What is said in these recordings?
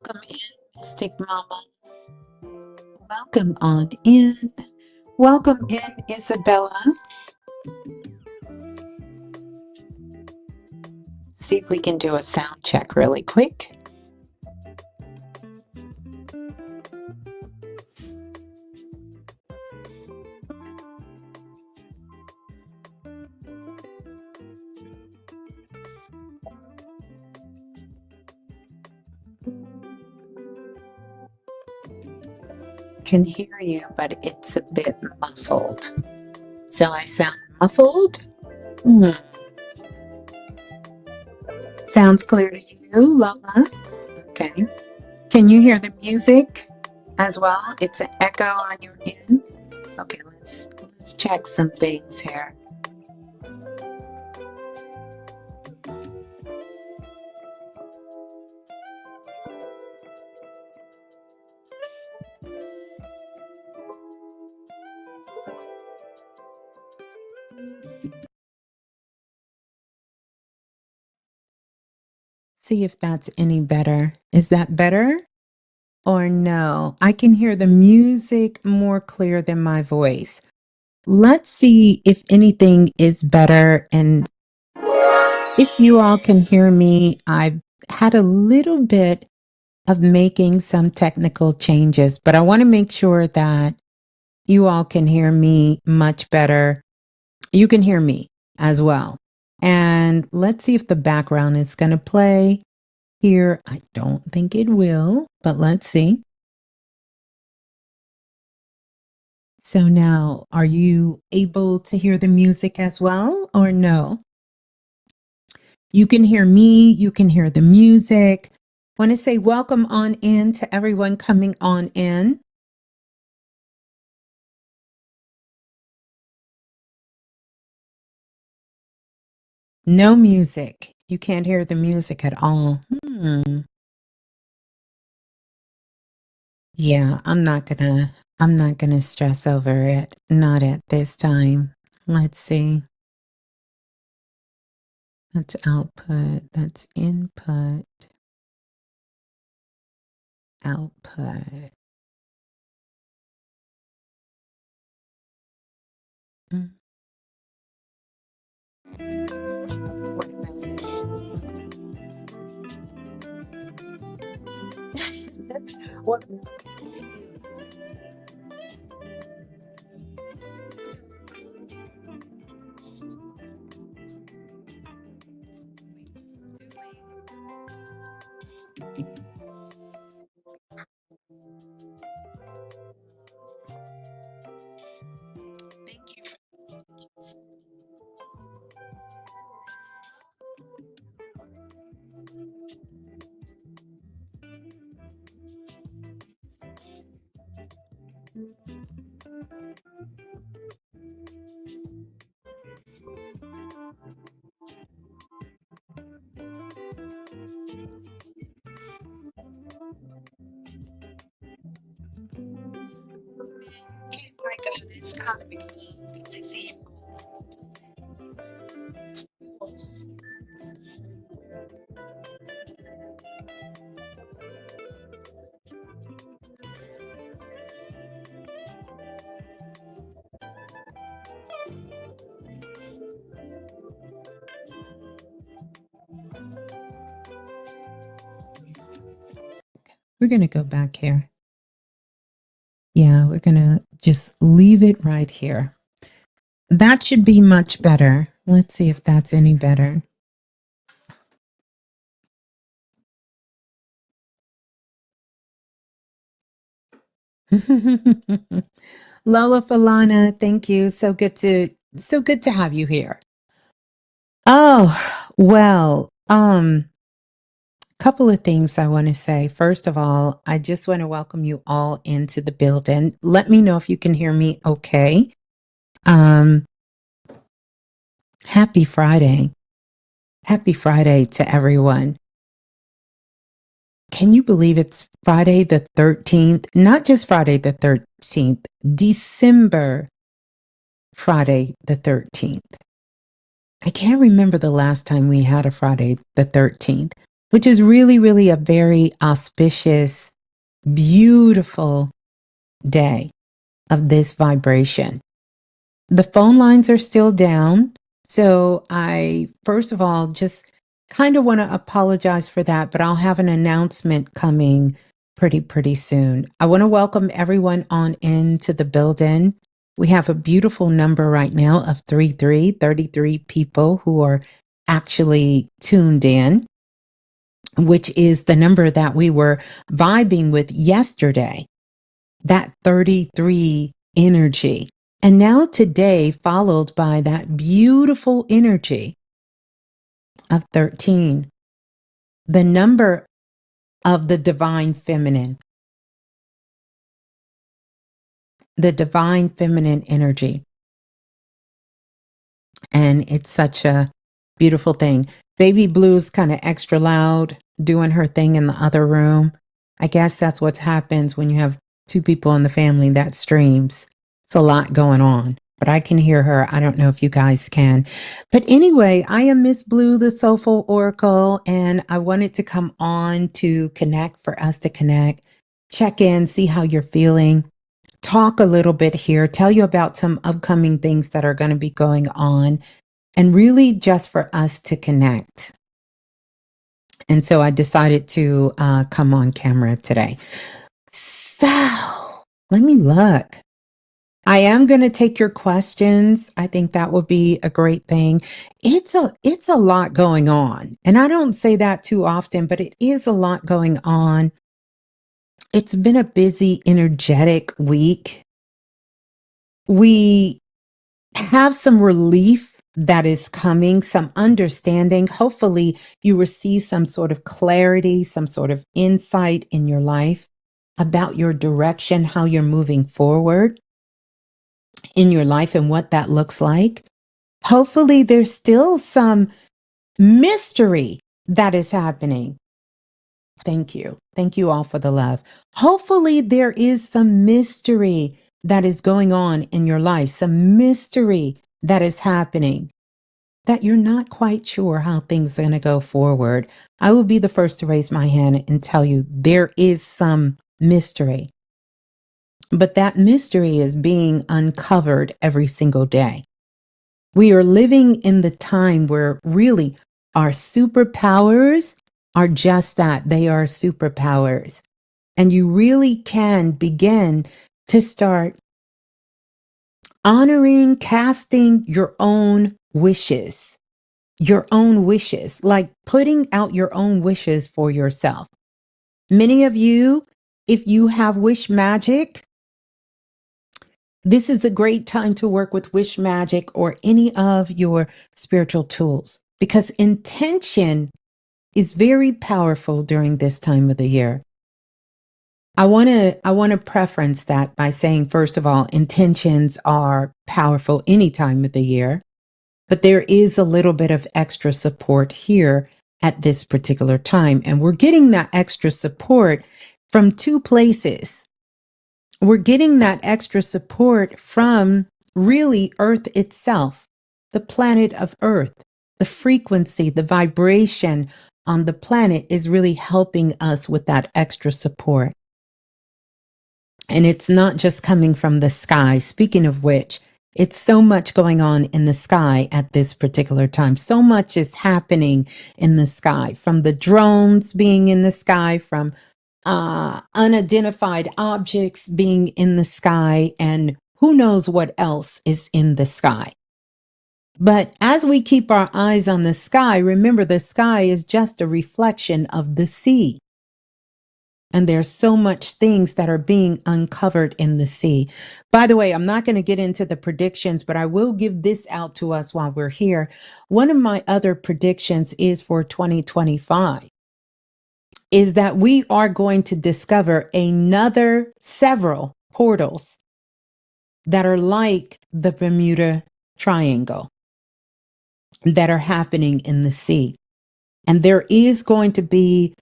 Welcome in, Mystic Mama. Welcome on in. Welcome in, Isabella. See if we can do a sound check really quick. Can hear you, but it's a bit muffled. So I sound muffled? Sounds clear to you, Lola? Okay. Can you hear the music as well? It's an echo on your end. Okay, let's check some things here. See if that's any better. Is that better? Or no? I can hear the music more clear than my voice. Let's see if anything is better. And if you all can hear me, I've had a little bit of making some technical changes, but I want to make sure that you all can hear me much better. You can hear me as well. And let's see if the background is going to play here. I don't think it will, but let's see. So now, are you able to hear the music as well or no? You can hear me, you can hear the music. I want to say welcome on in to everyone coming on in. No music. You can't hear the music at all. Yeah, I'm not gonna stress over it. Not at this time. Let's see. That's output. That's input. Output. What? Thank you. Okay, my goodness, cosmic. Good to see you. We're gonna go back here. Yeah, we're gonna just leave it right here. That should be much better. Let's see if that's any better. Lola Falana, thank you. So good to have you here. Oh, well, Couple of things I want to say. First of all, I just want to welcome you all into the building. Let me know if you can hear me okay. Um, Happy Friday. Happy Friday to everyone. Can you believe it's Friday the 13th? Not just Friday the 13th, December Friday the 13th. I can't remember the last time we had a Friday the 13th, which is really, really a very auspicious, beautiful day of this vibration. The phone lines are still down. So I, first of all, just kind of want to apologize for that, but I'll have an announcement coming pretty soon. I want to welcome everyone on into the building. We have a beautiful number right now of 33 people who are actually tuned in, which is the number that we were vibing with yesterday, that 33 energy. And now today, followed by that beautiful energy of 13, the number of the divine feminine, the divine feminine energy. And it's such a beautiful thing. Baby Blue's kind of extra loud, doing her thing in the other room. I guess that's what happens when you have two people in the family that streams. It's a lot going on, but I can hear her. I don't know if you guys can. But anyway, I am Ms.Blue, the Soulful Oracle, and I wanted to come on to connect, for us to connect, check in, see how you're feeling, talk a little bit here, tell you about some upcoming things that are going to be going on, and really just for us to connect. And so I decided to come on camera today. So let me look. I am going to take your questions. I think that would be a great thing. It's a lot going on. And I don't say that too often, but it is a lot going on. It's been a busy, energetic week. We have some relief that is coming, some understanding. Hopefully you receive some sort of clarity, some sort of insight in your life about your direction, how you're moving forward in your life and what that looks like. Hopefully there's still some mystery that is happening. Thank you. Thank you all for the love. Hopefully there is some mystery that is going on in your life, some mystery that is happening that you're not quite sure how things are going to go forward. I will be the first to raise my hand and tell you there is some mystery. But that mystery is being uncovered every single day. We are living in the time where really our superpowers are just that. They are superpowers. And you really can begin to start honoring, casting your own wishes, like putting out your own wishes for yourself. Many of you, if you have wish magic, this is a great time to work with wish magic or any of your spiritual tools, because intention is very powerful during this time of the year. I want to preference that by saying, first of all, intentions are powerful any time of the year, but there is a little bit of extra support here at this particular time. And we're getting that extra support from two places. We're getting that extra support from really Earth itself, the planet of Earth. The frequency, the vibration on the planet is really helping us with that extra support. And it's not just coming from the sky. Speaking of which, it's so much going on in the sky at this particular time. So much is happening in the sky, from the drones being in the sky, from unidentified objects being in the sky, and who knows what else is in the sky. But as we keep our eyes on the sky, remember the sky is just a reflection of the sea. And there's so much things that are being uncovered in the sea. By the way, I'm not going to get into the predictions, but I will give this out to us while we're here. One of my other predictions is for 2025. is that we are going to discover several portals that are like the Bermuda Triangle that are happening in the sea. And there is going to be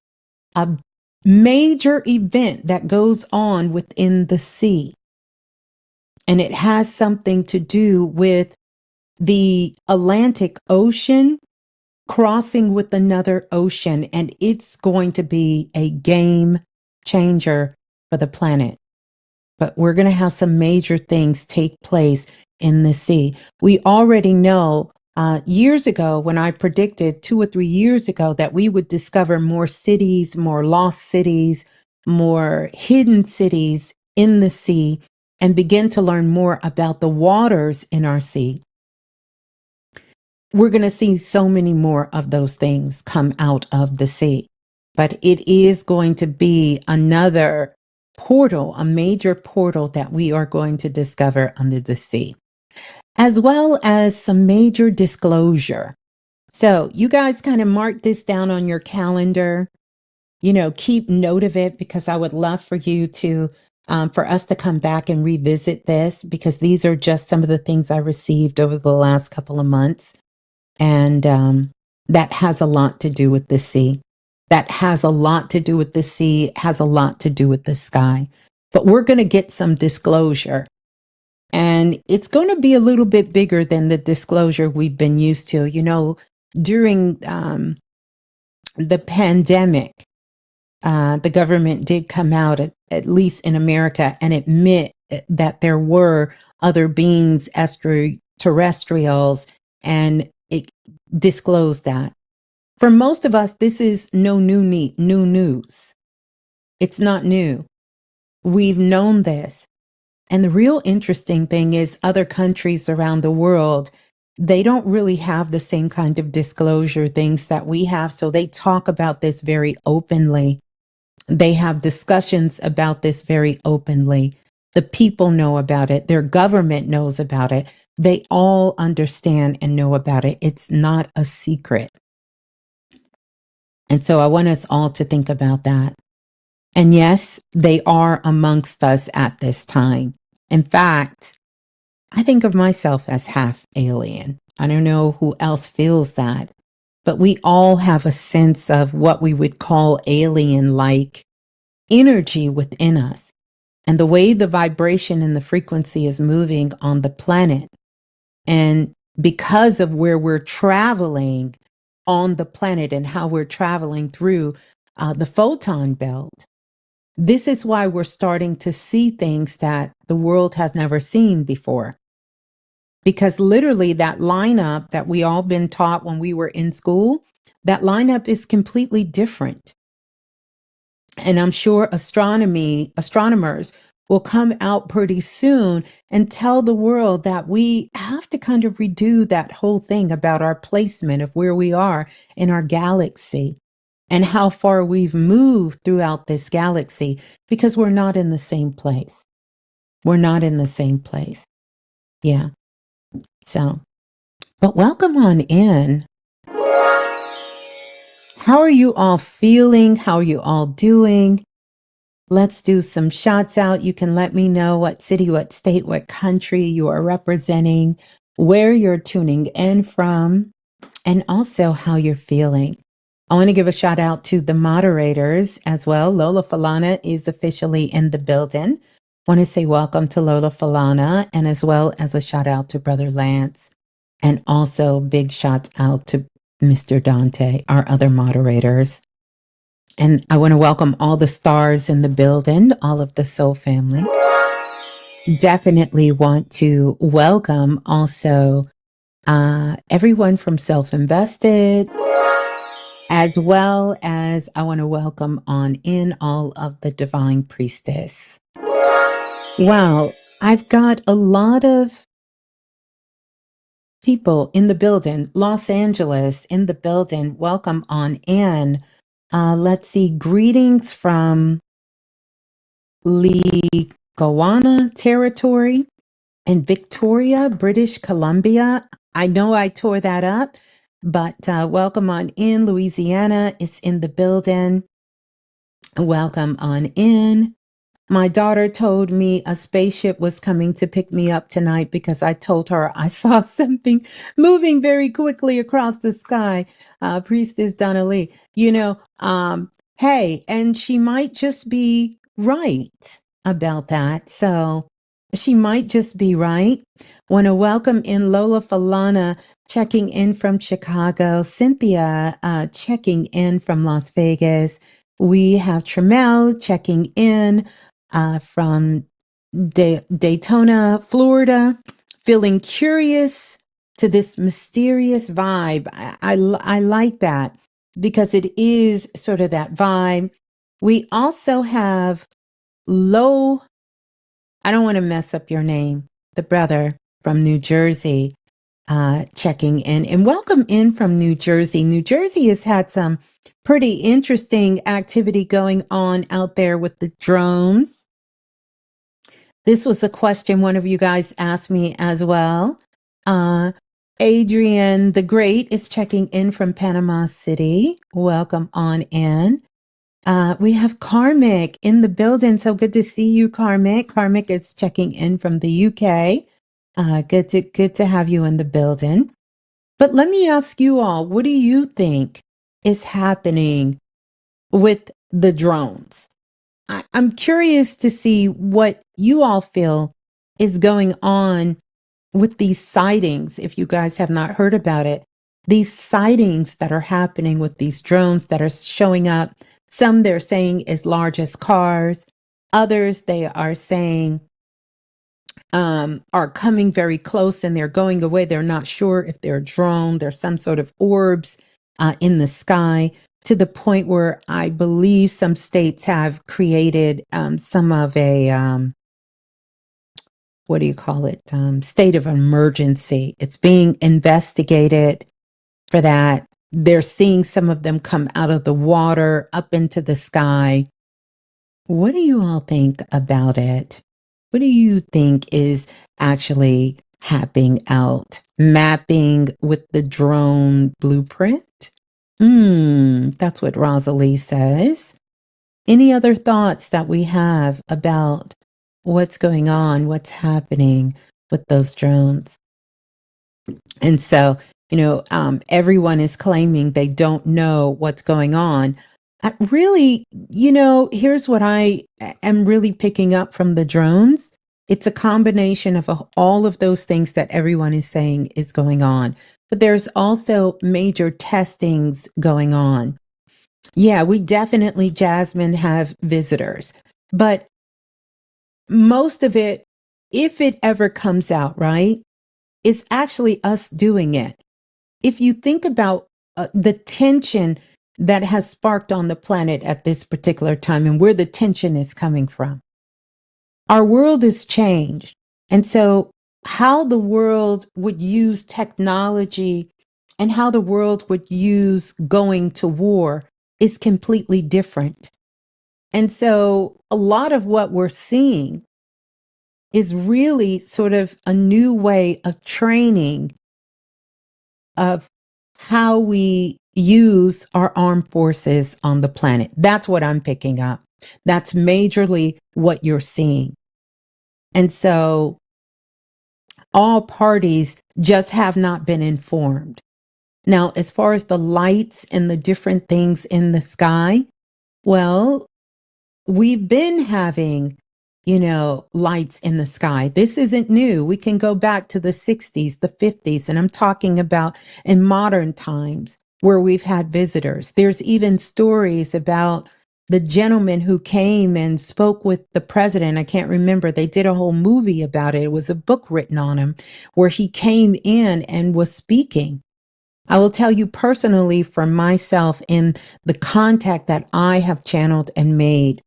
a major event that goes on within the sea. And it has something to do with the Atlantic Ocean crossing with another ocean. And it's going to be a game changer for the planet. But we're going to have some major things take place in the sea. We already know years ago, when I predicted 2 or 3 years ago that we would discover more cities, more lost cities, more hidden cities in the sea, and begin to learn more about the waters in our sea. We're going to see so many more of those things come out of the sea. But it is going to be another portal, a major portal that we are going to discover under the sea, as well as some major disclosure. So you guys kind of mark this down on your calendar, keep note of it, because I would love for you to, for us to come back and revisit this, because these are just some of the things I received over the last couple of months. And that has a lot to do with the sea. That has a lot to do with the sea, has a lot to do with the sky. But we're going to get some disclosure. And it's going to be a little bit bigger than the disclosure we've been used to. During the pandemic, the government did come out, at least in America, and admit that there were other beings, extraterrestrials, and it disclosed that. For most of us, this is no new news. It's not new. We've known this. And the real interesting thing is other countries around the world, they don't really have the same kind of disclosure things that we have. So they talk about this very openly. They have discussions about this very openly. The people know about it. Their government knows about it. They all understand and know about it. It's not a secret. And so I want us all to think about that. And yes, they are amongst us at this time. In fact, I think of myself as half alien. I don't know who else feels that, but we all have a sense of what we would call alien-like energy within us. And the way the vibration and the frequency is moving on the planet, and because of where we're traveling on the planet and how we're traveling through the photon belt, this is why we're starting to see things that the world has never seen before. Because literally that lineup that we all been taught when we were in school, that lineup is completely different. And I'm sure astronomers will come out pretty soon and tell the world that we have to kind of redo that whole thing about our placement of where we are in our galaxy and how far we've moved throughout this galaxy, because we're not in the same place. We're not in the same place. Yeah. So, but welcome on in. How are you all feeling? How are you all doing? Let's do some shots out. You can let me know what city, what state, what country you are representing, where you're tuning in from, and also how you're feeling. I want to give a shout out to the moderators as well. Lola Falana is officially in the building. I want to say welcome to Lola Falana, and as well as a shout out to Brother Lance, and also big shout out to Mr. Dante, our other moderators. And I want to welcome all the stars in the building, all of the soul family. Definitely want to welcome also everyone from Self-Invested, as well as I want to welcome on in all of the Divine Priestess. Wow, I've got a lot of people in the building. Los Angeles in the building. Welcome on in. Let's see. Greetings from Legowana territory in Victoria, British Columbia. I know I tore that up, but welcome on in. Louisiana is in the building. Welcome on in. My daughter told me a spaceship was coming to pick me up tonight because I told her I saw something moving very quickly across the sky. Priestess Donna Lee, hey, and she might just be right about that. So she might just be right. Want to welcome in Lola Falana, checking in from Chicago. Cynthia, checking in from Las Vegas. We have Tremel checking in from Daytona, Florida, feeling curious to this mysterious vibe. I like that because it is sort of that vibe. We also have Low, I don't want to mess up your name, the brother from New Jersey, checking in. And welcome in from New Jersey. New Jersey has had some pretty interesting activity going on out there with the drones. This was a question one of you guys asked me as well. Adrian the Great is checking in from Panama City. Welcome on in. We have Karmic in the building. So good to see you, Karmic. Karmic is checking in from the UK. Good to have you in the building. But let me ask you all, what do you think is happening with the drones? I'm curious to see what you all feel is going on with these sightings. If you guys have not heard about it, these sightings that are happening with these drones that are showing up, some they're saying as large as cars, others they are saying are coming very close and they're going away. They're not sure if they're a drone. There's some sort of orbs in the sky, to the point where I believe some states have created some of a, what do you call it? State of emergency. It's being investigated for that. They're seeing some of them come out of the water up into the sky. What do you all think about it? What do you think is actually happening out? Mapping with the drone blueprint? That's what Rosalie says. Any other thoughts that we have about what's going on, what's happening with those drones? And so, everyone is claiming they don't know what's going on. Really, here's what I am really picking up from the drones. It's a combination of all of those things that everyone is saying is going on. But there's also major testings going on. Yeah, we definitely, Jasmine, have visitors. But most of it, if it ever comes out, right, is actually us doing it. If you think about the tension that has sparked on the planet at this particular time and where the tension is coming from, our world has changed. And so, how the world would use technology and how the world would use going to war is completely different. And so, a lot of what we're seeing is really sort of a new way of training of how we use our armed forces on the planet. That's what I'm picking up. That's majorly what you're seeing. And so all parties just have not been informed. Now, as far as the lights and the different things in the sky, well, we've been having, lights in the sky. This isn't new. We can go back to the 60s, the 50s, and I'm talking about in modern times where we've had visitors. There's even stories about the gentleman who came and spoke with the president. I can't remember. They did a whole movie about it. It was a book written on him where he came in and was speaking. I will tell you personally for myself in the contact that I have channeled and made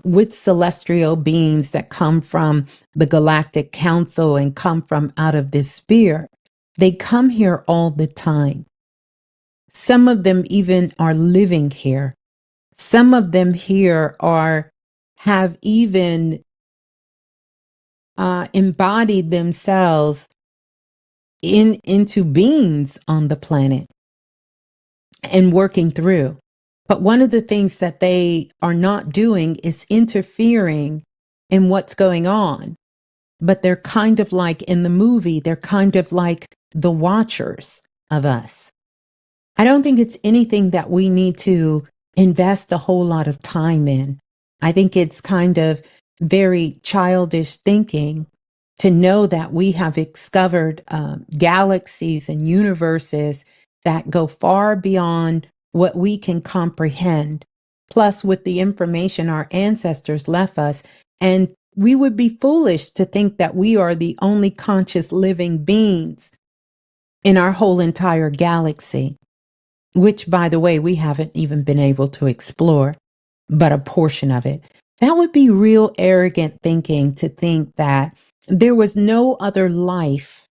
with celestial beings that come from the Galactic Council and come from out of this sphere. They come here all the time. Some of them even are living here. Some of them here have even embodied themselves into beings on the planet and working through. But one of the things that they are not doing is interfering in what's going on. But they're kind of like in the movie, they're kind of like the watchers of us. I don't think it's anything that we need to invest a whole lot of time in. I think it's kind of very childish thinking to know that we have discovered galaxies and universes that go far beyond what we can comprehend. Plus, with the information our ancestors left us, and we would be foolish to think that we are the only conscious living beings in our whole entire galaxy, which, by the way, we haven't even been able to explore, but a portion of it. That would be real arrogant thinking, to think that there was no other life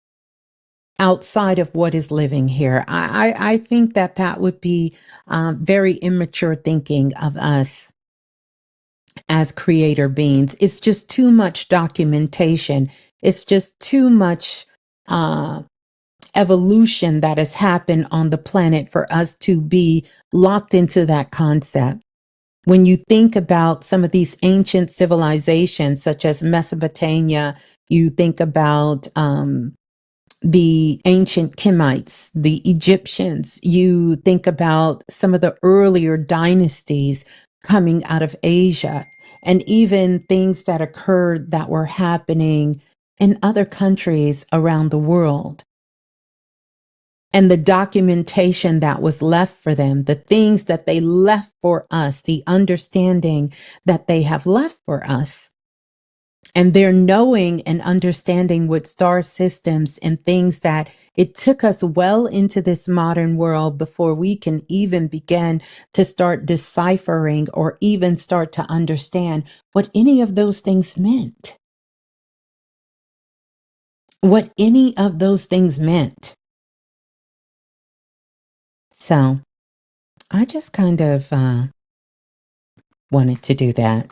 outside of what is living here. I think that that would be very immature thinking of us as creator beings. It's just too much documentation. It's just too much evolution that has happened on the planet for us to be locked into that concept. When you think about some of these ancient civilizations, such as Mesopotamia, you think about the ancient Kemites, the Egyptians, you think about some of the earlier dynasties coming out of Asia, and even things that occurred that were happening in other countries around the world. And the documentation that was left for them, the things that they left for us, the understanding that they have left for us, and their knowing and understanding with star systems and things that it took us well into this modern world before we can even begin to start deciphering or even start to understand what any of those things meant. What any of those things meant. So I just kind of wanted to do that.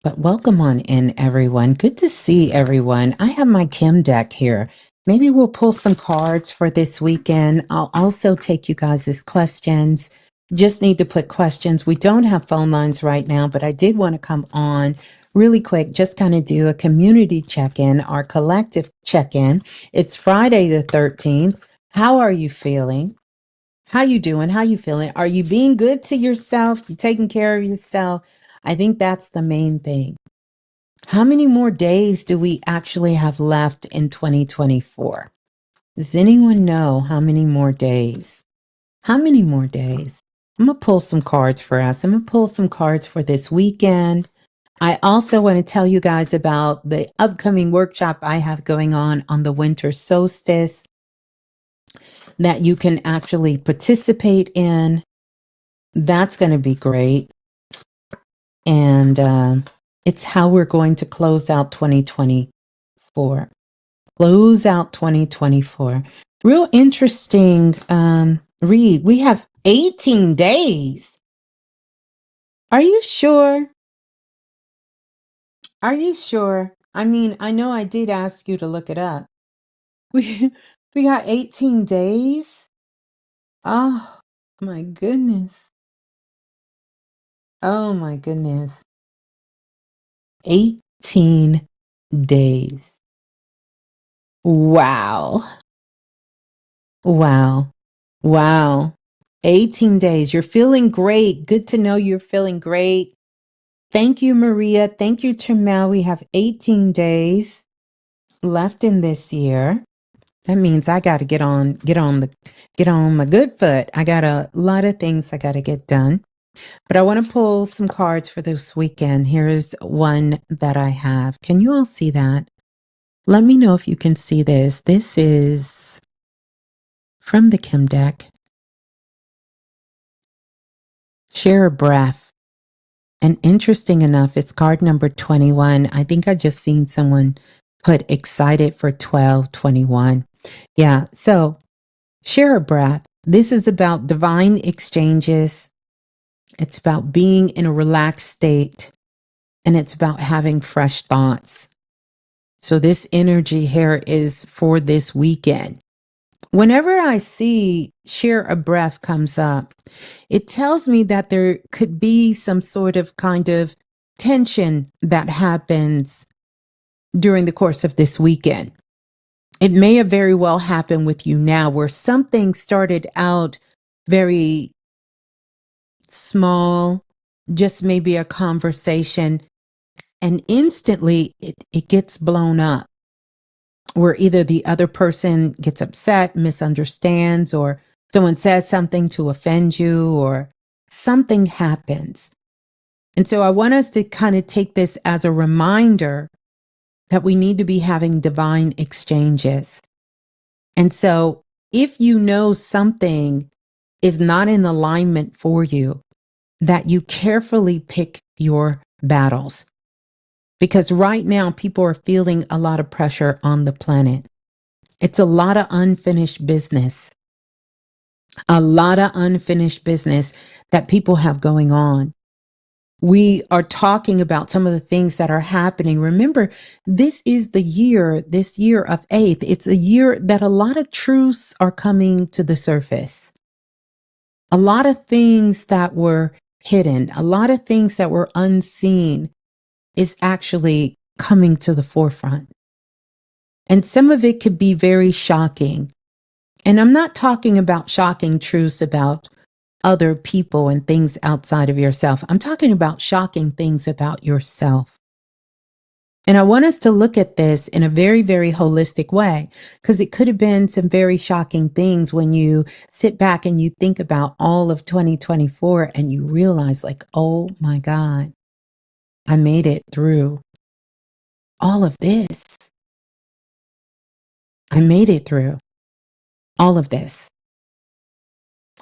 But welcome on in, everyone. Good to see everyone. I have my Kim deck here. Maybe we'll pull some cards for this weekend. I'll also take you guys' questions. Just need to put questions. We don't have phone lines right now, but I did want to come on really quick, just kind of do a community check-in, our collective check-in. It's Friday the 13th. How are you feeling? How you doing? How you feeling? Are you being good to yourself? You taking care of yourself? I think that's the main thing. How many more days do we actually have left in 2024? Does anyone know how many more days? How many more days? I'm going to pull some cards for us. I'm going to pull some cards for this weekend. I also want to tell you guys about the upcoming workshop I have going on the winter solstice that you can actually participate in. That's going to be great. And it's how we're going to close out 2024. Close out 2024. Real interesting read. We have 18 days. Are you sure? Are you sure? I mean, I know I did ask you to look it up. We we got 18 days? Oh my goodness. Oh my goodness. 18 days. Wow. Wow. Wow. 18 days. You're feeling great. Good to know you're feeling great. Thank you, Maria. Thank you, Chamel. We have 18 days left in this year. That means I got to get on my good foot. I got a lot of things I got to get done. But I want to pull some cards for this weekend. Here's one that I have. Can you all see that? Let me know if you can see this. This is from the Kim deck. Share a breath. And interesting enough, it's card number 21. I think I just seen someone put excited for 1221. Yeah, so share a breath. This is about divine exchanges. It's about being in a relaxed state. And it's about having fresh thoughts. So this energy here is for this weekend. Whenever I see share a breath comes up, it tells me that there could be some sort of kind of tension that happens during the course of this weekend. It may have very well happened with you now, where something started out very small, just maybe a conversation, and instantly it gets blown up, where either the other person gets upset, misunderstands, or someone says something to offend you, or something happens. And so I want us to kind of take this as a reminder that we need to be having divine exchanges. And so if you know something is not in alignment for you, that you carefully pick your battles. Because right now, people are feeling a lot of pressure on the planet. It's a lot of unfinished business. A lot of unfinished business that people have going on. We are talking about some of the things that are happening. Remember, this year of 8th. It's a year that a lot of truths are coming to the surface. A lot of things that were hidden, a lot of things that were unseen is actually coming to the forefront. And some of it could be very shocking. And I'm not talking about shocking truths about other people and things outside of yourself. I'm talking about shocking things about yourself. And I want us to look at this in a very, very holistic way, because it could have been some very shocking things when you sit back and you think about all of 2024 and you realize, like, oh my God, I made it through all of this. I made it through all of this.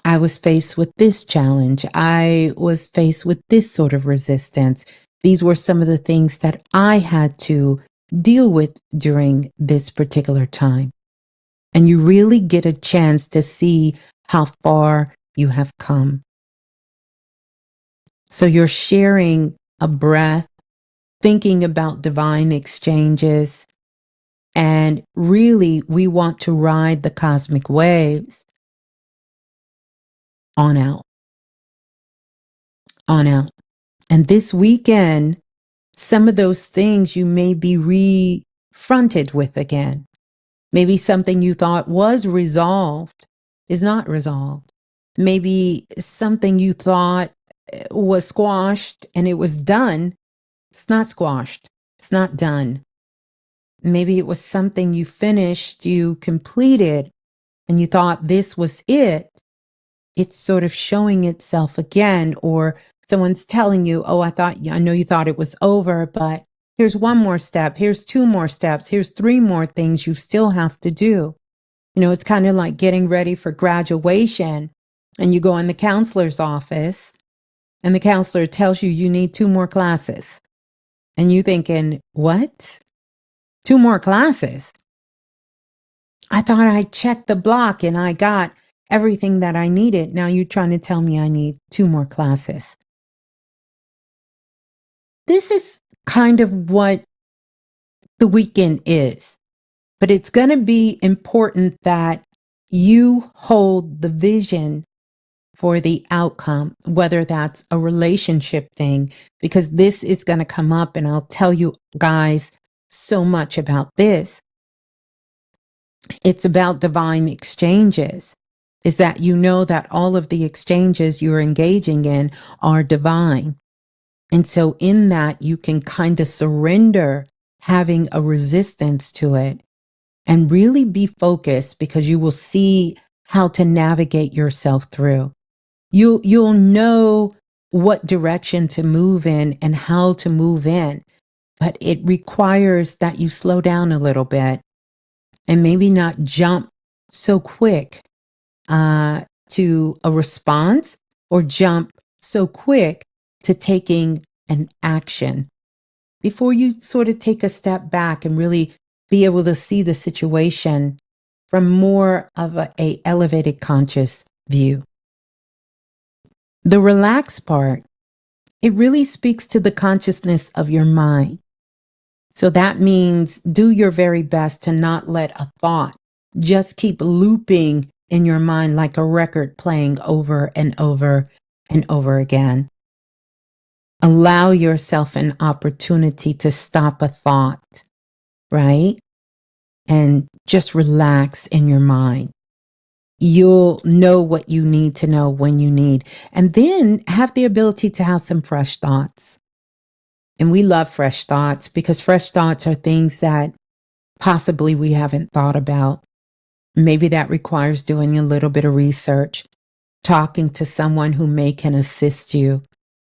I was faced with this challenge. I was faced with this sort of resistance. These were some of the things that I had to deal with during this particular time. And you really get a chance to see how far you have come. So you're sharing a breath, thinking about divine exchanges, and really we want to ride the cosmic waves on out. On out. And this weekend, some of those things you may be refronted with again. Maybe something you thought was resolved is not resolved. Maybe something you thought was squashed and it was done. It's not squashed. It's not done. Maybe it was something you finished, you completed, and you thought this was it. It's sort of showing itself again, or someone's telling you, oh, I know you thought it was over, but here's one more step. Here's 2 more steps. Here's 3 more things you still have to do. You know, it's kind of like getting ready for graduation and you go in the counselor's office and the counselor tells you you need 2 more classes. And you thinking, what? 2 more classes? I thought I checked the block and I got everything that I needed. Now you're trying to tell me I need 2 more classes. This is kind of what the weekend is, but it's going to be important that you hold the vision for the outcome, whether that's a relationship thing, because this is going to come up and I'll tell you guys so much about this. It's about divine exchanges. Is that you know that all of the exchanges you're engaging in are divine. And so in that, you can kind of surrender having a resistance to it and really be focused, because you will see how to navigate yourself through. You'll know what direction to move in and how to move in, but it requires that you slow down a little bit and maybe not jump so quick to a response, or jump so quick to taking an action, before you sort of take a step back and really be able to see the situation from more of a elevated conscious view. The relaxed part, it really speaks to the consciousness of your mind. So that means do your very best to not let a thought just keep looping in your mind like a record playing over and over and over again. Allow yourself an opportunity to stop a thought, right? And just relax in your mind. You'll know what you need to know when you need, and then have the ability to have some fresh thoughts. And we love fresh thoughts because fresh thoughts are things that possibly we haven't thought about. Maybe that requires doing a little bit of research, talking to someone who can assist you.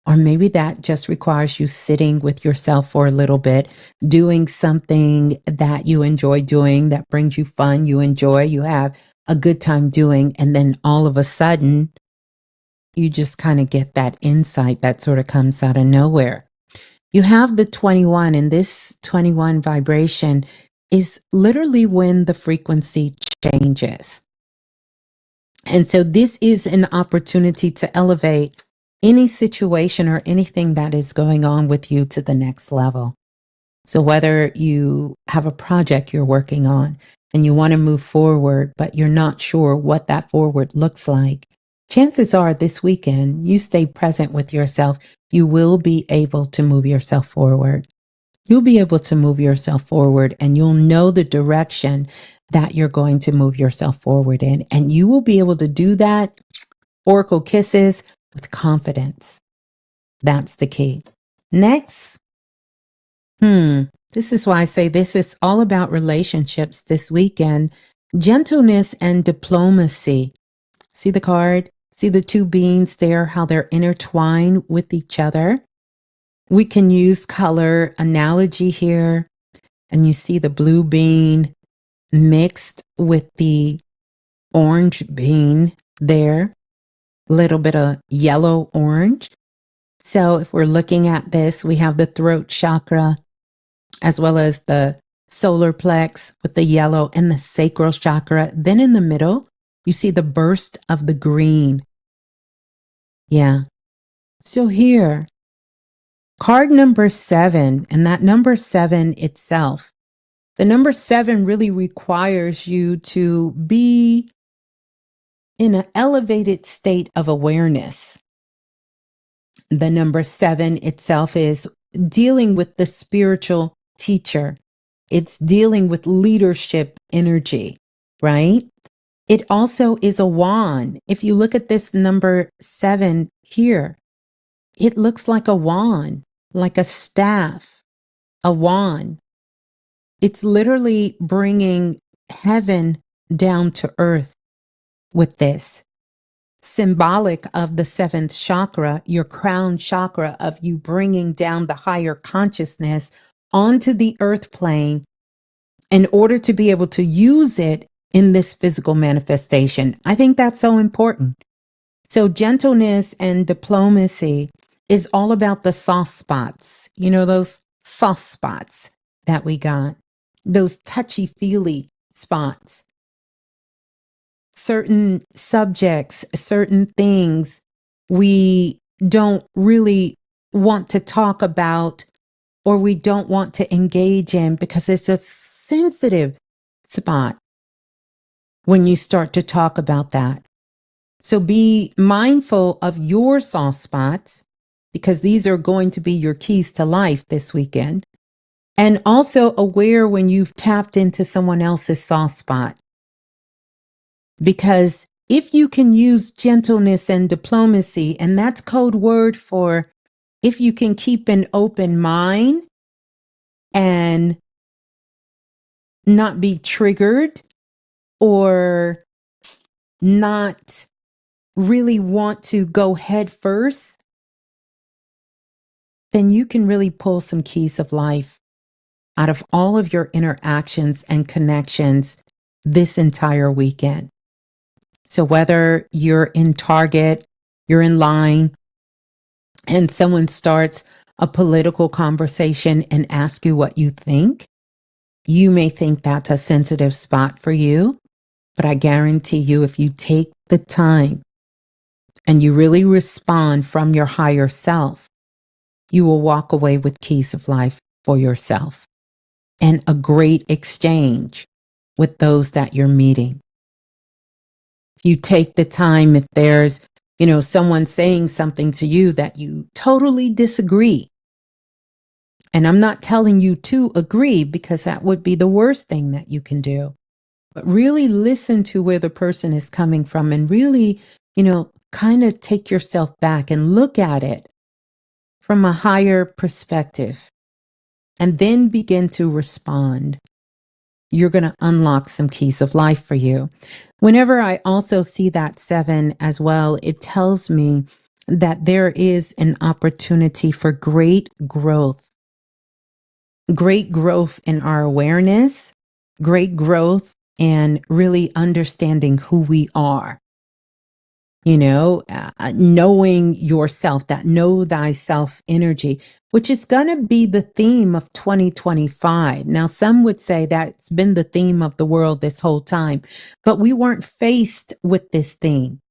Or maybe that just requires you sitting with yourself for a little bit, doing something that you enjoy doing, that brings you fun, you enjoy, you have a good time doing. And then all of a sudden, you just kind of get that insight that sort of comes out of nowhere. You have the 21, and this 21 vibration is literally when the frequency changes. And so this is an opportunity to elevate any situation or anything that is going on with you to the next level. So whether you have a project you're working on and you want to move forward, but you're not sure what that forward looks like, chances are this weekend, you stay present with yourself, you will be able to move yourself forward. You'll be able to move yourself forward, and you'll know the direction that you're going to move yourself forward in. And you will be able to do that, oracle kisses, with confidence. That's the key. Next. This is why I say this is all about relationships this weekend. Gentleness and diplomacy. See the card? See the two beings there, how they're intertwined with each other? We can use color analogy here. And you see the blue bean mixed with the orange bean there. Little bit of yellow orange. So if we're looking at this, we have the throat chakra as well as the solar plex with the yellow and the sacral chakra. Then in the middle, you see the burst of the green. Yeah. So here, card number 7, and that number 7 itself, the number 7 really requires you to be in an elevated state of awareness. The number 7 itself is dealing with the spiritual teacher. It's dealing with leadership energy, right? It also is a wand. If you look at this number 7 here, it looks like a wand, like a staff, a wand. It's literally bringing heaven down to earth with this. Symbolic of the 7th chakra, your crown chakra, of you bringing down the higher consciousness onto the earth plane in order to be able to use it in this physical manifestation. I think that's so important. So gentleness and diplomacy is all about the soft spots. You know, those soft spots that we got, those touchy-feely spots. Certain subjects, certain things we don't really want to talk about, or we don't want to engage in because it's a sensitive spot when you start to talk about that. So be mindful of your soft spots, because these are going to be your keys to life this weekend. And also aware when you've tapped into someone else's soft spot. Because if you can use gentleness and diplomacy, and that's code word for if you can keep an open mind and not be triggered or not really want to go head first, then you can really pull some keys of life out of all of your interactions and connections this entire weekend. So whether you're in Target, you're in line, and someone starts a political conversation and asks you what you think, you may think that's a sensitive spot for you, but I guarantee you, if you take the time and you really respond from your higher self, you will walk away with keys of life for yourself and a great exchange with those that you're meeting. If you take the time, if there's, someone saying something to you that you totally disagree, and I'm not telling you to agree because that would be the worst thing that you can do, but really listen to where the person is coming from and really, kind of take yourself back and look at it from a higher perspective and then begin to respond. You're going to unlock some keys of life for you. Whenever I also see that 7 as well, it tells me that there is an opportunity for great growth in our awareness, great growth and really understanding who we are. Knowing yourself, that know thyself energy, which is going to be the theme of 2025. Now, some would say that's been the theme of the world this whole time, but we weren't faced with this theme.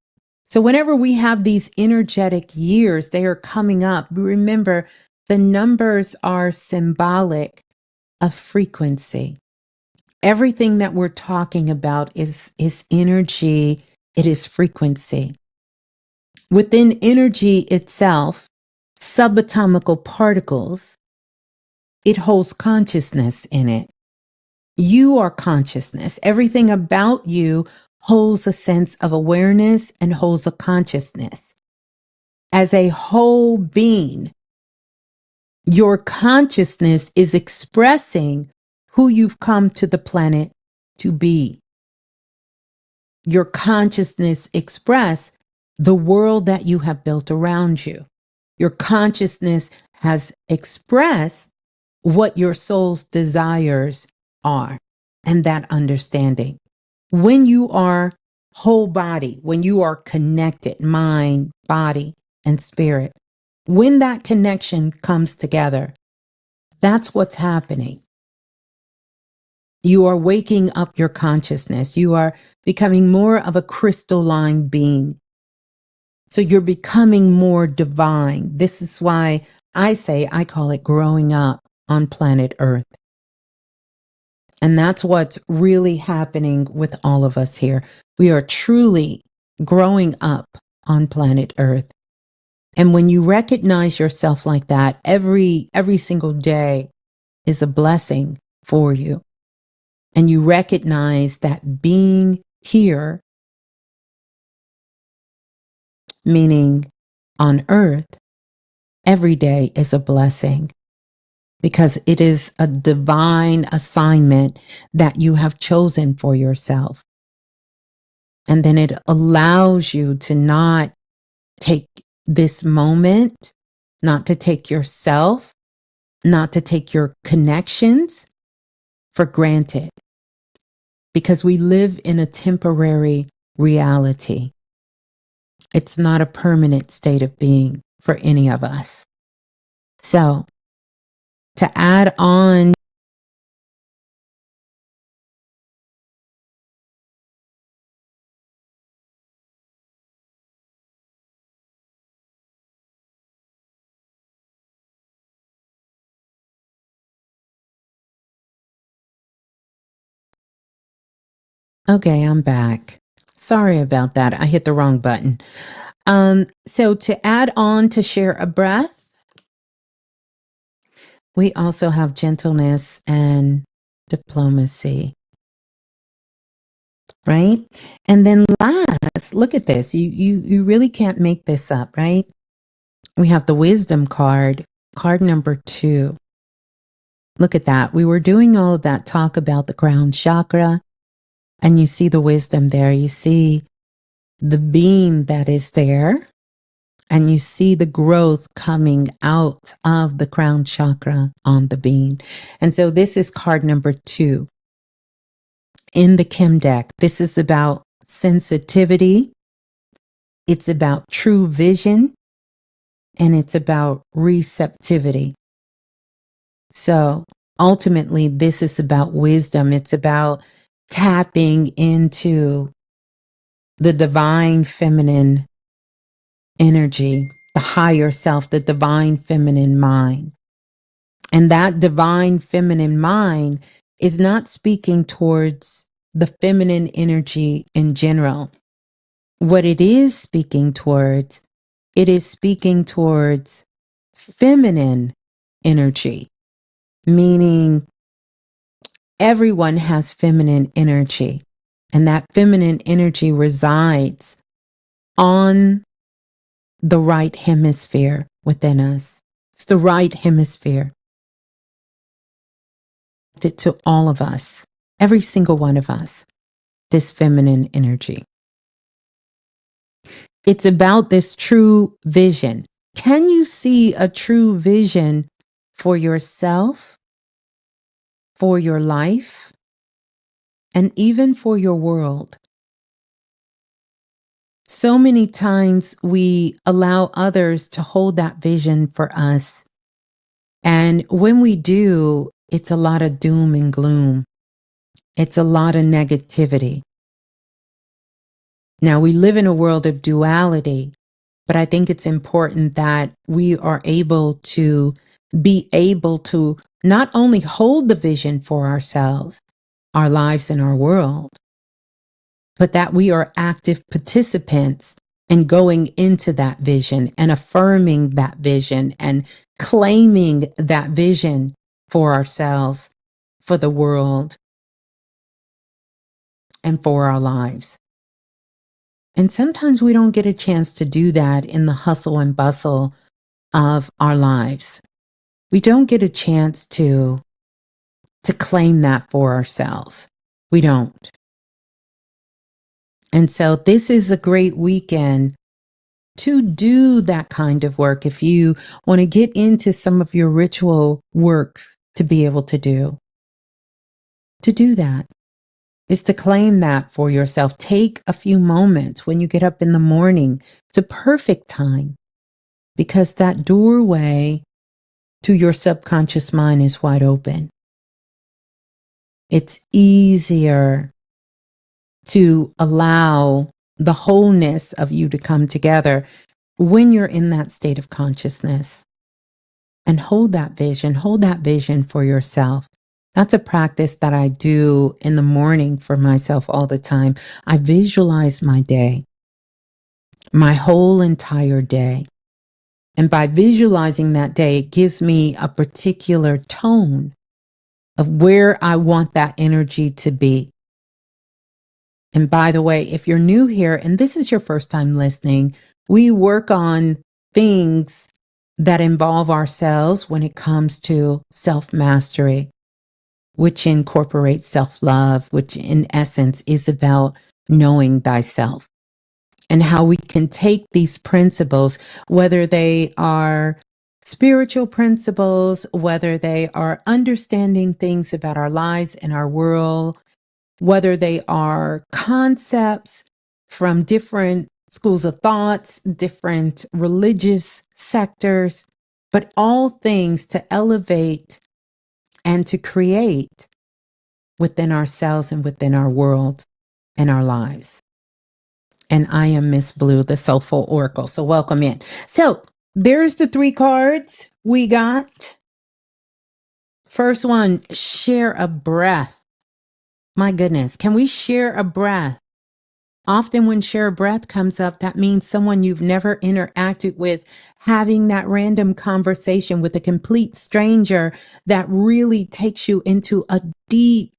So whenever we have these energetic years, they are coming up. Remember, the numbers are symbolic of frequency. Everything that we're talking about is energy. It is frequency. Within energy itself, subatomical particles, it holds consciousness in it. You are consciousness. Everything about you holds a sense of awareness and holds a consciousness. As a whole being, your consciousness is expressing who you've come to the planet to be. Your consciousness express the world that you have built around you. Your consciousness has expressed what your soul's desires are and that understanding. When you are whole body, when you are connected, mind, body, and spirit, when that connection comes together, that's what's happening. You are waking up your consciousness. You are becoming more of a crystalline being. So you're becoming more divine. This is why I call it growing up on planet Earth. And that's what's really happening with all of us here. We are truly growing up on planet Earth. And when you recognize yourself like that, every single day is a blessing for you. And you recognize that being here, meaning on Earth, every day is a blessing because it is a divine assignment that you have chosen for yourself. And then it allows you to not take this moment, not to take yourself, not to take your connections for granted. Because we live in a temporary reality. It's not a permanent state of being for any of us. So, to add on, okay, I'm back. Sorry about that. I hit the wrong button. So to add on to share a breath, we also have gentleness and diplomacy, right? And then last, look at this. You really can't make this up, right? We have the wisdom card, card number 2. Look at that. We were doing all of that talk about the crown chakra, and you see the wisdom there. You see the being that is there, and you see the growth coming out of the crown chakra on the being. And so this is card number 2 in the Kim deck. This is about sensitivity. It's about true vision, and it's about receptivity. So ultimately, this is about wisdom. It's about tapping into the divine feminine energy, the higher self, the divine feminine mind. And that divine feminine mind is not speaking towards the feminine energy in general. What it is speaking towards, it is speaking towards feminine energy, meaning everyone has feminine energy, and that feminine energy resides on the right hemisphere within us. It's the right hemisphere. To all of us, every single one of us, this feminine energy. It's about this true vision. Can you see a true vision for yourself, for your life, and even for your world? So many times we allow others to hold that vision for us. And when we do, it's a lot of doom and gloom. It's a lot of negativity. Now, we live in a world of duality, but I think it's important that we are able to not only hold the vision for ourselves, our lives, and our world, but that we are active participants in going into that vision and affirming that vision and claiming that vision for ourselves, for the world, and for our lives. And sometimes we don't get a chance to do that in the hustle and bustle of our lives. We don't get a chance to claim that for ourselves. We don't. And so this is a great weekend to do that kind of work. If you want to get into some of your ritual works to be able to do that is to claim that for yourself. Take a few moments when you get up in the morning. It's a perfect time because that doorway to your subconscious mind is wide open. It's easier to allow the wholeness of you to come together when you're in that state of consciousness. And hold that vision for yourself. That's a practice that I do in the morning for myself all the time. I visualize my day, my whole entire day. And by visualizing that day, it gives me a particular tone of where I want that energy to be. And by the way, if you're new here and this is your first time listening, we work on things that involve ourselves when it comes to self-mastery, which incorporates self-love, which in essence is about knowing thyself, and how we can take these principles, whether they are spiritual principles, whether they are understanding things about our lives and our world, whether they are concepts from different schools of thoughts, different religious sectors, but all things to elevate and to create within ourselves and within our world and our lives. And I am Ms.Blue, the Soulful Oracle. So welcome in. So there's the 3 cards we got. First one, share a breath. My goodness, can we share a breath? Often when share a breath comes up, that means someone you've never interacted with, having that random conversation with a complete stranger that really takes you into a deep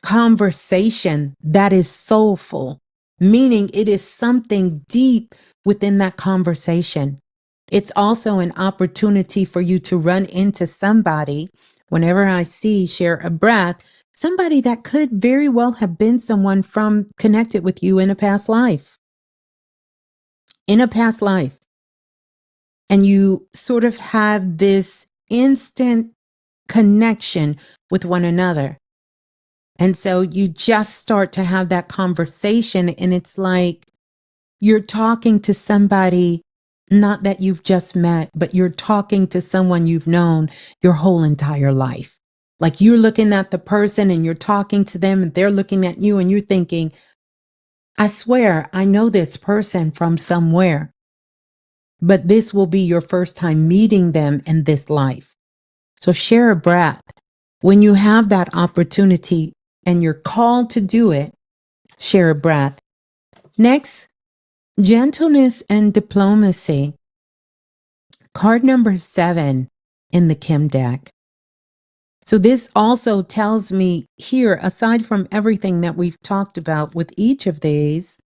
conversation that is soulful, meaning it is something deep within that conversation. It's also an opportunity for you to run into somebody. Whenever I see share a breath, somebody that could very well have been someone from connected with you in a past life. And you sort of have this instant connection with one another. And so you just start to have that conversation, and it's like you're talking to somebody, not that you've just met, but you're talking to someone you've known your whole entire life. Like you're looking at the person and you're talking to them and they're looking at you and you're thinking, I swear I know this person from somewhere, but this will be your first time meeting them in this life. So share a breath. When you have that opportunity, and you're called to do it, share a breath. Next, gentleness and diplomacy. Card number 7 in the Kim deck. So this also tells me here, aside from everything that we've talked about with each of these,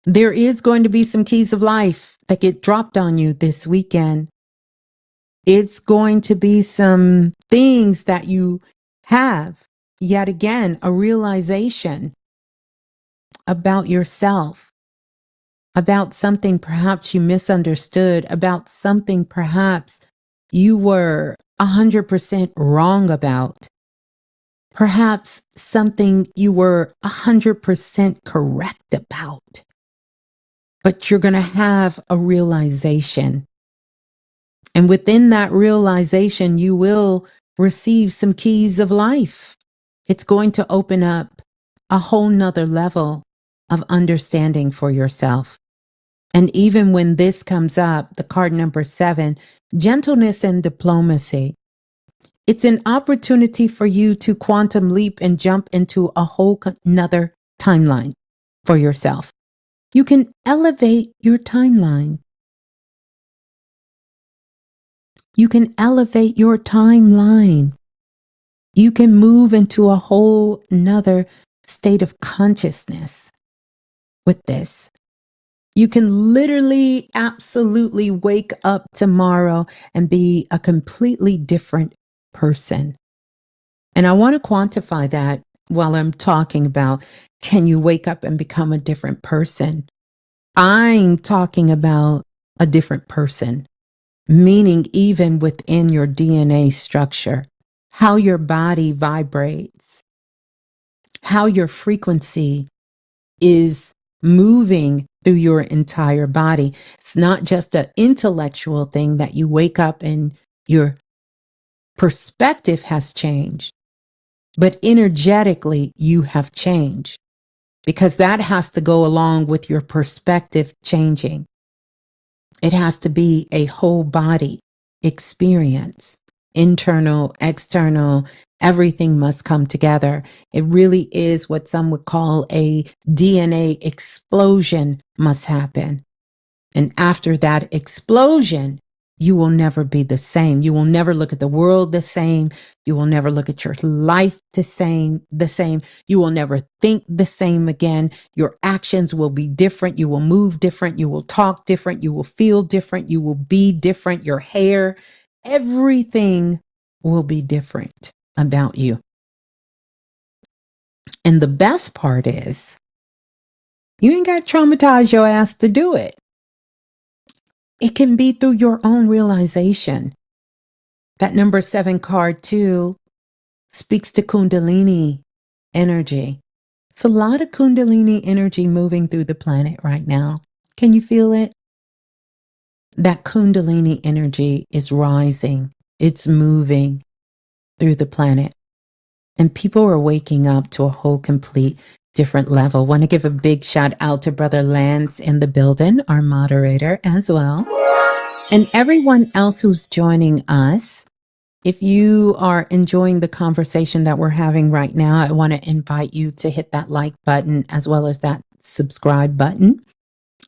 there is going to be some keys of life that get dropped on you this weekend. It's going to be some things that you have, yet again, a realization about yourself, about something perhaps you misunderstood, about something perhaps you were 100% wrong about, perhaps something you were 100% correct about. But you're going to have a realization. And within that realization, you will receive some keys of life. It's going to open up a whole nother level of understanding for yourself. And even when this comes up, the card number 7, gentleness and diplomacy, it's an opportunity for you to quantum leap and jump into a whole nother timeline for yourself. You can elevate your timeline. You can elevate your timeline. You can move into a whole nother state of consciousness with this. You can literally, absolutely wake up tomorrow and be a completely different person. And I want to quantify that while I'm talking about, can you wake up and become a different person? I'm talking about a different person, meaning even within your DNA structure, how your body vibrates, how your frequency is moving through your entire body. It's not just an intellectual thing that you wake up and your perspective has changed, but energetically you have changed, because that has to go along with your perspective changing. It has to be a whole body experience, internal, external, everything must come together. It really is what some would call a DNA explosion must happen. And after that explosion, you will never be the same. You will never look at the world the same. You will never look at your life the same. You will never think the same again. Your actions will be different. You will move different. You will talk different. You will feel different. You will be different. Your hair, everything will be different about you. And the best part is, you ain't got to traumatize your ass to do it. It can be through your own realization. That number 7 card too speaks to Kundalini energy. It's a lot of Kundalini energy moving through the planet right now. Can you feel it? That Kundalini energy is rising. It's moving through the planet. And people are waking up to a whole complete different level. Want to give a big shout out to Brother Lance in the building, our moderator as well. And everyone else who's joining us. If you are enjoying the conversation that we're having right now, I want to invite you to hit that like button as well as that subscribe button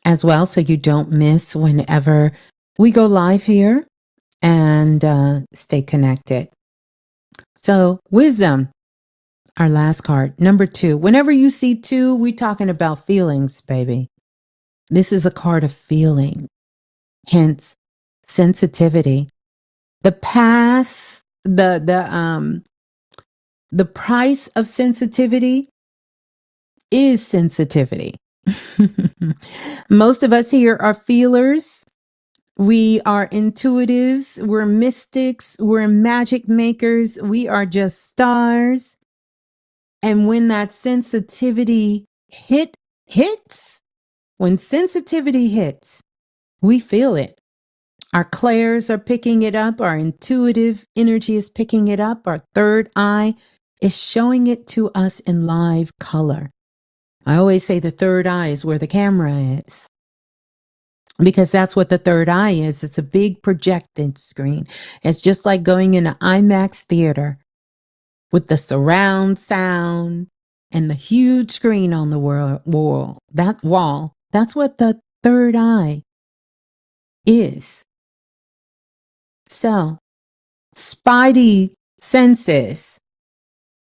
as well, so you don't miss whenever we go live here, and stay connected. So wisdom, our last card, number 2. Whenever you see 2, we're talking about feelings, baby. This is a card of feeling, hence sensitivity. The past, the price of sensitivity is sensitivity. Most of us here are feelers. We are intuitives. We're mystics. We're magic makers. We are just stars. And when that sensitivity hits, when sensitivity hits, we feel it. Our clairs are picking it up. Our intuitive energy is picking it up. Our third eye is showing it to us in live color. I always say the third eye is where the camera is, because that's what the third eye is. It's a big projected screen. It's just like going in an IMAX theater with the surround sound and the huge screen on the wall. That's what the third eye is. So, spidey senses,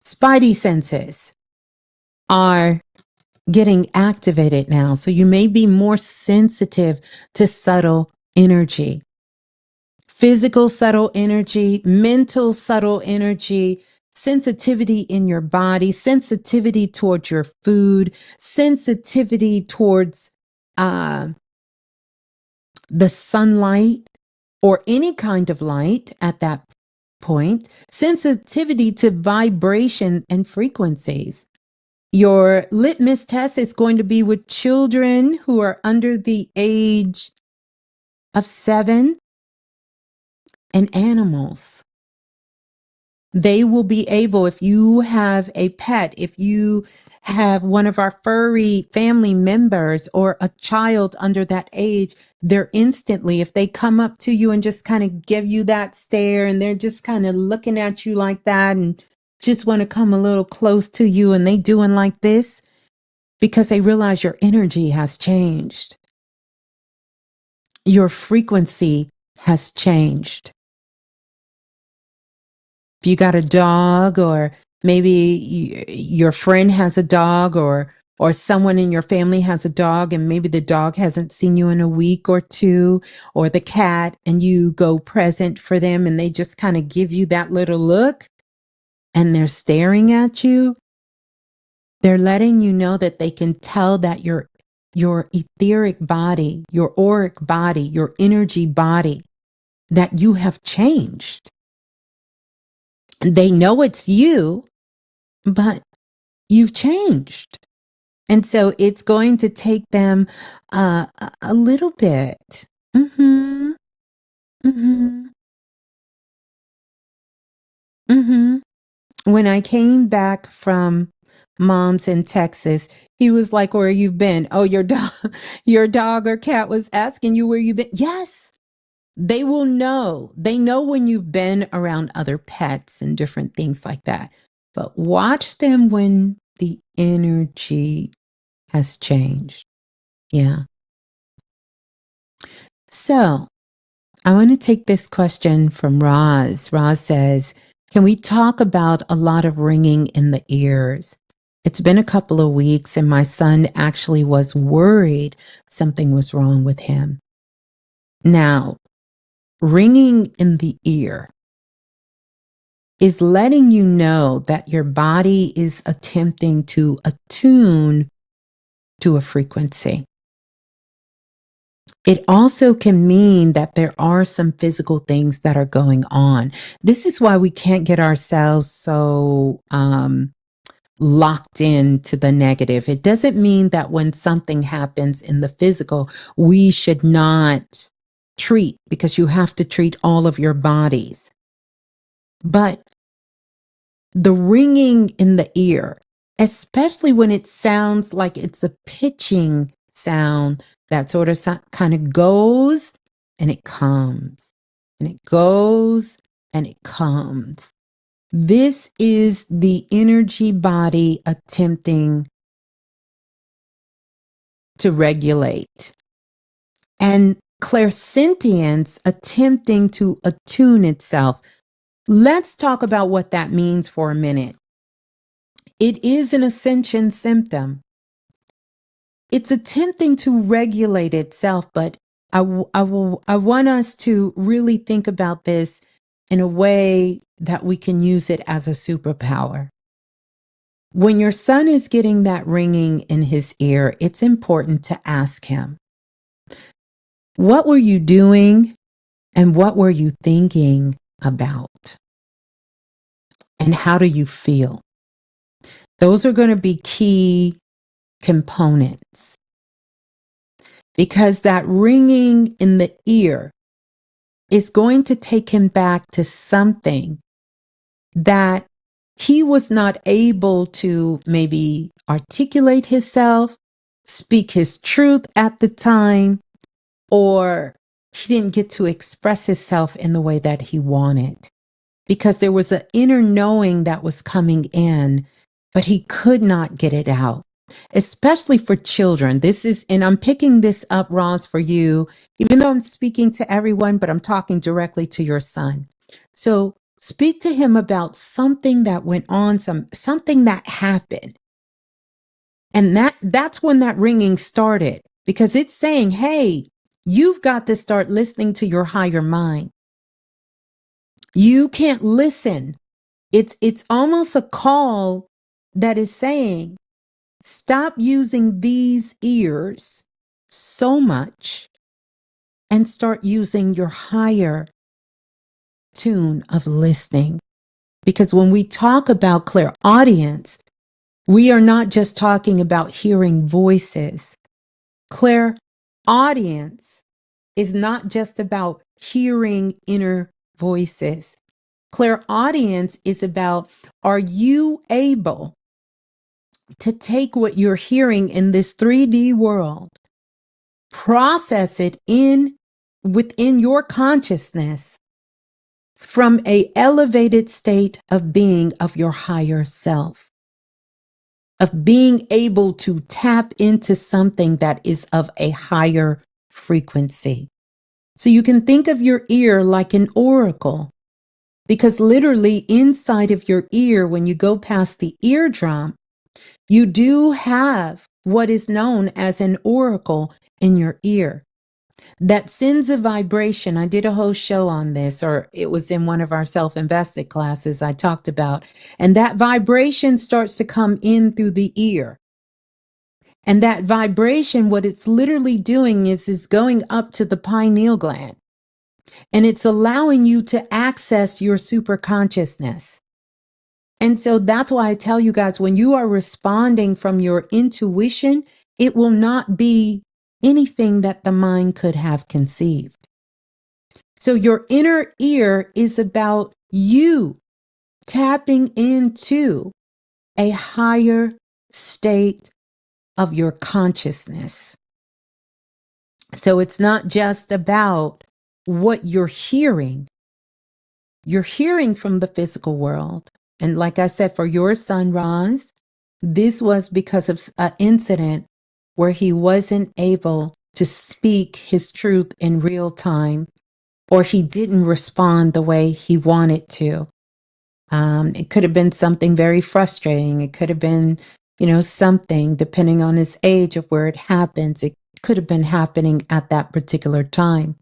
spidey senses are getting activated now. So you may be more sensitive to subtle energy, physical subtle energy, mental subtle energy, sensitivity in your body, sensitivity towards your food, sensitivity towards the sunlight or any kind of light at that point, sensitivity to vibration and frequencies. Your litmus test is going to be with children who are under the age of 7 and animals. They will be able, if you have a pet, if you have one of our furry family members or a child under that age, they're instantly, if they come up to you and just kind of give you that stare and they're just kind of looking at you like that and just want to come a little close to you and they doing like this because they realize your energy has changed. Your frequency has changed. If you got a dog, or maybe your friend has a dog, or someone in your family has a dog and maybe the dog hasn't seen you in a week or two, or the cat, and you go present for them and they just kind of give you that little look and they're staring at you, they're letting you know that they can tell that your etheric body, your auric body, your energy body, that you have changed. They know it's you, but you've changed. And so it's going to take them a little bit. Mm-hmm. Mm-hmm. Mm-hmm. When I came back from Mom's in Texas, he was like, where you've been? Oh, your dog or cat was asking you where you've been. Yes. They will know. They know when you've been around other pets and different things like that. But watch them when the energy has changed. Yeah. So I want to take this question from Roz. Roz says, can we talk about a lot of ringing in the ears? It's been a couple of weeks and my son actually was worried something was wrong with him. Now, ringing in the ear is letting you know that your body is attempting to attune to a frequency. It also can mean that there are some physical things that are going on. This is why we can't get ourselves so locked into the negative. It doesn't mean that when something happens in the physical, we should not treat, because you have to treat all of your bodies. But the ringing in the ear, especially when it sounds like it's a pitching sound that sort of kind of goes and it comes and it goes and it comes. This is the energy body attempting to regulate, and clairsentience attempting to attune itself. Let's talk about what that means for a minute. It is an ascension symptom. It's attempting to regulate itself, but I want us to really think about this in a way that we can use it as a superpower. When your son is getting that ringing in his ear, it's important to ask him, what were you doing and what were you thinking about? And how do you feel? Those are going to be key components, because that ringing in the ear is going to take him back to something that he was not able to maybe articulate himself, speak his truth at the time, or he didn't get to express himself in the way that he wanted. because there was an inner knowing that was coming in, but he could not get it out, especially for children. And I'm picking this up, Roz, for you, even though I'm speaking to everyone, but I'm talking directly to your son. So speak to him about something that went on, something that happened. And that's when that ringing started, because it's saying, hey, you've got to start listening to your higher mind. You can't listen. It's almost a call that is saying, stop using these ears so much and start using your higher tune of listening. Because when we talk about clairaudience, we are not just talking about hearing voices. Clairaudience is not just about hearing inner voices. Clairaudience is about, are you able to take what you're hearing in this 3D world, process it within your consciousness from a elevated state of being of your higher self, of being able to tap into something that is of a higher frequency. So you can think of your ear like an oracle, because literally inside of your ear, when you go past the eardrum, you do have what is known as an oracle in your ear that sends a vibration. I did a whole show on this, or it was in one of our self-invested classes I talked about. And that vibration starts to come in through the ear. And that vibration, what it's literally doing is going up to the pineal gland. And it's allowing you to access your super consciousness. And so that's why I tell you guys, when you are responding from your intuition, it will not be anything that the mind could have conceived. So your inner ear is about you tapping into a higher state of your consciousness. So it's not just about what you're hearing. You're hearing from the physical world. And like I said, for your son, Roz, this was because of an incident where he wasn't able to speak his truth in real time, or he didn't respond the way he wanted to. It could have been something very frustrating. It could have been, something, depending on his age of where it happens, it could have been happening at that particular time.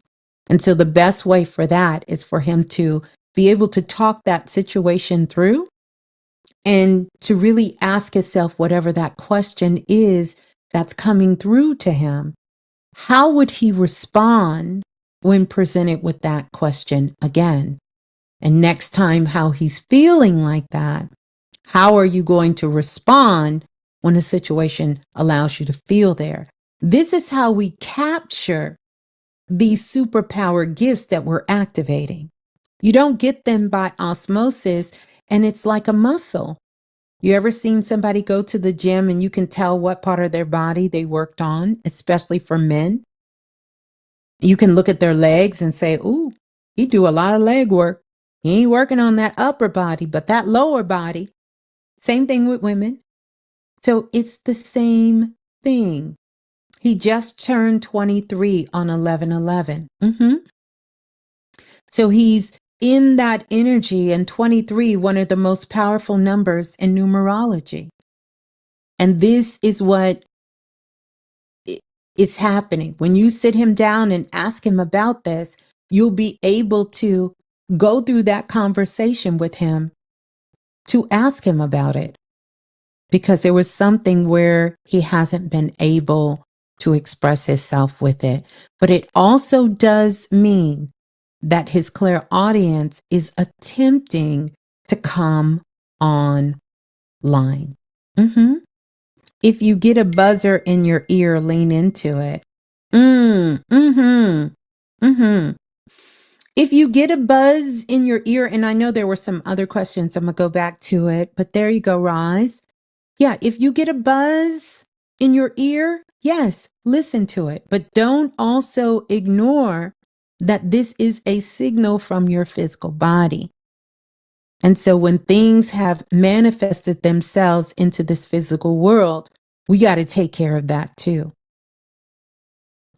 And so the best way for that is for him to be able to talk that situation through and to really ask himself whatever that question is that's coming through to him. How would he respond when presented with that question again? And next time, how he's feeling like that, how are you going to respond when a situation allows you to feel there? This is how we capture these superpower gifts that we're activating. You don't get them by osmosis, and it's like a muscle. You ever seen somebody go to the gym and you can tell what part of their body they worked on, especially for men? You can look at their legs and say, ooh, he do a lot of leg work. He ain't working on that upper body, but that lower body. Same thing with women. So it's the same thing. He just turned 23 on 11/11. So he's in that energy, and 23, one of the most powerful numbers in numerology. And this is what is happening. When you sit him down and ask him about this, you'll be able to go through that conversation with him to ask him about it, because there was something where he hasn't been able to express himself with it. But it also does mean that his clairaudience is attempting to come online. If you get a buzzer in your ear, lean into it. If you get a buzz in your ear, and I know there were some other questions, I'm going to go back to it, but there you go, Roz. Yeah, if you get a buzz in your ear, yes, listen to it, but don't also ignore that this is a signal from your physical body. And so when things have manifested themselves into this physical world, we got to take care of that too.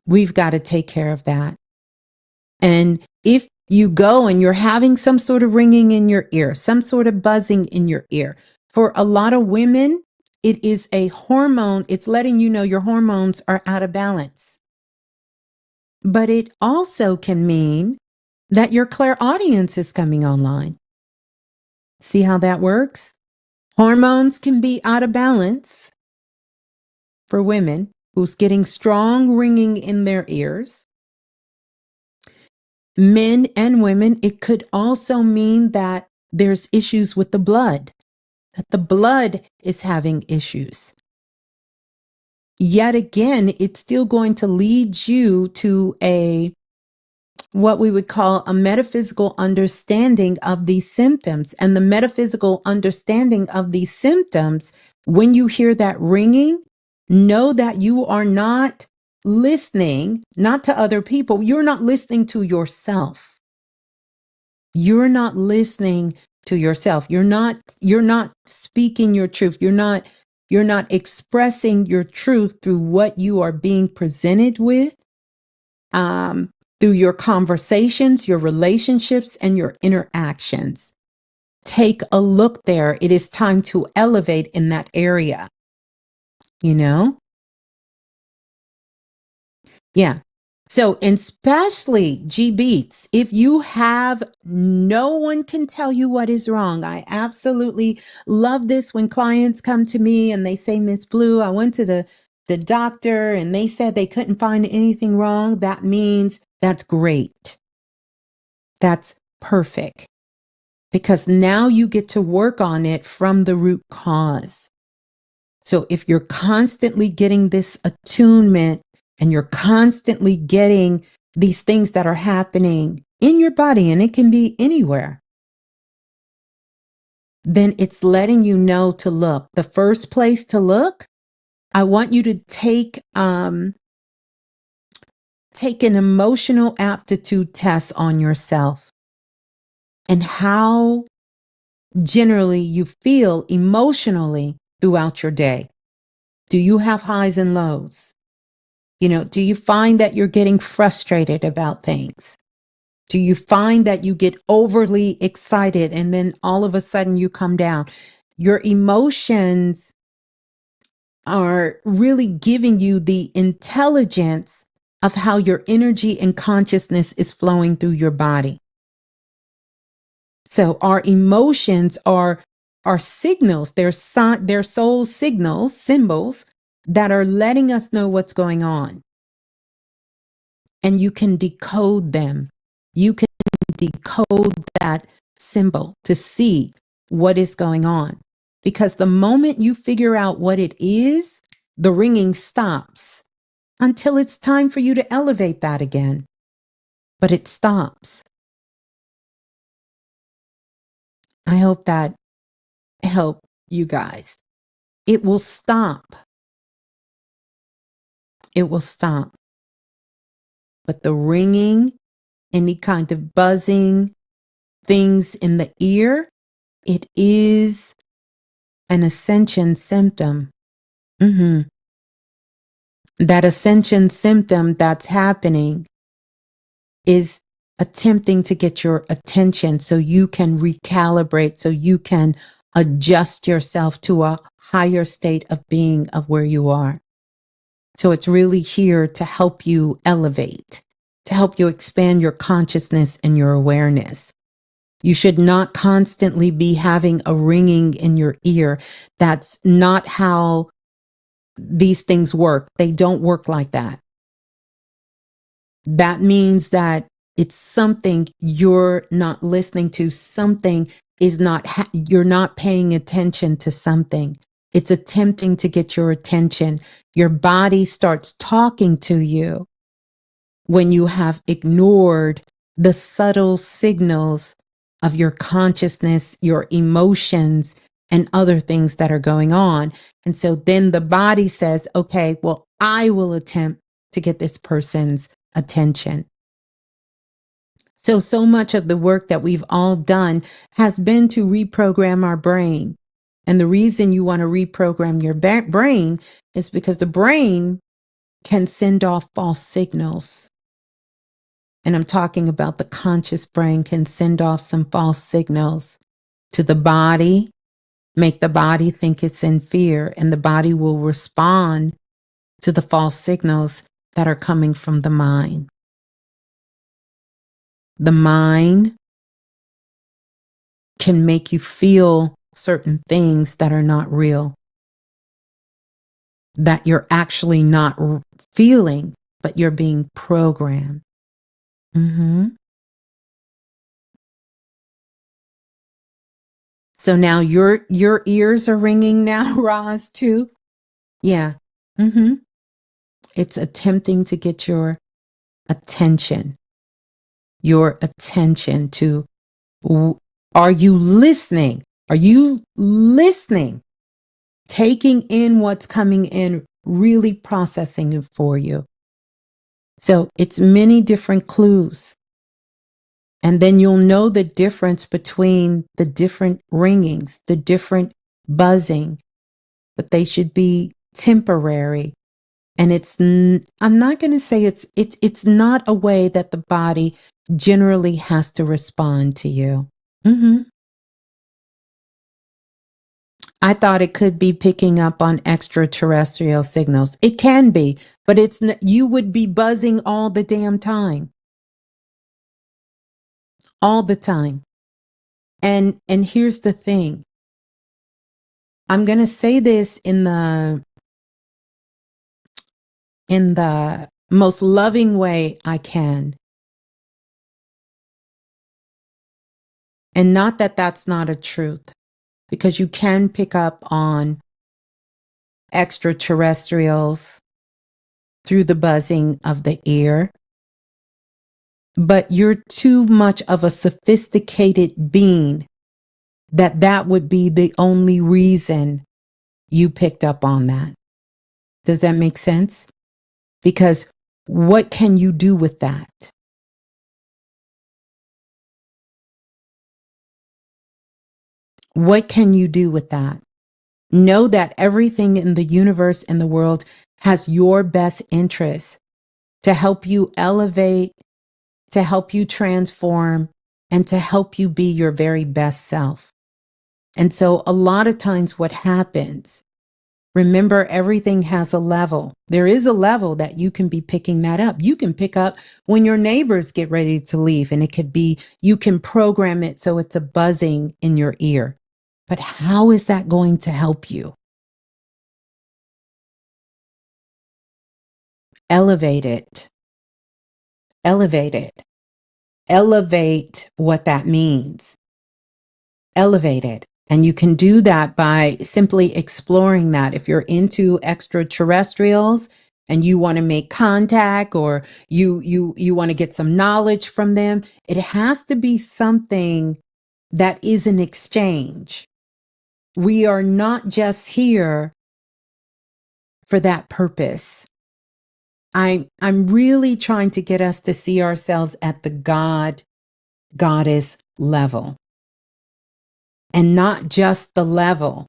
We've got to take care of that. And if you go and you're having some sort of ringing in your ear, some sort of buzzing in your ear, for a lot of women, it is a hormone. It's letting you know your hormones are out of balance. But it also can mean that your clairaudience is coming online. See how that works? Hormones can be out of balance for women who's getting strong ringing in their ears. Men and women, it could also mean that there's issues with the blood, that the blood is having issues. Yet again, it's still going to lead you to what we would call a metaphysical understanding of these symptoms. And the metaphysical understanding of these symptoms, when you hear that ringing, know that you are not listening, not to other people. You're not listening to yourself. You're not listening to yourself. You're not speaking your truth. You're not expressing your truth through what you are being presented with, through your conversations, your relationships, and your interactions. Take a look there. It is time to elevate in that area. You know? Yeah. So, especially G Beats, if you have, no one can tell you what is wrong. I absolutely love this when clients come to me and they say, Ms.Blue, I went to the doctor and they said they couldn't find anything wrong. That means that's great. That's perfect. Because now you get to work on it from the root cause. So if you're constantly getting this attunement and you're constantly getting these things that are happening in your body, and it can be anywhere, then it's letting you know to look. The first place to look, I want you to take an emotional aptitude test on yourself and how generally you feel emotionally throughout your day. Do you have highs and lows? You know, do you find that you're getting frustrated about things? Do you find that you get overly excited and then all of a sudden you come down? Your emotions are really giving you the intelligence of how your energy and consciousness is flowing through your body. So our emotions are signals. They're soul signals, symbols that are letting us know what's going on. And you can decode them. You can decode that symbol to see what is going on. Because the moment you figure out what it is, the ringing stops until it's time for you to elevate that again. But it stops. I hope that helped you guys. It will stop. It will stop. But the ringing, any kind of buzzing, things in the ear, it is an ascension symptom. That ascension symptom that's happening is attempting to get your attention so you can recalibrate, so you can adjust yourself to a higher state of being of where you are. So it's really here to help you elevate, to help you expand your consciousness and your awareness. You should not constantly be having a ringing in your ear. That's not how these things work. They don't work like that. That means that it's something you're not listening to. Something is not, you're not paying attention to something. It's attempting to get your attention. Your body starts talking to you when you have ignored the subtle signals of your consciousness, your emotions, and other things that are going on. And so then the body says, okay, well, I will attempt to get this person's attention. So much of the work that we've all done has been to reprogram our brain. And the reason you want to reprogram your brain is because the brain can send off false signals. And I'm talking about the conscious brain can send off some false signals to the body, make the body think it's in fear, and the body will respond to the false signals that are coming from the mind. The mind can make you feel certain things that are not real, that you're actually not feeling, but you're being programmed. So now your ears are ringing now, Roz, too? Yeah. It's attempting to get your attention to, are you listening? Are you listening? Taking in what's coming in, really processing it for you. So it's many different clues. And then you'll know the difference between the different ringings, the different buzzing, but they should be temporary. And I'm not going to say it's not a way that the body generally has to respond to you. I thought it could be picking up on extraterrestrial signals. It can be, but you would be buzzing all the damn time. All the time. And here's the thing. I'm going to say this in the most loving way I can. And not that that's not a truth, because you can pick up on extraterrestrials through the buzzing of the ear. But you're too much of a sophisticated being that would be the only reason you picked up on that. Does that make sense? Because what can you do with that? What can you do with that? Know that everything in the universe and the world has your best interest to help you elevate, to help you transform, and to help you be your very best self. And so a lot of times what happens, remember, everything has a level. There is a level that you can be picking that up. You can pick up when your neighbors get ready to leave, and it could be, you can program it so it's a buzzing in your ear. But how is that going to help you? Elevate it. Elevate it. Elevate what that means. Elevate it. And you can do that by simply exploring that. If you're into extraterrestrials and you want to make contact, or you want to get some knowledge from them, it has to be something that is an exchange. We are not just here for that purpose. I'm really trying to get us to see ourselves at the goddess level. And not just the level.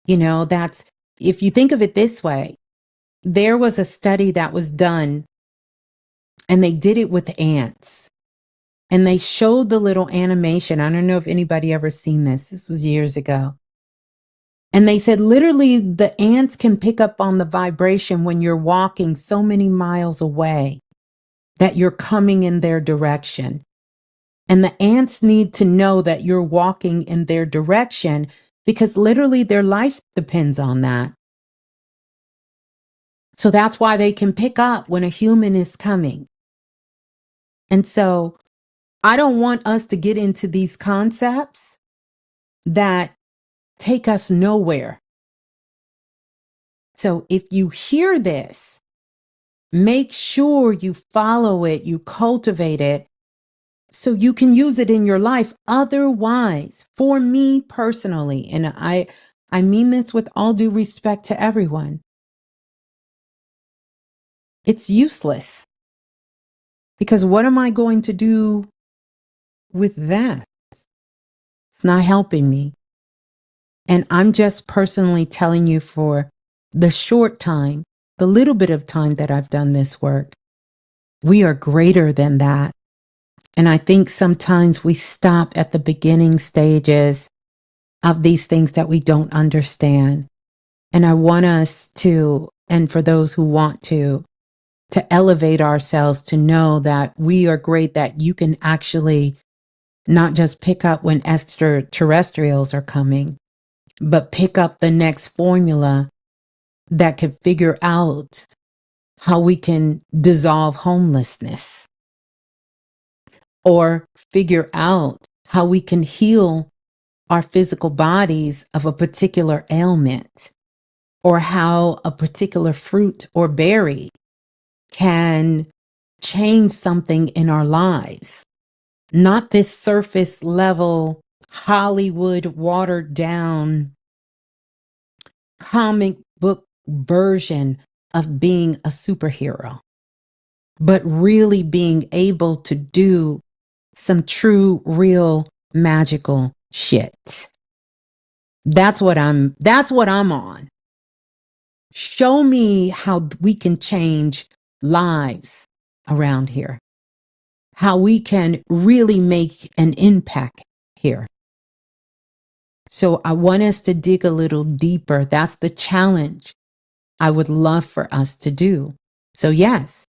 That's, if you think of it this way, there was a study that was done, and they did it with ants. And they showed the little animation. I don't know if anybody ever seen this. This was years ago. And they said literally the ants can pick up on the vibration when you're walking so many miles away that you're coming in their direction. And the ants need to know that you're walking in their direction, because literally their life depends on that. So that's why they can pick up when a human is coming. And so I don't want us to get into these concepts that take us nowhere. So if you hear this, make sure you follow it, you cultivate it, so you can use it in your life. Otherwise, for me personally, and I mean this with all due respect to everyone, it's useless. Because what am I going to do with that? It's not helping me. And I'm just personally telling you, for the short time, the little bit of time that I've done this work, we are greater than that. And I think sometimes we stop at the beginning stages of these things that we don't understand. And I want us to, and for those who want to elevate ourselves to know that we are great, that you can actually not just pick up when extraterrestrials are coming, but pick up the next formula that could figure out how we can dissolve homelessness, or figure out how we can heal our physical bodies of a particular ailment, or how a particular fruit or berry can change something in our lives. Not this surface level, Hollywood, watered down comic book version of being a superhero, but really being able to do some true, real, magical shit. That's what I'm on. Show me how we can change lives around here, how we can really make an impact here. So I want us to dig a little deeper. That's the challenge I would love for us to do. So yes,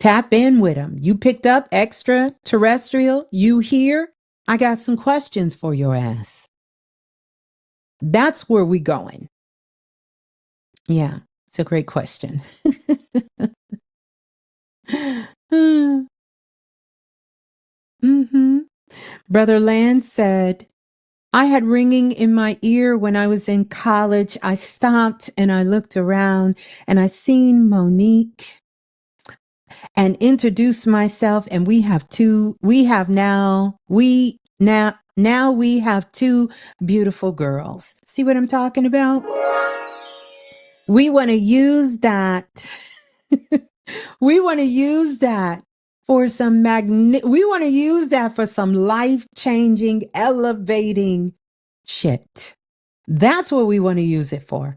tap in with them. You picked up extraterrestrial, you here? I got some questions for your ass. That's where we going. Yeah, it's a great question. Mm-hmm. Brother Land said, I had ringing in my ear when I was in college. I stopped and I looked around and I seen Monique and introduced myself, and we have two beautiful girls. See what I'm talking about? We want to use that. We want to use that for some we want to use that for some life-changing, elevating shit. That's what we want to use it for.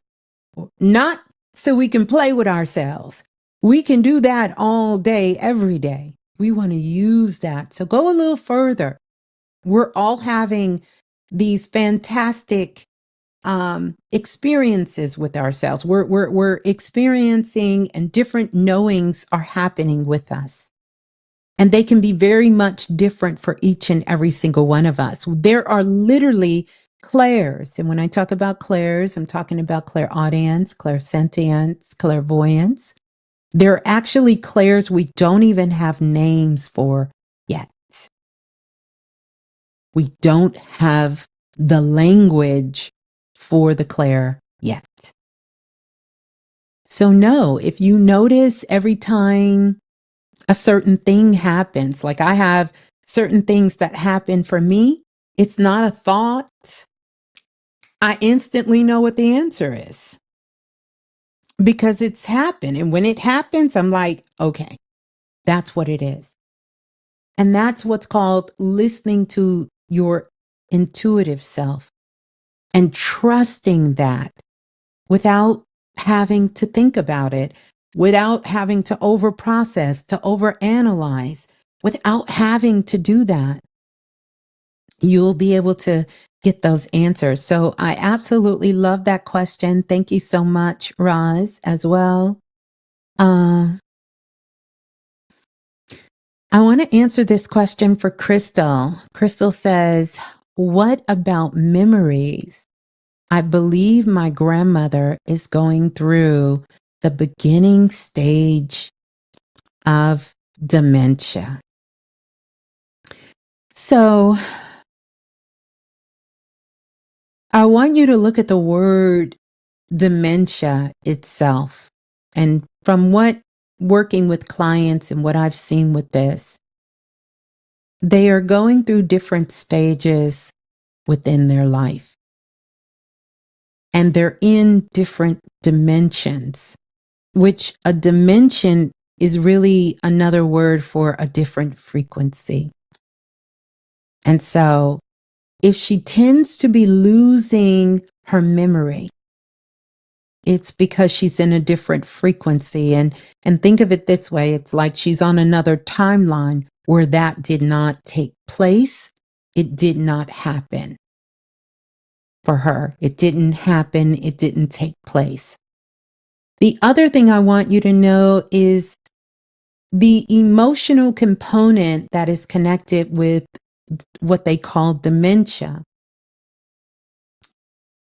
Not so we can play with ourselves. We can do that all day, every day. We want to use that. So go a little further. We're all having these fantastic experiences with ourselves. We're experiencing, and different knowings are happening with us. And they can be very much different for each and every single one of us. There are literally clairs. And when I talk about clairs, I'm talking about clairaudience, clairsentience, clairvoyance. There are actually clairs we don't even have names for yet. We don't have the language for the clair yet. So no, if you notice every time a certain thing happens, like I have certain things that happen for me, it's not a thought. I instantly know what the answer is because it's happened. And when it happens, I'm like, okay, that's what it is. And that's what's called listening to your intuitive self and trusting that without having to think about it, without having to overprocess, to overanalyze, without having to do that. You'll be able to get those answers. So I absolutely love that question. Thank you so much, Roz, as well. I want to answer this question for Crystal. Crystal says, what about memories? I believe my grandmother is going through the beginning stage of dementia. So I want you to look at the word dementia itself. And from what working with clients and what I've seen with this, they are going through different stages within their life. And they're in different dimensions, which a dimension is really another word for a different frequency. And so if she tends to be losing her memory, it's because she's in a different frequency. And think of it this way. It's like she's on another timeline where that did not take place. It did not happen for her. It didn't happen. It didn't take place. The other thing I want you to know is the emotional component that is connected with what they call dementia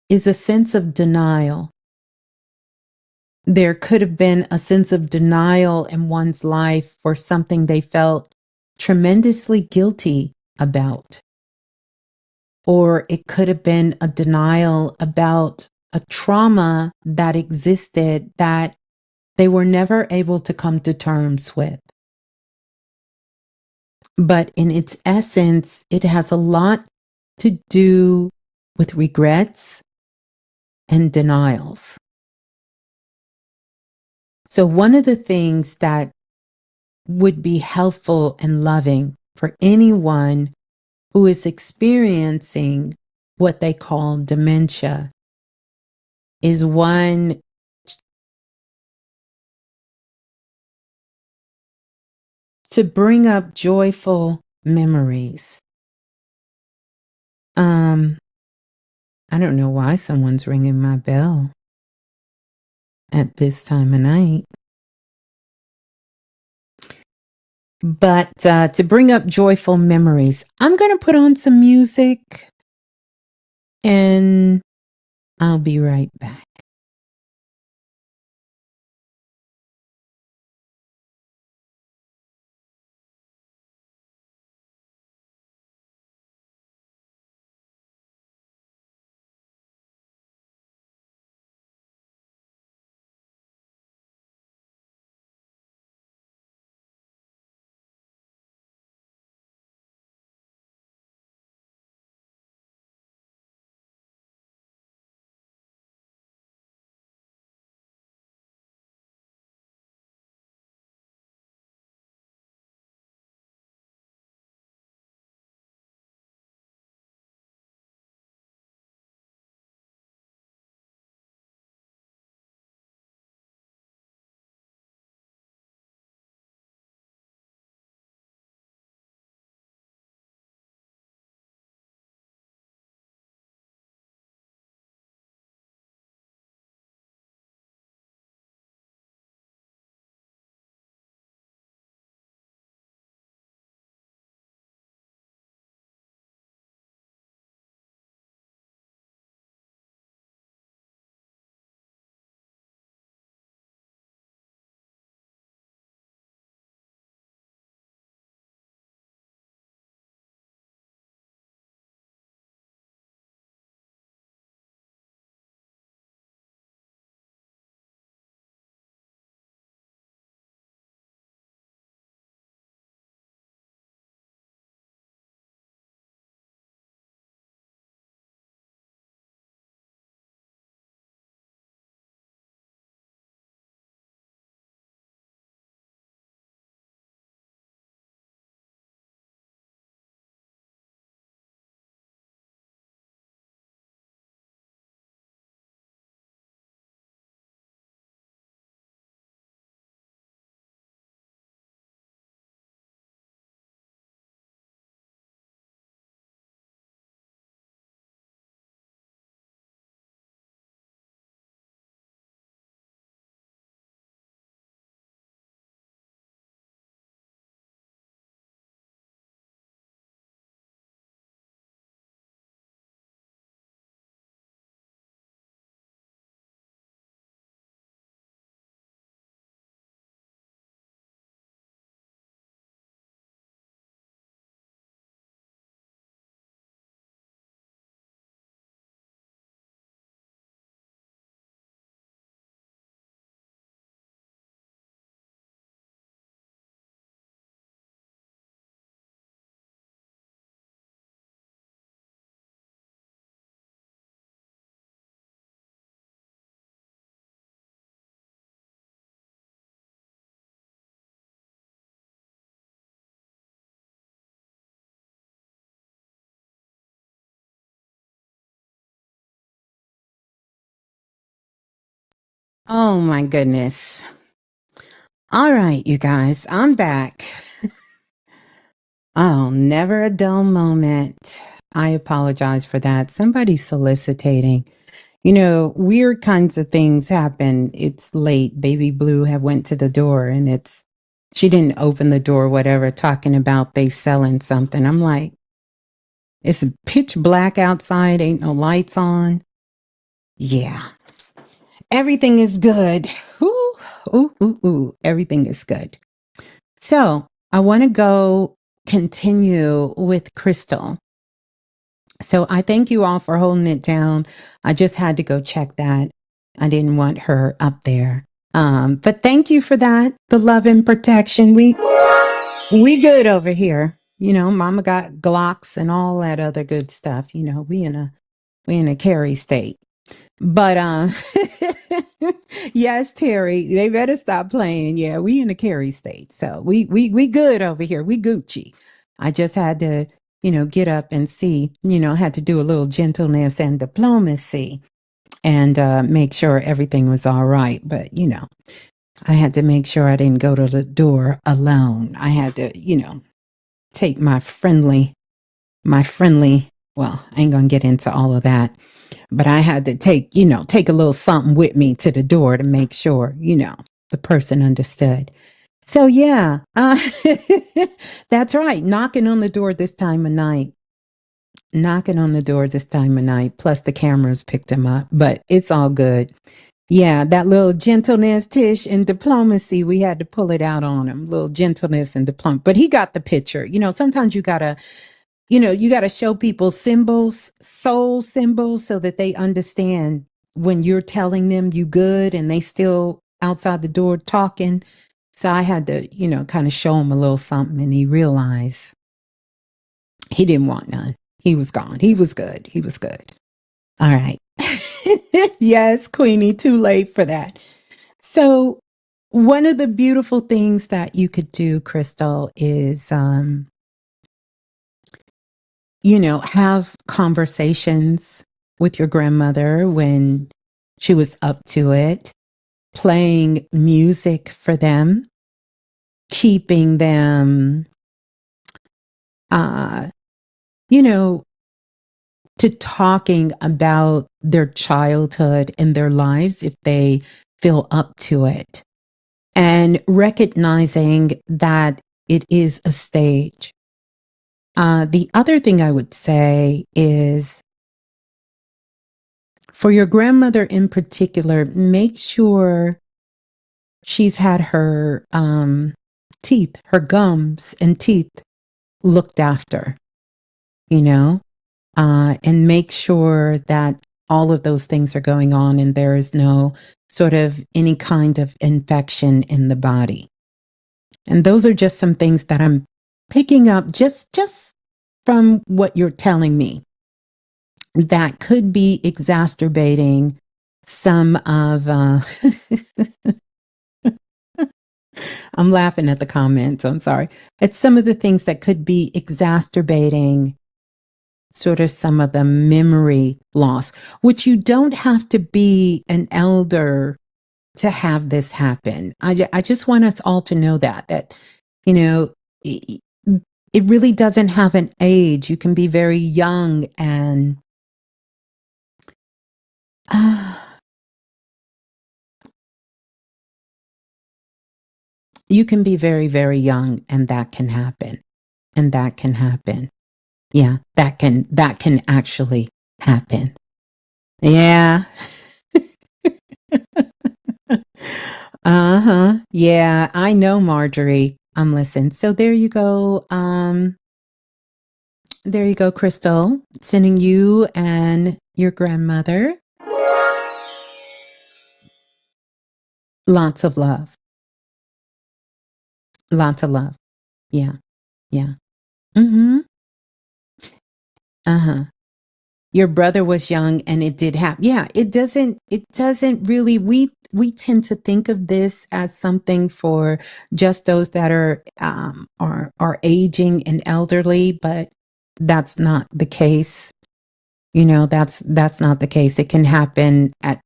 is a sense of denial. There could have been a sense of denial in one's life for something they felt tremendously guilty about. Or it could have been a denial about a trauma that existed that they were never able to come to terms with. But in its essence, it has a lot to do with regrets and denials. So one of the things that would be helpful and loving for anyone who is experiencing what they call dementia is one, to bring up joyful memories. I don't know why someone's ringing my bell at this time of night. But to bring up joyful memories, I'm going to put on some music and I'll be right back. Oh my goodness. All right, you guys, I'm back. Oh, never a dull moment. I apologize for that. Somebody's soliciting. You know, weird kinds of things happen. It's late. Baby Blue have went to the door and she didn't open the door, whatever, talking about they selling something. I'm like, it's pitch black outside, ain't no lights on. Yeah. Everything is good. Ooh, ooh, ooh, ooh. Everything is good. So I want to go continue with Crystal. So I thank you all for holding it down. I just had to go check that. I didn't want her up there. But thank you for that. The love and protection. We good over here. You know, mama got Glocks and all that other good stuff. You know, we in a carry state. But yes, Terry, they better stop playing. Yeah, we in a carry state. So we good over here. We Gucci. I just had to, get up and see, had to do a little gentleness and diplomacy and make sure everything was all right. But, I had to make sure I didn't go to the door alone. I had to, take my friendly, well, I ain't gonna get into all of that, but I had to take a little something with me to the door to make sure, the person understood. So yeah, that's right. Knocking on the door this time of night. Knocking on the door this time of night. Plus the cameras picked him up, but it's all good. Yeah, that little gentleness, Tish, and diplomacy, we had to pull it out on him. Little gentleness and diplomacy. But he got the picture. Sometimes you gotta show people symbols, soul symbols, so that they understand when you're telling them you good and they still outside the door talking. So I had to, kind of show him a little something, and he realized he didn't want none. He was gone. He was good. He was good. All right. Yes, Queenie, too late for that. So one of the beautiful things that you could do, Crystal, is have conversations with your grandmother when she was up to it, playing music for them, keeping them, uh, you know, to talking about their childhood and their lives if they feel up to it, and recognizing that it is a stage. The other thing I would say is for your grandmother in particular, make sure she's had her teeth, her gums and teeth looked after, you know, and make sure that all of those things are going on and there is no sort of any kind of infection in the body. And those are just some things that I'm picking up just from what you're telling me that could be exacerbating some of I'm laughing at the comments, I'm sorry. It's some of the things that could be exacerbating sort of some of the memory loss, which you don't have to be an elder to have this happen. I just want us all to know that you know it, it really doesn't have an age. You can be very young and you can be very, very young and that can happen. And that can happen. Yeah, that can actually happen. Yeah. Uh-huh. Yeah, I know, Marjorie. I'm listening. So there you go. There you go, Crystal. Sending you and your grandmother lots of love. Lots of love. Yeah. Yeah. Mm-hmm. Uh-huh. Your brother was young and it did happen. Yeah, it doesn't really, we tend to think of this as something for just those that are aging and elderly, but that's not the case. That's not the case. It can happen at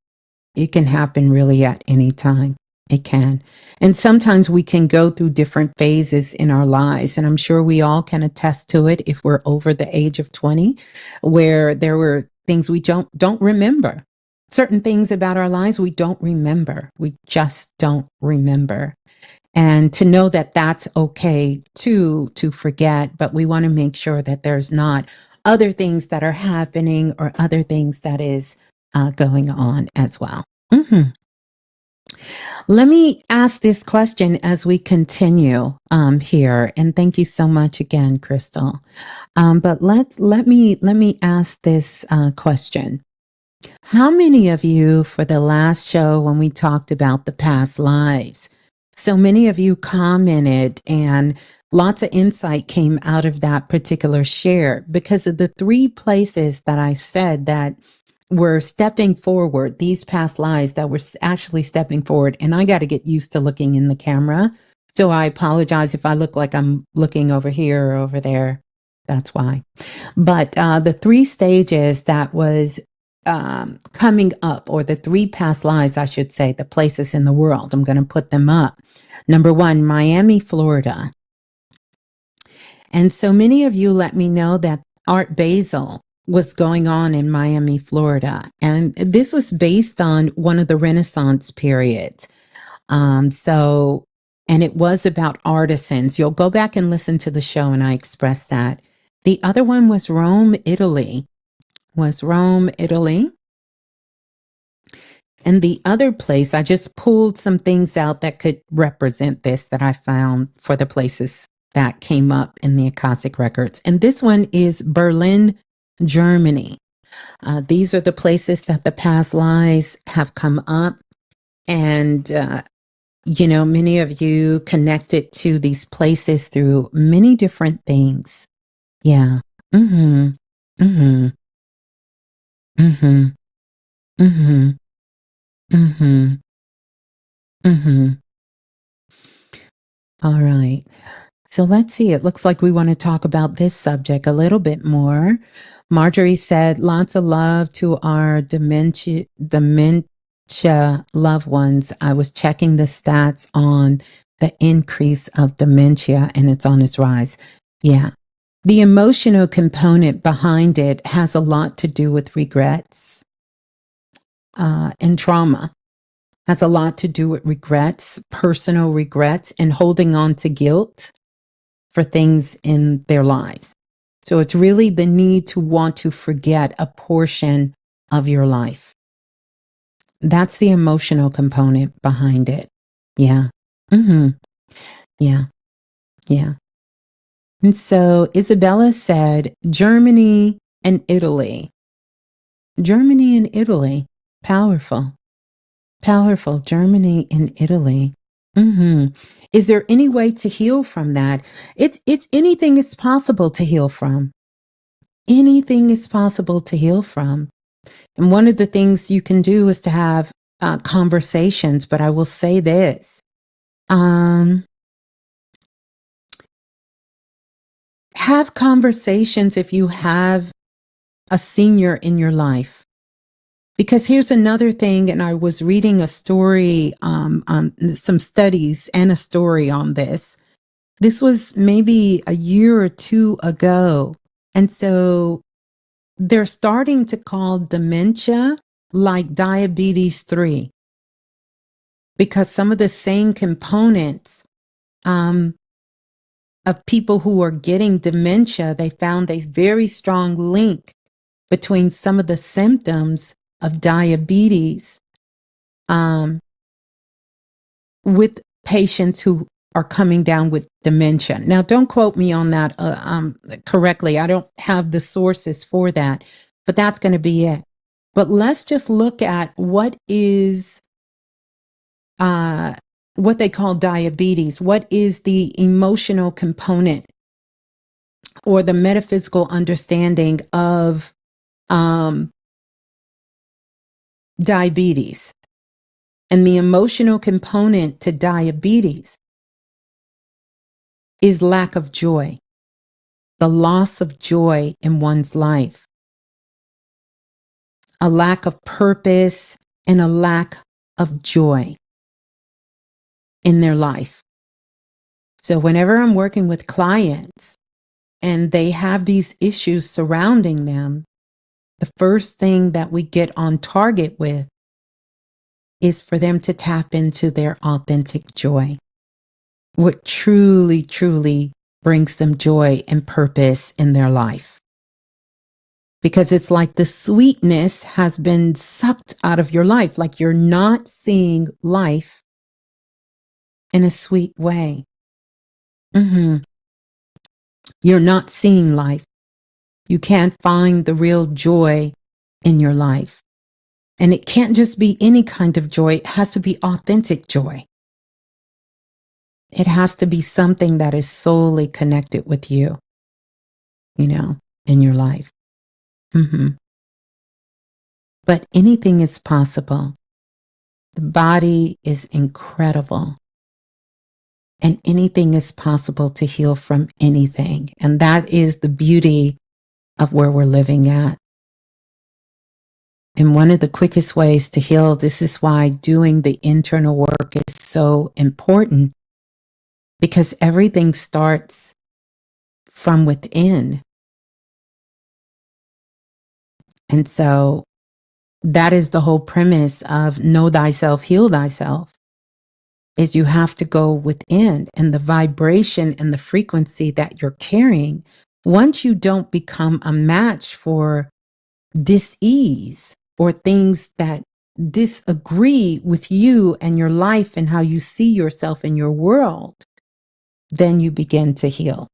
It can happen really at any time. It can. And sometimes we can go through different phases in our lives. And I'm sure we all can attest to it if we're over the age of 20, where there were things we don't remember. Certain things about our lives we don't remember. We just don't remember. And to know that that's okay to forget, but we want to make sure that there's not other things that are happening or other things that is going on as well. Let me ask this question as we continue here, and thank you so much again, Crystal. But let me ask this question. How many of you, for the last show when we talked about the past lives, so many of you commented and lots of insight came out of that particular share because of the three places that I said that were stepping forward, these past lives that were actually stepping forward. And I got to get used to looking in the camera. So I apologize if I look like I'm looking over here or over there. That's why. But the three stages that was coming up, or the three past lives, I should say, the places in the world, I'm going to put them up. Number one, Miami, Florida. And so many of you let me know that Art Basel was going on in Miami, Florida. And this was based on one of the Renaissance periods. And it was about artisans. You'll go back and listen to the show and I expressed that. The other one was Rome, Italy. And the other place, I just pulled some things out that could represent this that I found for the places that came up in the Akashic records. And this one is Berlin, Germany. These are the places that the past lives have come up. And, many of you connected to these places through many different things. Yeah. Mm-hmm. Mm-hmm. Mm-hmm. Mm-hmm. Mm-hmm. Mm-hmm. All right. So let's see. It looks like we want to talk about this subject a little bit more. Marjorie said, lots of love to our dementia loved ones. I was checking the stats on the increase of dementia and it's on its rise. Yeah. The emotional component behind it has a lot to do with regrets and trauma. Has a lot to do with regrets, personal regrets, and holding on to guilt for things in their lives. So it's really the need to want to forget a portion of your life. That's the emotional component behind it. Yeah. Mm-hmm. Yeah. Yeah. And so Isabella said, Germany and Italy. Germany and Italy. Powerful. Powerful. Germany and Italy. Mm-hmm. Is there any way to heal from that? It's anything is possible to heal from. Anything is possible to heal from. And one of the things you can do is to have conversations. But I will say this. Have conversations if you have a senior in your life. Because here's another thing, and I was reading a story on some studies and a story on this. This was maybe a year or two ago. And so they're starting to call dementia like diabetes 3. Because some of the same components of people who are getting dementia, they found a very strong link between some of the symptoms of diabetes with patients who are coming down with dementia. Now, don't quote me on that correctly. I don't have the sources for that, but that's going to be it. But let's just look at what is what they call diabetes. What is the emotional component or the metaphysical understanding of diabetes? And the emotional component to diabetes is lack of joy, the loss of joy in one's life, a lack of purpose, and a lack of joy in their life. So whenever I'm working with clients and they have these issues surrounding them, the first thing that we get on target with is for them to tap into their authentic joy. What truly, truly brings them joy and purpose in their life. Because it's like the sweetness has been sucked out of your life, like you're not seeing life in a sweet way. You're not seeing life. You can't find the real joy in your life. And it can't just be any kind of joy. It has to be authentic joy. It has to be something that is solely connected with you, in your life. But anything is possible. The body is incredible. And anything is possible to heal from anything. And that is the beauty of where we're living at. And one of the quickest ways to heal, this is why doing the internal work is so important, because everything starts from within. And so that is the whole premise of know thyself, heal thyself, is you have to go within, and the vibration and the frequency that you're carrying, once you don't become a match for dis-ease or things that disagree with you and your life and how you see yourself in your world, then you begin to heal.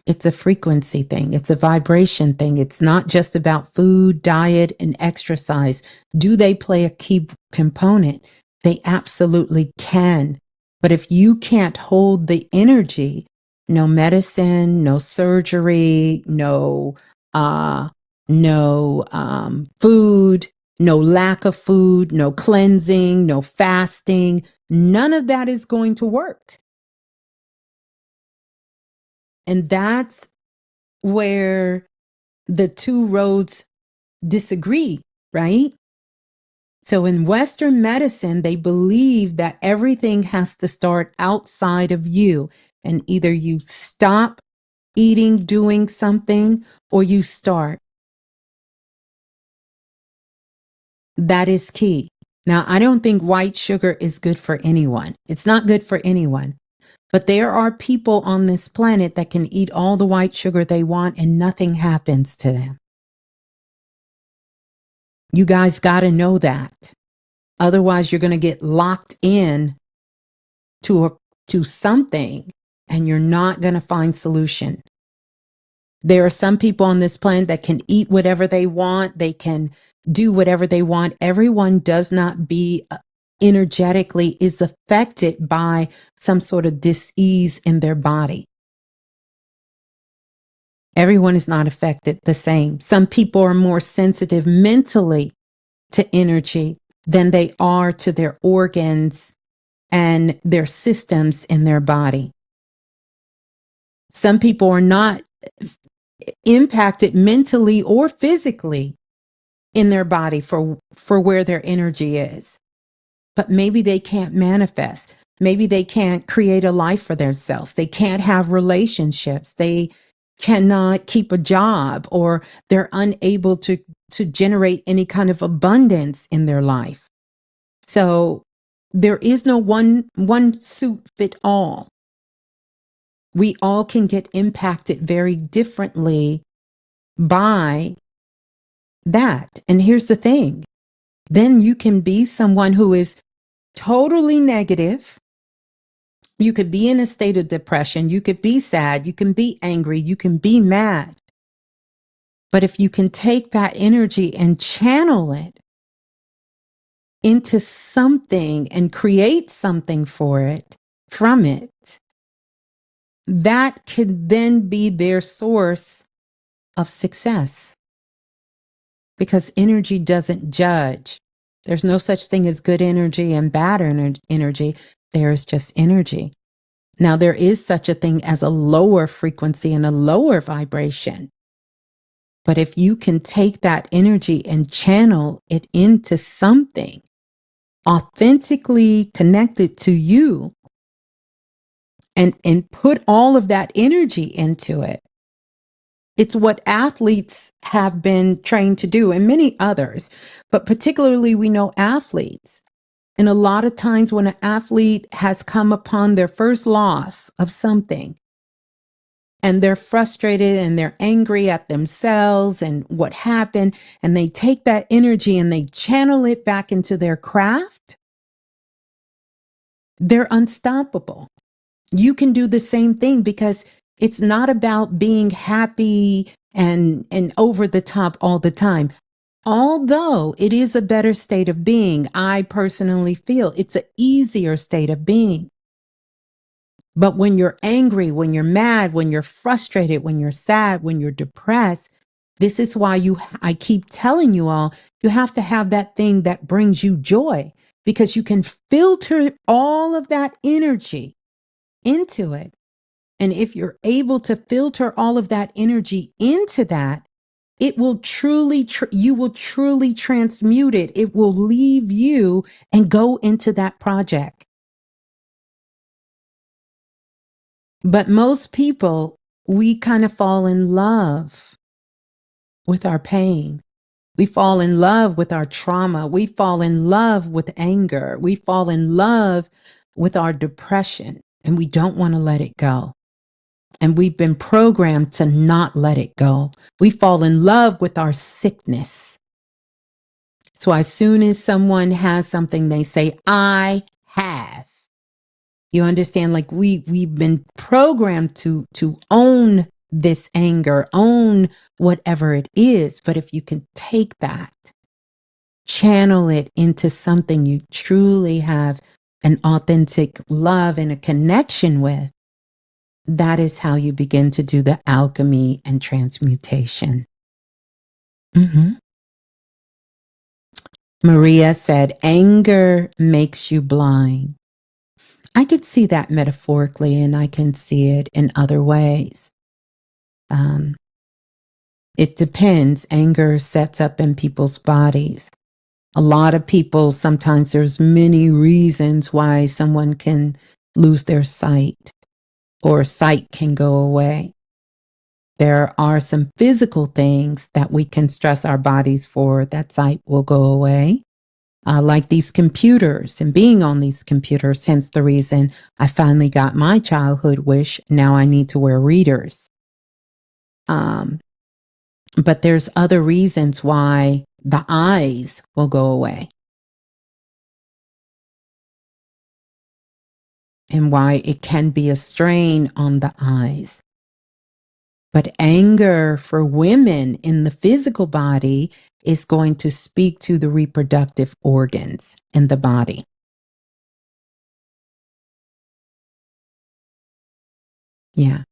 It's a frequency thing. It's a vibration thing. It's not just about food, diet, and exercise. Do they play a key component? They absolutely can. But if you can't hold the energy, no medicine, no surgery, no food, no lack of food, no cleansing, no fasting, none of that is going to work. And that's where the two roads disagree, right? So in Western medicine, they believe that everything has to start outside of you. And either you stop eating, doing something, or you start. That is key. Now, I don't think white sugar is good for anyone. It's not good for anyone. But there are people on this planet that can eat all the white sugar they want and nothing happens to them. You guys got to know that. Otherwise, you're going to get locked in to something and you're not going to find solution. There are some people on this planet that can eat whatever they want. They can do whatever they want. Everyone does not be energetically is affected by some sort of dis-ease in their body. Everyone is not affected the same. Some people are more sensitive mentally to energy than they are to their organs and their systems in their body. Some people are not impacted mentally or physically in their body for where their energy is. But maybe they can't manifest. Maybe they can't create a life for themselves. They can't have relationships. They cannot keep a job, or they're unable to generate any kind of abundance in their life. So there is no one suit fit all. We all can get impacted very differently by that. And here's the thing. Then you can be someone who is totally negative. You could be in a state of depression. You could be sad. You can be angry. You can be mad. But if you can take that energy and channel it into something and create something from it, that could then be their source of success. Because energy doesn't judge. There's no such thing as good energy and bad energy. There is just energy. Now, there is such a thing as a lower frequency and a lower vibration. But if you can take that energy and channel it into something authentically connected to you and put all of that energy into it, it's what athletes have been trained to do and many others, but particularly we know athletes. And a lot of times when an athlete has come upon their first loss of something and they're frustrated and they're angry at themselves and what happened, and they take that energy and they channel it back into their craft, they're unstoppable. You can do the same thing because it's not about being happy and over the top all the time. Although it is a better state of being, I personally feel it's an easier state of being. But when you're angry, when you're mad, when you're frustrated, when you're sad, when you're depressed, this is why I keep telling you all, you have to have that thing that brings you joy, because you can filter all of that energy into it. And if you're able to filter all of that energy into that, it will truly, you will truly transmute it. It will leave you and go into that project. But most people, we kind of fall in love with our pain. We fall in love with our trauma. We fall in love with anger. We fall in love with our depression, and we don't want to let it go. And we've been programmed to not let it go. We fall in love with our sickness. So as soon as someone has something, they say, I have. You understand? Like we've been programmed to own this anger, own whatever it is. But if you can take that, channel it into something you truly have an authentic love and a connection with, that is how you begin to do the alchemy and transmutation. Maria said, anger makes you blind. I could see that metaphorically, and I can see it in other ways. It depends. Anger sets up in people's bodies. A lot of people, sometimes there's many reasons why someone can lose their sight or sight can go away. There are some physical things that we can stress our bodies for, that sight will go away. Like these computers and being on these computers, hence the reason I finally got my childhood wish. Now I need to wear readers. But there's other reasons why the eyes will go away. And why it can be a strain on the eyes. But anger for women in the physical body is going to speak to the reproductive organs in the body. Yeah.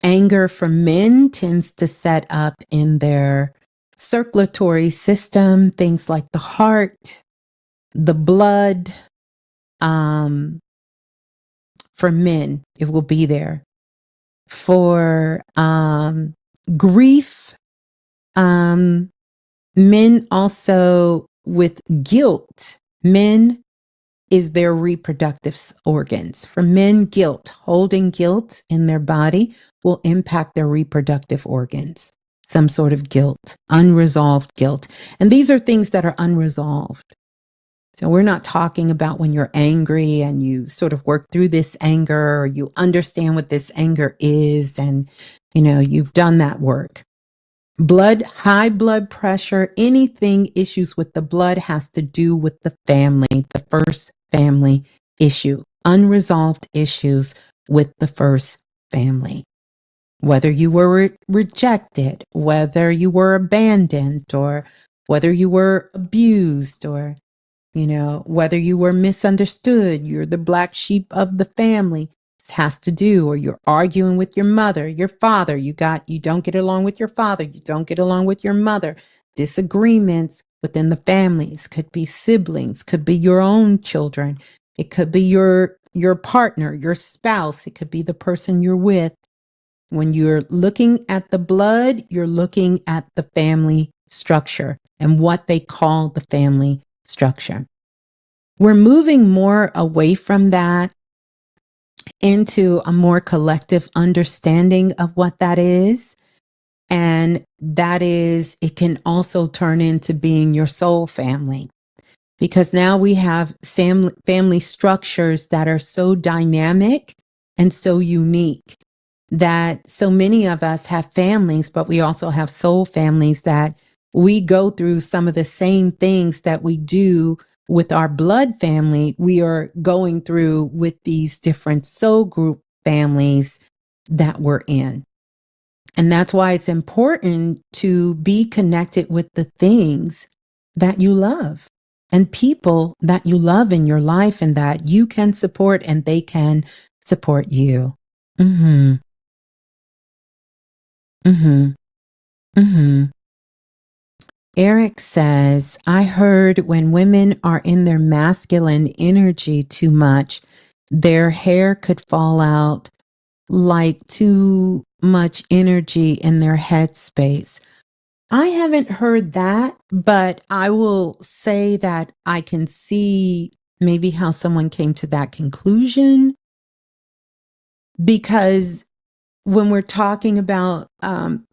Anger for men tends to set up in their circulatory system, things like the heart, the blood. For men, it will be there. For grief, men also with guilt, men is their reproductive organs. For men, guilt, holding guilt in their body will impact their reproductive organs. Some sort of guilt, unresolved guilt. And these are things that are unresolved. So we're not talking about when you're angry and you sort of work through this anger, or you understand what this anger is, and you've done that work. High blood pressure, anything issues with the blood has to do with the family, the first family issue, unresolved issues with the first family. Whether you were rejected, whether you were abandoned, or whether you were abused, or whether you were misunderstood, you're the black sheep of the family. This has to do, or you're arguing with your mother, your father, you don't get along with your father, you don't get along with your mother. Disagreements within the families, could be siblings, could be your own children. It could be your partner, your spouse. It could be the person you're with. When you're looking at the blood, you're looking at the family structure and what they call the family structure. We're moving more away from that into a more collective understanding of what that is. And that is, it can also turn into being your soul family. Because now we have family structures that are so dynamic and so unique that so many of us have families, but we also have soul families that we go through some of the same things that we do with our blood family. We are going through with these different soul group families that we're in. And that's why it's important to be connected with the things that you love and people that you love in your life and that you can support and they can support you. Mm-hmm. Mm-hmm. Mm-hmm. Eric says, I heard when women are in their masculine energy too much, their hair could fall out like too much energy in their headspace. I haven't heard that, but I will say that I can see maybe how someone came to that conclusion, because when we're talking about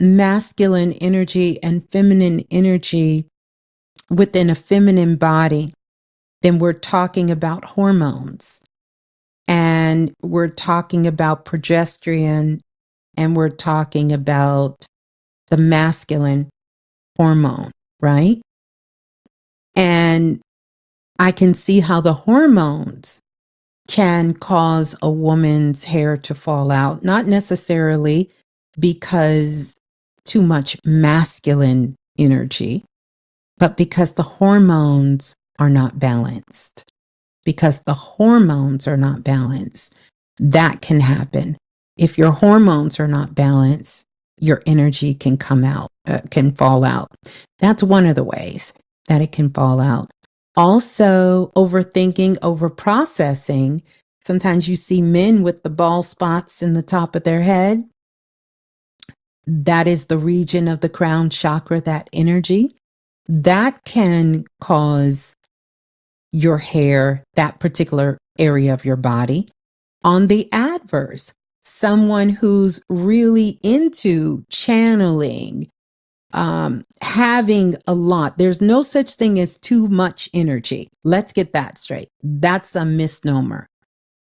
masculine energy and feminine energy within a feminine body, then we're talking about hormones and we're talking about progesterone and we're talking about the masculine hormone, right? And I can see how the hormones can cause a woman's hair to fall out, not necessarily because too much masculine energy, but because the hormones are not balanced. Because the hormones are not balanced, that can happen. If your hormones are not balanced, your energy can can fall out. That's one of the ways that it can fall out. Also, overthinking, overprocessing. Sometimes you see men with the bald spots in the top of their head. That is the region of the crown chakra, that energy. That can cause your hair, that particular area of your body. On the adverse, someone who's really into channeling, having a lot. There's no such thing as too much energy. Let's get that straight. That's a misnomer.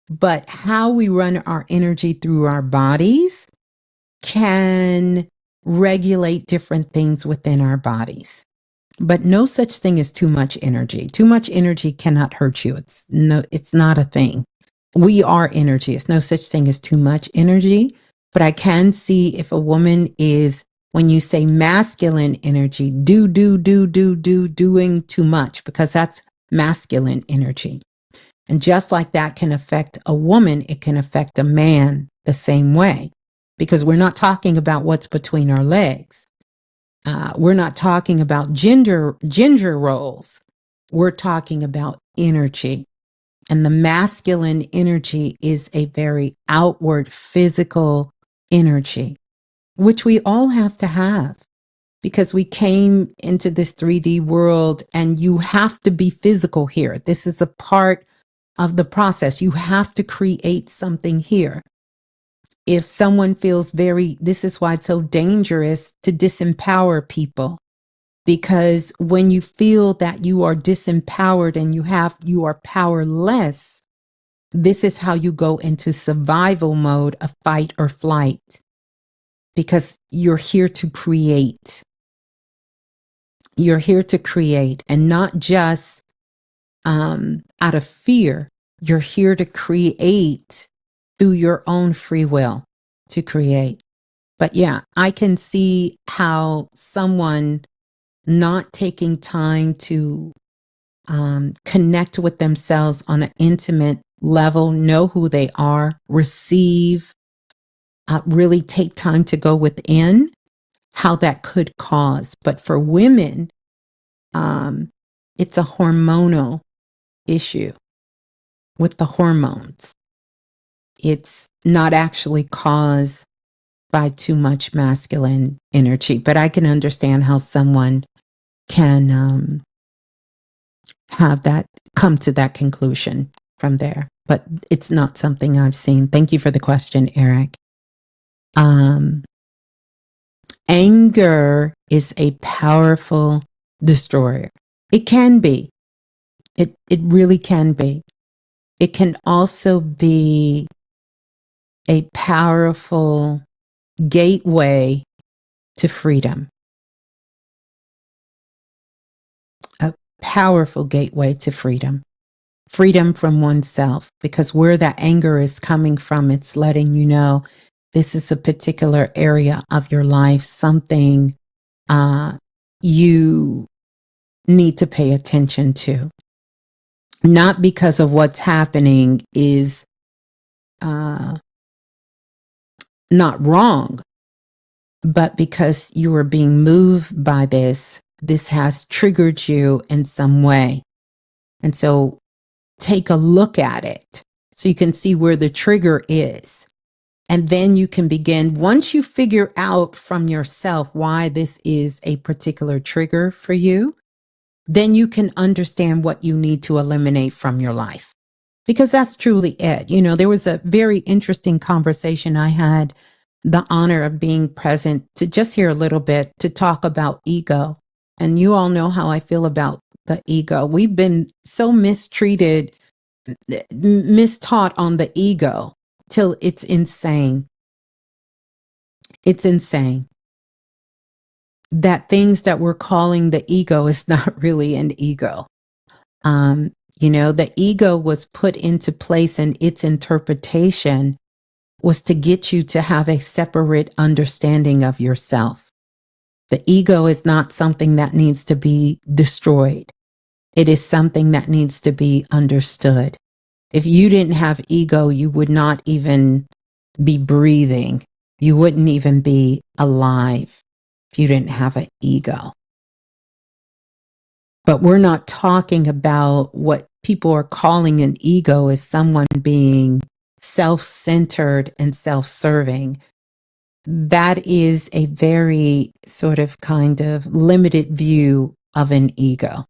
But how we run our energy through our bodies can regulate different things within our bodies. But no such thing as too much energy. Too much energy cannot hurt you. It's not a thing. We are energy. It's no such thing as too much energy. But I can see if a woman is, when you say masculine energy, doing too much, because that's masculine energy. And just like that can affect a woman, it can affect a man the same way, because we're not talking about what's between our legs. We're not talking about gender roles. We're talking about energy. And the masculine energy is a very outward physical energy, which we all have to have, because we came into this 3D world and you have to be physical here. This is a part of the process. You have to create something here. If someone feels this is why it's so dangerous to disempower people. Because when you feel that you are disempowered and you are powerless, this is how you go into survival mode of fight or flight. Because you're here to create. You're here to create, and not just out of fear. You're here to create through your own free will to create. But yeah, I can see how someone not taking time to connect with themselves on an intimate level, know who they are, receive, really take time to go within, how that could cause. But for women, it's a hormonal issue with the hormones. It's not actually caused by too much masculine energy. But I can understand how someone can have that, come to that conclusion from there. But it's not something I've seen. Thank you for the question, Eric. Anger is a powerful destroyer. It can be. It really can be. It can also be a powerful gateway to freedom. A powerful gateway to freedom. Freedom from oneself, because where that anger is coming from, it's letting you know this is a particular area of your life, something you need to pay attention to. Not because of what's happening is not wrong, but because you are being moved by this. This has triggered you in some way. And so take a look at it so you can see where the trigger is. And then you can begin, once you figure out from yourself why this is a particular trigger for you, then you can understand what you need to eliminate from your life. Because that's truly it. You know, there was a very interesting conversation. I had the honor of being present to just hear a little bit to talk about ego. And you all know how I feel about the ego. We've been so mistreated, mistaught on the ego till it's insane. It's insane that things that we're calling the ego is not really an ego. You know, the ego was put into place, and its interpretation was to get you to have a separate understanding of yourself. The ego is not something that needs to be destroyed. It is something that needs to be understood. If you didn't have ego, you would not even be breathing. You wouldn't even be alive if you didn't have an ego. But we're not talking about what people are calling an ego as someone being self-centered and self-serving. That is a very sort of kind of limited view of an ego.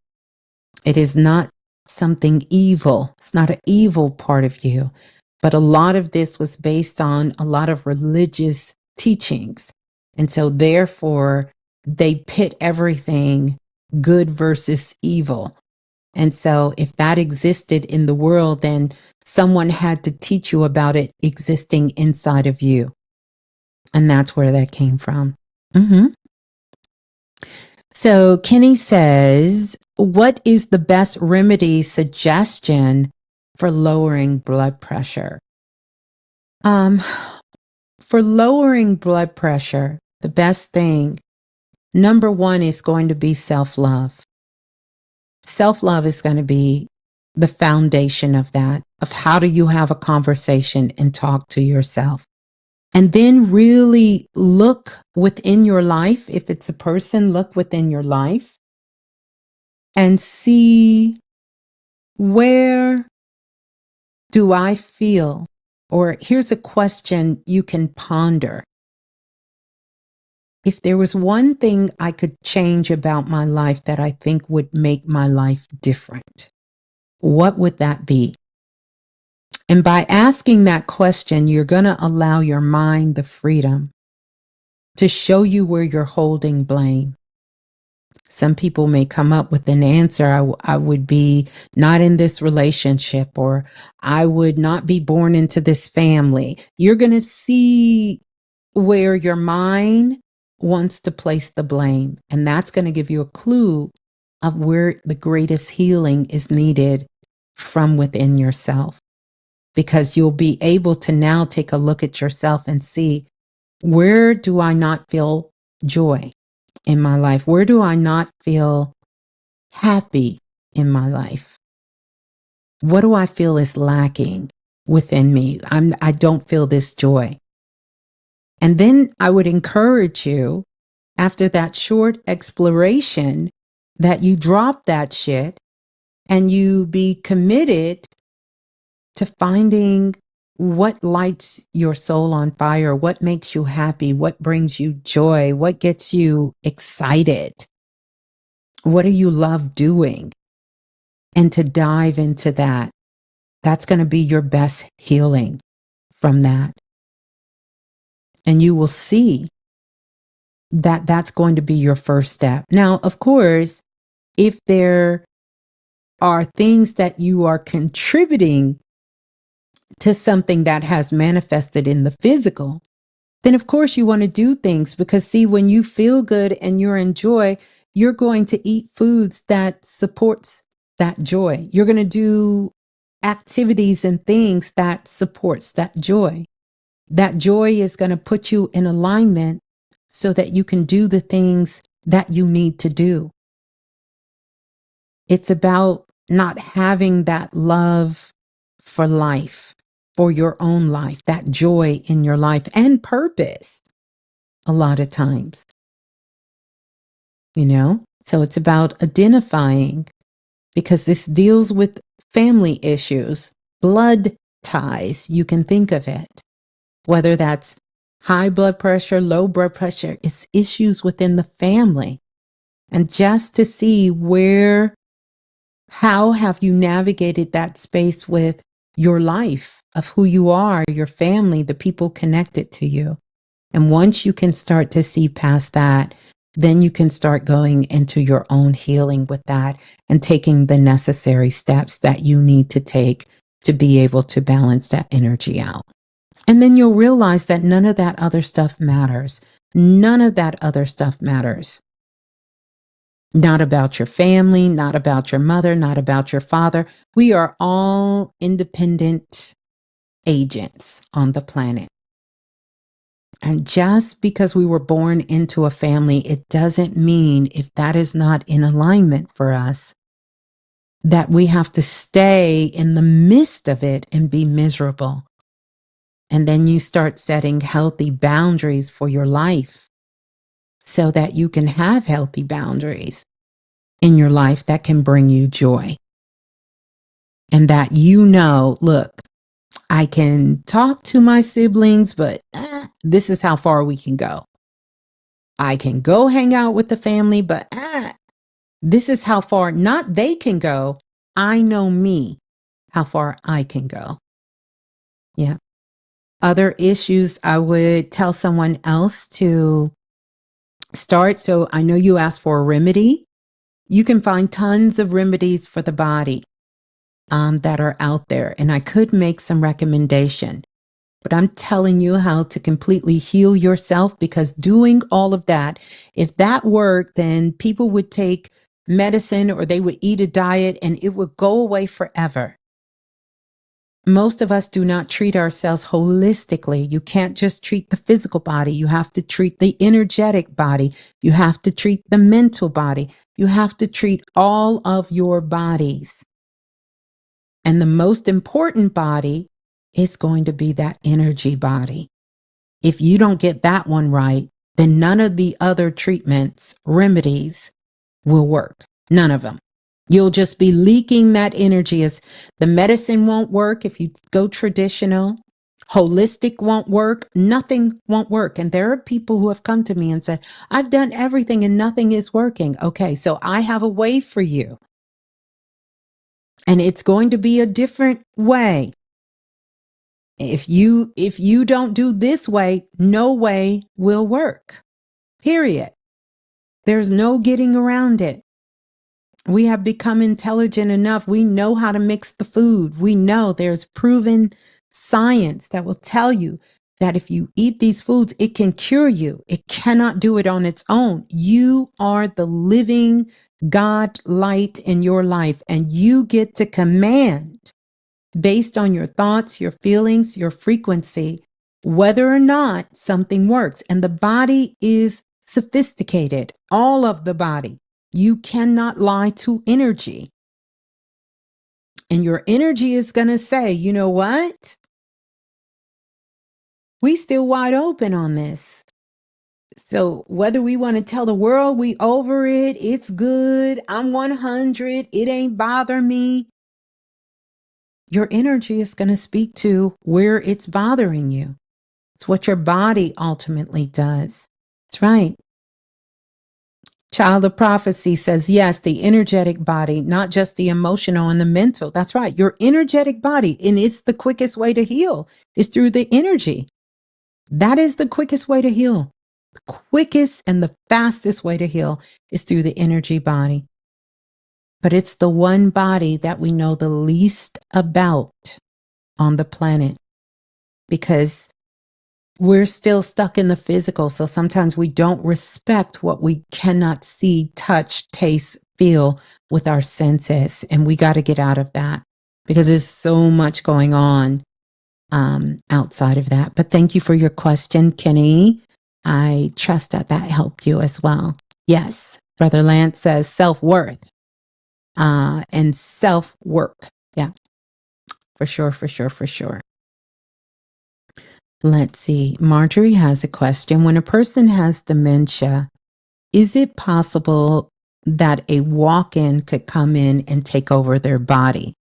It is not something evil. It's not an evil part of you. But a lot of this was based on a lot of religious teachings. And so therefore, they pit everything good versus evil. And so if that existed in the world, then someone had to teach you about it existing inside of you. And that's where that came from. So Kenny says, what is the best remedy suggestion for lowering blood pressure? For lowering blood pressure, the best thing, number one, is going to be self-love. Self-love is going to be the foundation of that, of how do you have a conversation and talk to yourself. And then really look within your life. If it's a person, look within your life and see, where do I feel? Or here's a question you can ponder. If there was one thing I could change about my life that I think would make my life different, what would that be? And by asking that question, you're going to allow your mind the freedom to show you where you're holding blame. Some people may come up with an answer. I would be not in this relationship, or I would not be born into this family. You're going to see where your mind wants to place the blame. And that's going to give you a clue of where the greatest healing is needed from within yourself. Because you'll be able to now take a look at yourself and see, where do I not feel joy in my life? Where do I not feel happy in my life? What do I feel is lacking within me? I don't feel this joy. And then I would encourage you, after that short exploration, that you drop that shit and you be committed to finding what lights your soul on fire? What makes you happy? What brings you joy? What gets you excited? What do you love doing? And to dive into that, that's going to be your best healing from that. And you will see that that's going to be your first step. Now, of course, if there are things that you are contributing to something that has manifested in the physical, then of course you want to do things, because see, when you feel good and you're in joy, you're going to eat foods that supports that joy. You're going to do activities and things that supports that joy. That joy is going to put you in alignment so that you can do the things that you need to do. It's about not having that love for life, for your own life, that joy in your life and purpose a lot of times, So it's about identifying, because this deals with family issues, blood ties, you can think of it. Whether that's high blood pressure, low blood pressure, it's issues within the family. And just to see how have you navigated that space with your life of who you are, your family, the people connected to you. And once you can start to see past that, then you can start going into your own healing with that and taking the necessary steps that you need to take to be able to balance that energy out. And then you'll realize that none of that other stuff matters. None of that other stuff matters. Not about your family, not about your mother, not about your father. We are all independent agents on the planet. And just because we were born into a family, it doesn't mean, if that is not in alignment for us, that we have to stay in the midst of it and be miserable. And then you start setting healthy boundaries for your life so that you can have healthy boundaries in your life that can bring you joy. And that look, I can talk to my siblings, but this is how far we can go. I can go hang out with the family, but this is how far, not they can go. I know me, how far I can go. Yeah. Other issues I would tell someone else to start. So I know you asked for a remedy. You can find tons of remedies for the body that are out there. And I could make some recommendation. But I'm telling you how to completely heal yourself, because doing all of that, if that worked, then people would take medicine or they would eat a diet and it would go away forever. Most of us do not treat ourselves holistically. You can't just treat the physical body. You have to treat the energetic body. You have to treat the mental body. You have to treat all of your bodies. And the most important body is going to be that energy body. If you don't get that one right, then none of the other treatments, remedies will work. None of them. You'll just be leaking that energy. As the medicine won't work if you go traditional. Holistic won't work. Nothing won't work. And there are people who have come to me and said, I've done everything and nothing is working. Okay, so I have a way for you. And it's going to be a different way. If you don't do this way, no way will work. Period. There's no getting around it. We have become intelligent enough. We know how to mix the food. We know there's proven science that will tell you that if you eat these foods, it can cure you. It cannot do it on its own. You are the living God light in your life, and you get to command based on your thoughts, your feelings, your frequency, whether or not something works. And the body is sophisticated, all of the body. You cannot lie to energy. And your energy is going to say, you know what? We still wide open on this. So whether we want to tell the world we over it, it's good, I'm 100, it ain't bother me. your energy is going to speak to where it's bothering you. It's what your body ultimately does. That's right. Child of Prophecy says, yes, the energetic body, not just the emotional and the mental. That's right. Your energetic body. And it's the quickest way to heal is through the energy. That is the quickest way to heal. The quickest and the fastest way to heal is through the energy body. But it's the one body that we know the least about on the planet because we're still stuck in the physical. So sometimes we don't respect what we cannot see, touch, taste, feel with our senses. And we got to get out of that because there's so much going on outside of that. But thank you for your question, Kenny. I trust that that helped you as well. Yes. Brother Lance says self-worth and self-work. Yeah, for sure, for sure, for sure. Let's see. Marjorie has a question. When a person has dementia, is it possible that a walk-in could come in and take over their body?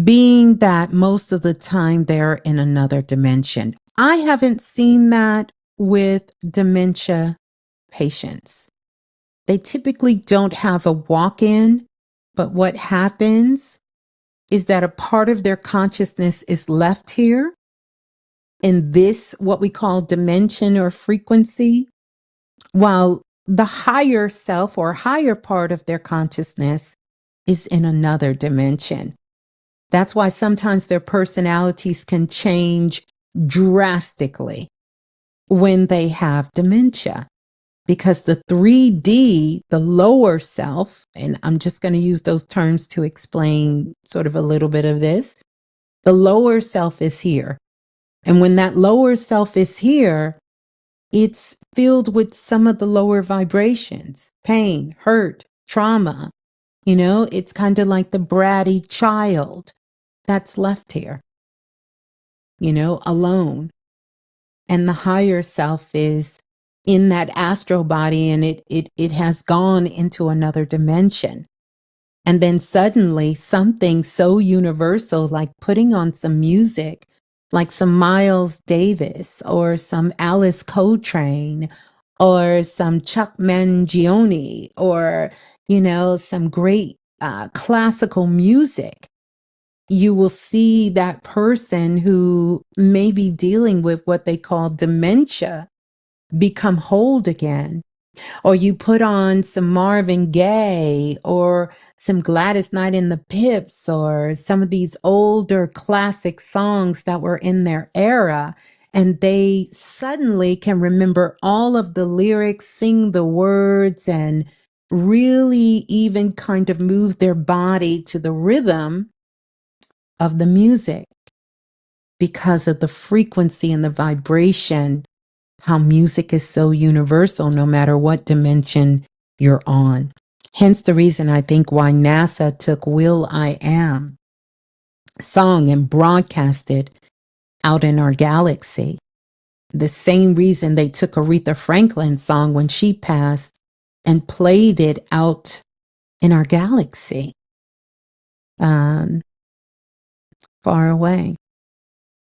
Being that most of the time they're in another dimension. I haven't seen that with dementia patients. They typically don't have a walk-in, but what happens is that a part of their consciousness is left here in this, what we call dimension or frequency, while the higher self or higher part of their consciousness is in another dimension. That's why sometimes their personalities can change drastically when they have dementia, because the 3D, the lower self, and I'm just going to use those terms to explain sort of a little bit of this, the lower self is here. And when that lower self is here, it's filled with some of the lower vibrations, pain, hurt, trauma. You know, it's kind of like the bratty child that's left here, you know, alone. And the higher self is in that astral body and it has gone into another dimension. And then suddenly something so universal, like putting on some music, like some Miles Davis or some Alice Coltrane or some Chuck Mangione or, you know, some great classical music, you will see that person who may be dealing with what they call dementia become whole again. Or you put on some Marvin Gaye or some Gladys Knight and the Pips or some of these older classic songs that were in their era, and they suddenly can remember all of the lyrics, sing the words, and really even kind of move their body to the rhythm of the music because of the frequency and the vibration, how music is so universal no matter what dimension you're on. Hence the reason I think why NASA took Will I Am song and broadcast it out in our galaxy. The same reason they took Aretha Franklin's song when she passed and played it out in our galaxy, far away,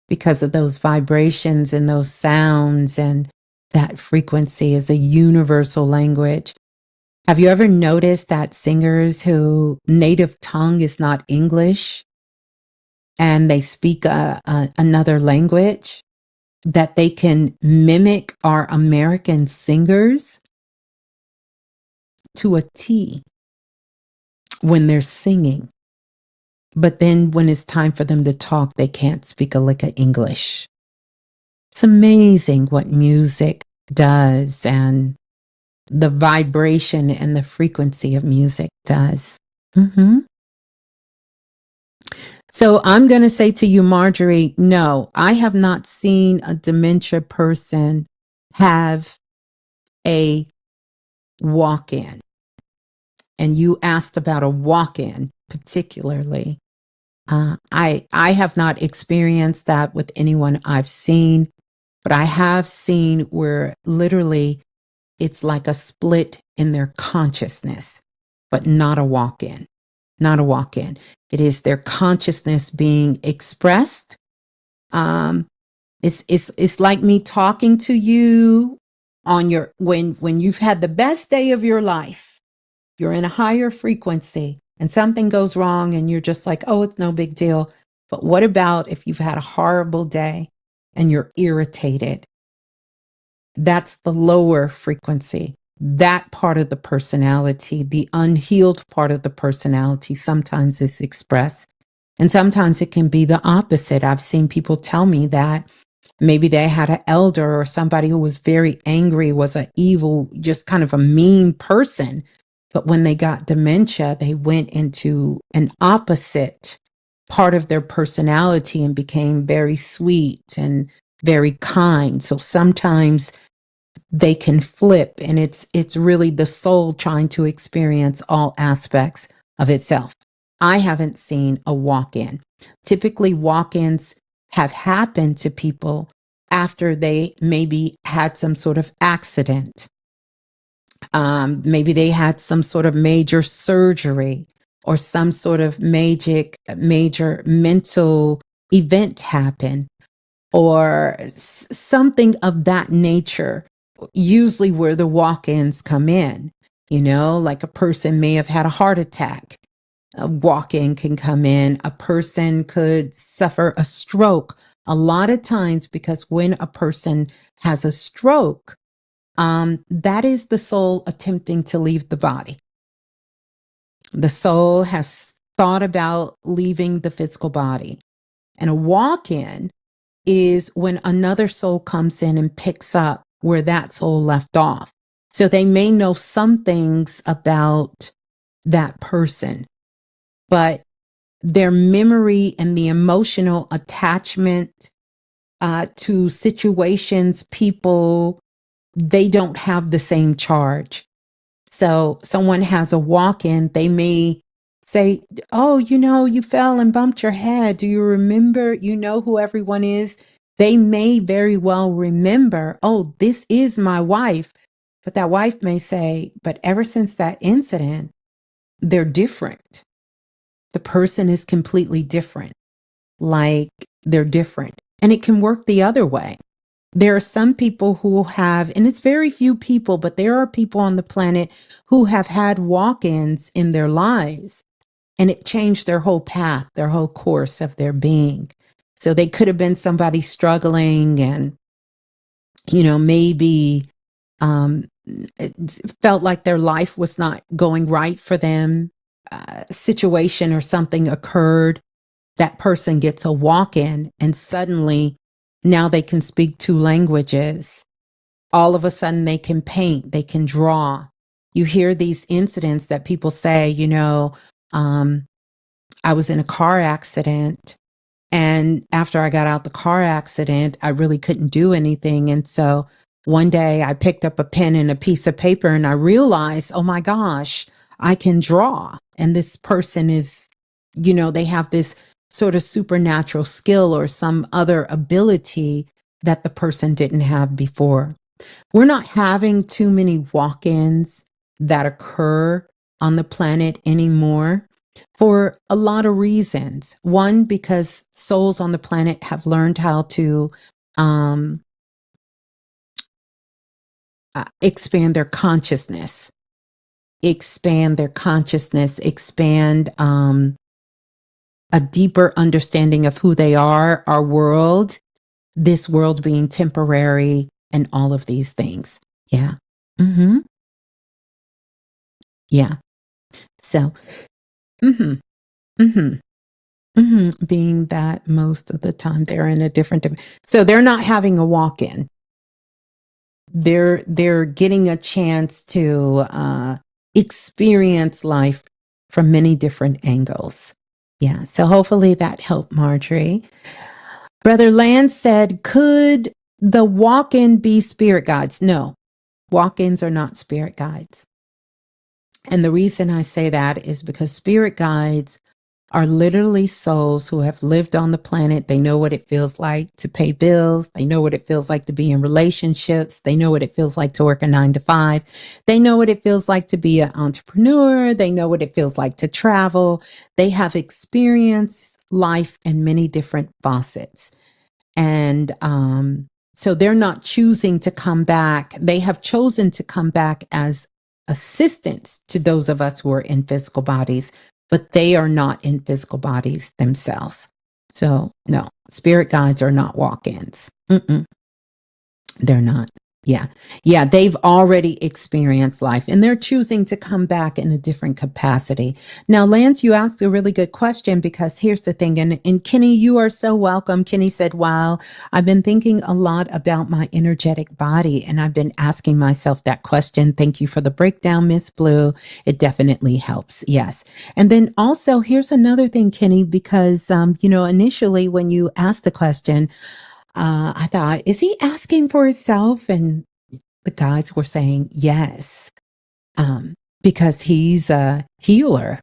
because of those vibrations and those sounds, and that frequency is a universal language. Have you ever noticed that singers whose native tongue is not English and they speak another language, that they can mimic our American singers to a T when they're singing? But then when it's time for them to talk, they can't speak a lick of English. It's amazing what music does and the vibration and the frequency of music does. So I'm going to say to you, Marjorie, no, I have not seen a dementia person have a walk-in. And you asked about a walk-in particularly. I have not experienced that with anyone I've seen, but I have seen where literally it's like a split in their consciousness, but not a walk-in. not a walk-in. It is their consciousness being expressed. Um, it's like me talking to you on your when you've had the best day of your life. You're in a higher frequency and something goes wrong and you're just like, oh, it's no big deal. But what about if you've had a horrible day and you're irritated? That's the lower frequency. That part of the personality, the unhealed part of the personality, sometimes is expressed. And sometimes it can be the opposite. I've seen people tell me that maybe they had an elder or somebody who was very angry, was an evil, just kind of a mean person. But when they got dementia, they went into an opposite part of their personality and became very sweet and very kind. So sometimes they can flip, and it's really the soul trying to experience all aspects of itself. I haven't seen a walk-in. Typically walk-ins have happened to people after they maybe had some sort of accident. Maybe they had some sort of major surgery or some sort of major mental event happen, or something of that nature, usually where the walk-ins come in. Like a person may have had a heart attack. A walk-in can come in. A person could suffer a stroke. A lot of times, because when a person has a stroke, that is the soul attempting to leave the body. The soul has thought about leaving the physical body. And a walk-in is when another soul comes in and picks up where that soul left off. So they may know some things about that person, but their memory and the emotional attachment to situations, people, they don't have the same charge. So someone has a walk-in, they may say, oh, you fell and bumped your head. Do you remember, who everyone is? They may very well remember, oh, this is my wife. But that wife may say, but ever since that incident, they're different. The person is completely different. Like they're different. And it can work the other way. There are some people who have, and it's very few people, but there are people on the planet who have had walk-ins in their lives, and it changed their whole path, their whole course of their being. So they could have been somebody struggling and, maybe it felt like their life was not going right for them. A situation or something occurred. That person gets a walk-in and suddenly now they can speak two languages. All of a sudden they can paint, they can draw. You hear these incidents that people say, I was in a car accident, and after I got out the car accident, I really couldn't do anything. And so one day I picked up a pen and a piece of paper and I realized, oh my gosh, I can draw. And this person is, they have this sort of supernatural skill or some other ability that the person didn't have before. We're not having too many walk-ins that occur on the planet anymore for a lot of reasons. One, because souls on the planet have learned how to expand their consciousness, expand a deeper understanding of who they are, our world, this world being temporary, and all of these things. Yeah. Yeah. So, being that most of the time they're in a different, so they're not having a walk-in. They're getting a chance to experience life from many different angles. Yeah. So hopefully that helped, Marjorie. Brother Land said, could the walk-in be spirit guides? No, walk-ins are not spirit guides. And the reason I say that is because spirit guides are literally souls who have lived on the planet. They know what it feels like to pay bills. They know what it feels like to be in relationships. They know what it feels like to work a 9 to 5. They know what it feels like to be an entrepreneur. They know what it feels like to travel. They have experienced life in many different facets. And so they're not choosing to come back. They have chosen to come back as assistants to those of us who are in physical bodies, but they are not in physical bodies themselves. So no, spirit guides are not walk-ins. They're not. Yeah. Yeah. They've already experienced life and they're choosing to come back in a different capacity. Now, Lance, you asked a really good question because here's the thing. And Kenny, you are so welcome. Kenny said, wow, I've been thinking a lot about my energetic body and I've been asking myself that question. Thank you for the breakdown, Ms.Blue. It definitely helps. Yes. And then also here's another thing, Kenny, because, initially when you asked the question, I thought, is he asking for himself? And the guides were saying yes, because he's a healer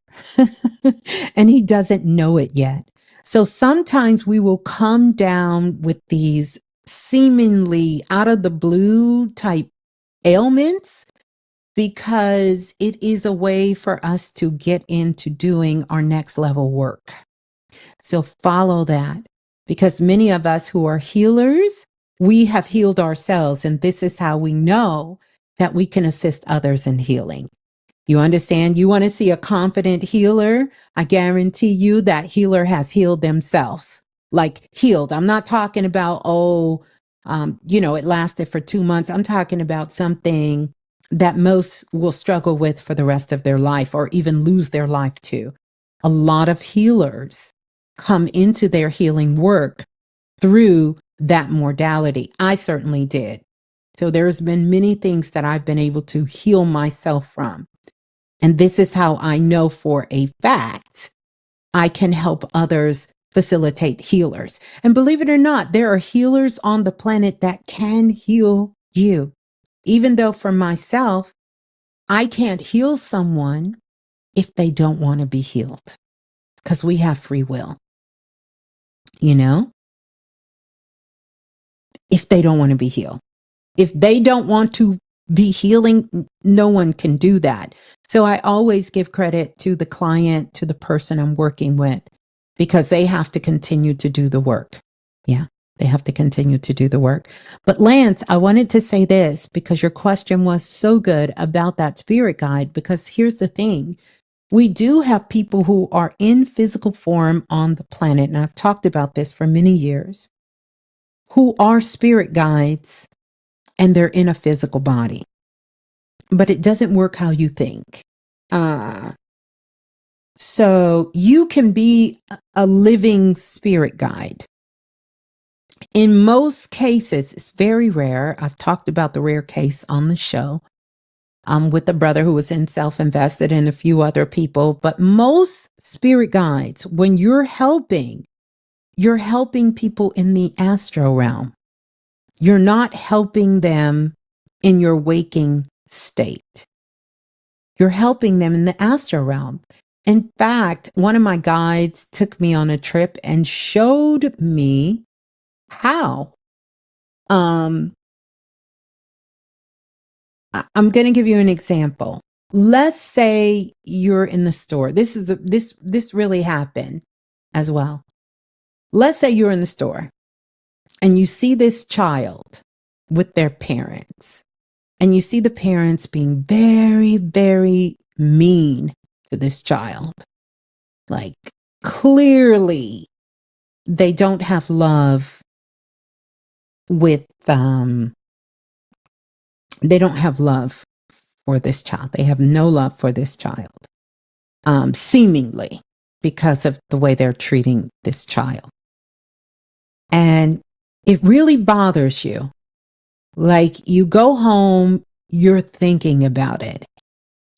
and he doesn't know it yet. So sometimes we will come down with these seemingly out of the blue type ailments because it is a way for us to get into doing our next level work. So follow that because many of us who are healers, we have healed ourselves. And this is how we know that we can assist others in healing. You understand? You want to see a confident healer? I guarantee you that healer has healed themselves. Like healed. I'm not talking about, it lasted for 2 months. I'm talking about something that most will struggle with for the rest of their life or even lose their life to. A lot of healers come into their healing work through that modality. I certainly did. So there's been many things that I've been able to heal myself from. And this is how I know for a fact I can help others facilitate healers. And believe it or not, there are healers on the planet that can heal you. Even though for myself, I can't heal someone if they don't want to be healed because we have free will, if they don't want to be healed. If they don't want to be healing, no one can do that. So I always give credit to the client, to the person I'm working with, because they have to continue to do the work. Yeah, they have to continue to do the work. But Lance, I wanted to say this because your question was so good about that spirit guide, because here's the thing. We do have people who are in physical form on the planet, and I've talked about this for many years, who are spirit guides and they're in a physical body. But it doesn't work how you think. So you can be a living spirit guide. In most cases, it's very rare. I've talked about the rare case on the show with a brother who was in self-invested and a few other people. But most spirit guides, when you're helping people in the astral realm. You're not helping them in your waking state. You're helping them in the astral realm. In fact, one of my guides took me on a trip and showed me how. I'm going to give you an example. Let's say you're in the store. This really happened as well. Let's say you're in the store and you see this child with their parents. And you see the parents being very, very mean to this child. Like, clearly, they don't have love they don't have love for this child. They have no love for this child, seemingly, because of the way they're treating this child. And it really bothers you. Like, you go home, you're thinking about it.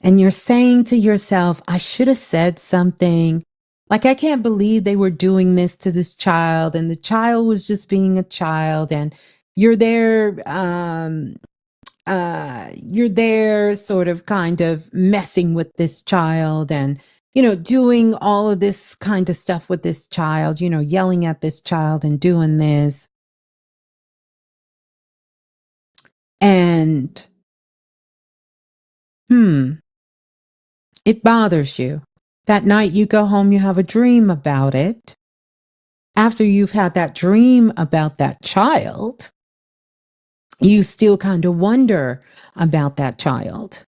And you're saying to yourself, I should have said something. Like, I can't believe they were doing this to this child. And the child was just being a child. And you're there, sort of kind of messing with this child. And doing all of this kind of stuff with this child, yelling at this child and doing this. And, it bothers you. That night you go home, you have a dream about it. After you've had that dream about that child, you still kind of wonder about that child.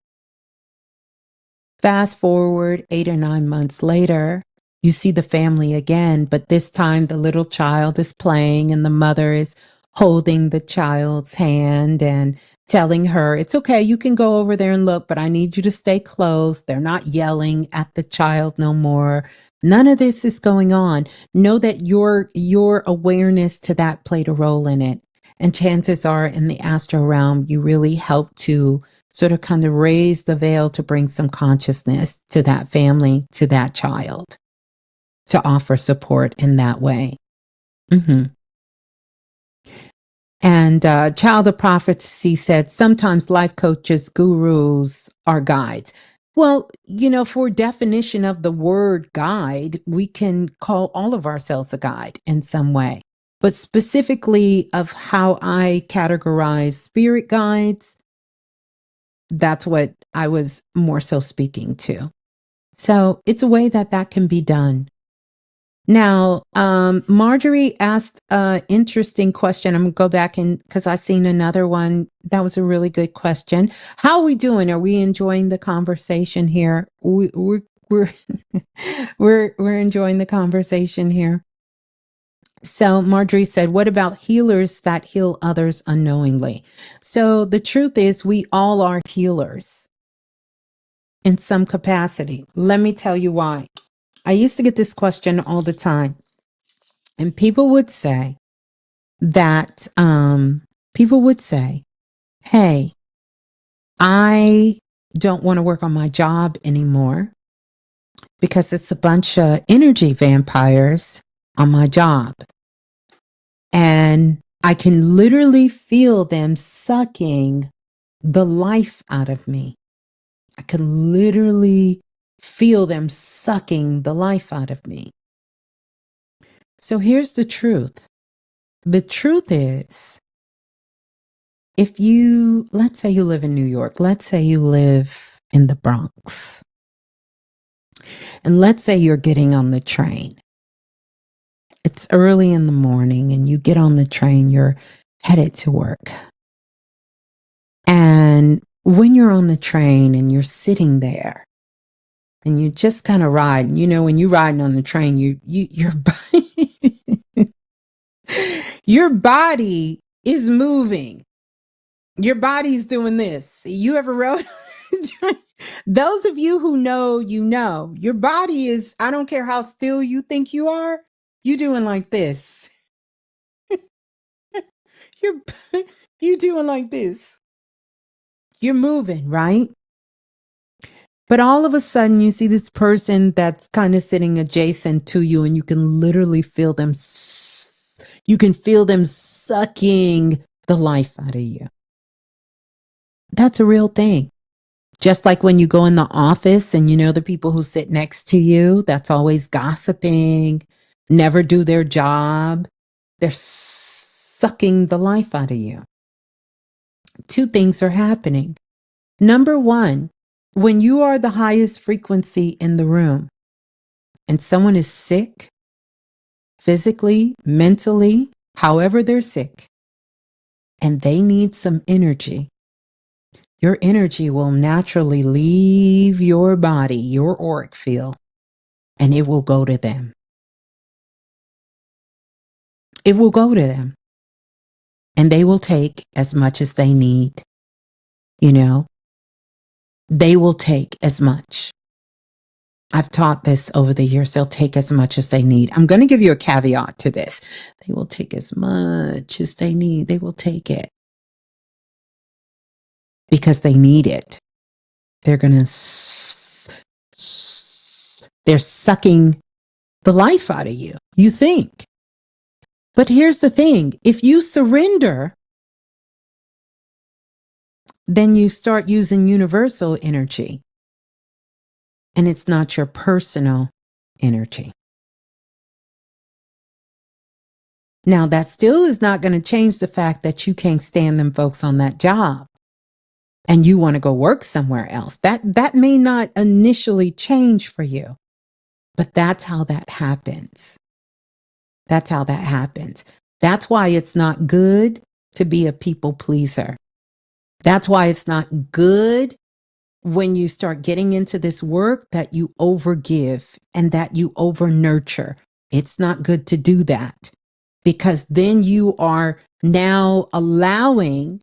Fast forward 8 or 9 months later, you see the family again, but this time the little child is playing and the mother is holding the child's hand and telling her, it's okay, you can go over there and look, but I need you to stay close. They're not yelling at the child no more. None of this is going on. Know that your awareness to that played a role in it. And chances are in the astral realm, you really help to sort of kind of raise the veil to bring some consciousness to that family, to that child, to offer support in that way. And Child of Prophecy said, sometimes life coaches, gurus are guides. Well, for definition of the word guide, we can call all of ourselves a guide in some way. But specifically of how I categorize spirit guides, that's what I was more so speaking to. So it's a way that can be done. Now, Marjorie asked an interesting question. I'm going to go back because I seen another one. That was a really good question. How are we doing? Are we enjoying the conversation here? We're we're enjoying the conversation here. So Marjorie said, what about healers that heal others unknowingly? So the truth is we all are healers in some capacity. Let me tell you why. I used to get this question all the time. And people would say that, hey, I don't want to work on my job anymore because it's a bunch of energy vampires on my job. And I can literally feel them sucking the life out of me. I can literally feel them sucking the life out of me. So here's the truth. The truth is, if let's say you live in New York, let's say you live in the Bronx, and let's say you're getting on the train. It's early in the morning and you get on the train, you're headed to work. And when you're on the train and you're sitting there and you just kind of ride, when you're riding on the train, your body is moving. Your body's doing this. You ever rode? Those of you who know, your body is, I don't care how still you think you are, you doing like this. You doing like this. You're moving, right? But all of a sudden you see this person that's kind of sitting adjacent to you and you can literally feel them. You can feel them sucking the life out of you. That's a real thing. Just like when you go in the office and the people who sit next to you, that's always gossiping, never do their job. They're sucking the life out of you. Two things are happening. Number one, when you are the highest frequency in the room and someone is sick, physically, mentally, however they're sick, and they need some energy, your energy will naturally leave your body, your auric field, and it will go to them. It will go to them. And they will take as much as they need. They will take as much. I've taught this over the years. They'll take as much as they need. I'm going to give you a caveat to this. They will take as much as they need. They will take it. Because they need it. They're going to, they're sucking the life out of you. You think. But here's the thing. If you surrender, then you start using universal energy. and it's not your personal energy. Now, that still is not going to change the fact that you can't stand them folks on that job and you want to go work somewhere else. That may not initially change for you, but that's how that happens. That's how that happens. That's why it's not good to be a people pleaser. That's why it's not good when you start getting into this work that you overgive and that you over nurture. It's not good to do that, because then you are now allowing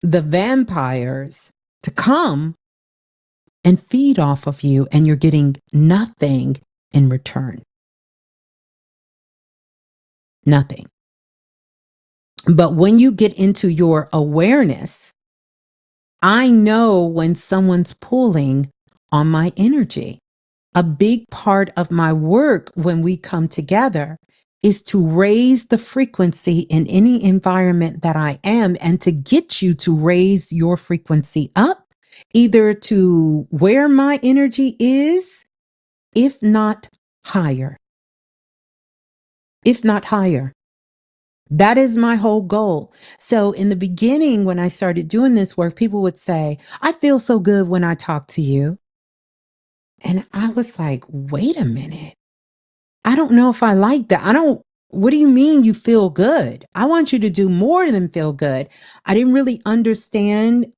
the vampires to come and feed off of you, and you're getting nothing in return. Nothing. But when you get into your awareness, I know when someone's pulling on my energy. A big part of my work when we come together is to raise the frequency in any environment that I am, and to get you to raise your frequency up, either to where my energy is, if not higher. If not higher. That is my whole goal. So in the beginning, when I started doing this work, people would say, I feel so good when I talk to you. And I was like, wait a minute. I don't know if I like that. What do you mean you feel good? I want you to do more than feel good. I didn't really understand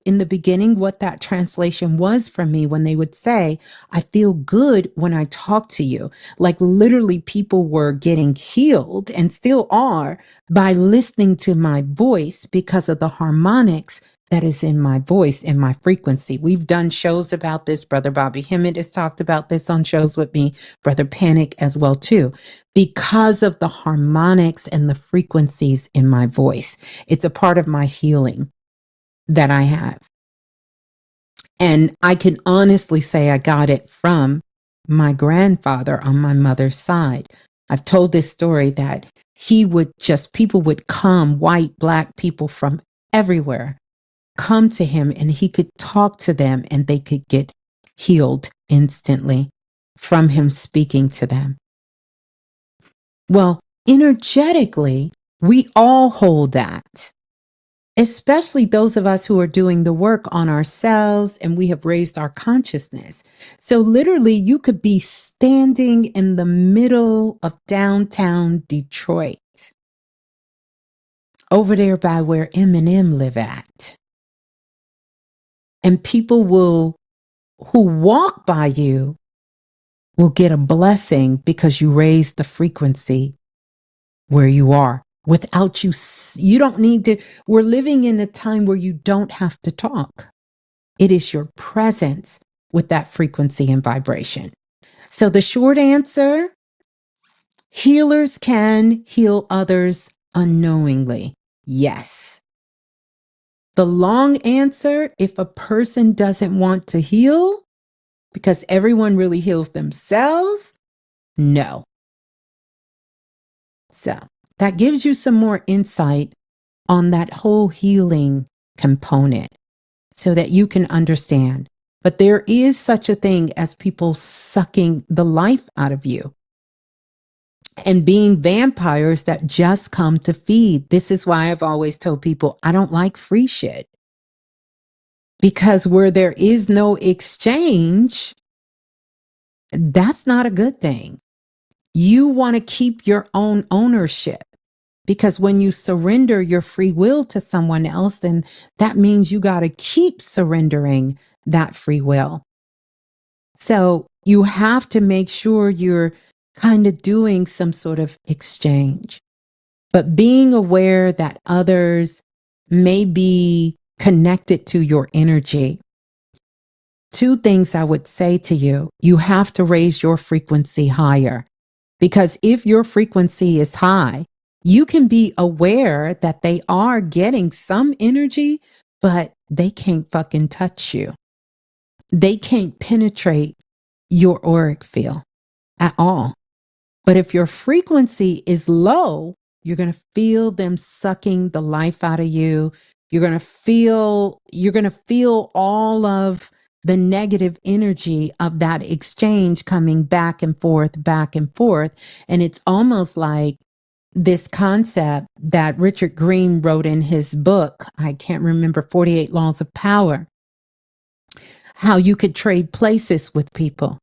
in the beginning what that translation was for me when they would say, I feel good when I talk to you. Like literally people were getting healed, and still are, by listening to my voice because of the harmonics that is in my voice and my frequency. We've done shows about this. Brother Bobby Hemmett has talked about this on shows with me, Brother Panic as well too, because of the harmonics and the frequencies in my voice. It's a part of my healing that I have. And I can honestly say I got it from my grandfather on my mother's side. I've told this story that people would come, white, black people from everywhere, come to him, and he could talk to them and they could get healed instantly from him speaking to them. Well, energetically, we all hold that, especially those of us who are doing the work on ourselves and we have raised our consciousness. So literally, you could be standing in the middle of downtown Detroit, over there by where Eminem live at. And people who walk by you will get a blessing because you raise the frequency where you are. Without you don't need to. We're living in a time where you don't have to talk. It is your presence with that frequency and vibration. So the short answer, healers can heal others unknowingly. Yes. The long answer, if a person doesn't want to heal, because everyone really heals themselves, no. So that gives you some more insight on that whole healing component so that you can understand. But there is such a thing as people sucking the life out of you and being vampires that just come to feed. This is why I've always told people I don't like free shit. Because where there is no exchange, that's not a good thing. You want to keep your own ownership, because when you surrender your free will to someone else, then that means you got to keep surrendering that free will. So you have to make sure you're kind of doing some sort of exchange, but being aware that others may be connected to your energy. Two things I would say to you: you have to raise your frequency higher, because if your frequency is high, you can be aware that they are getting some energy, but they can't fucking touch you. They can't penetrate your auric field at all. But if your frequency is low, you're going to feel them sucking the life out of you. You're going to feel all of the negative energy of that exchange coming back and forth, back and forth. And it's almost like this concept that Richard Green wrote in his book, I can't remember, 48 Laws of Power, how you could trade places with people.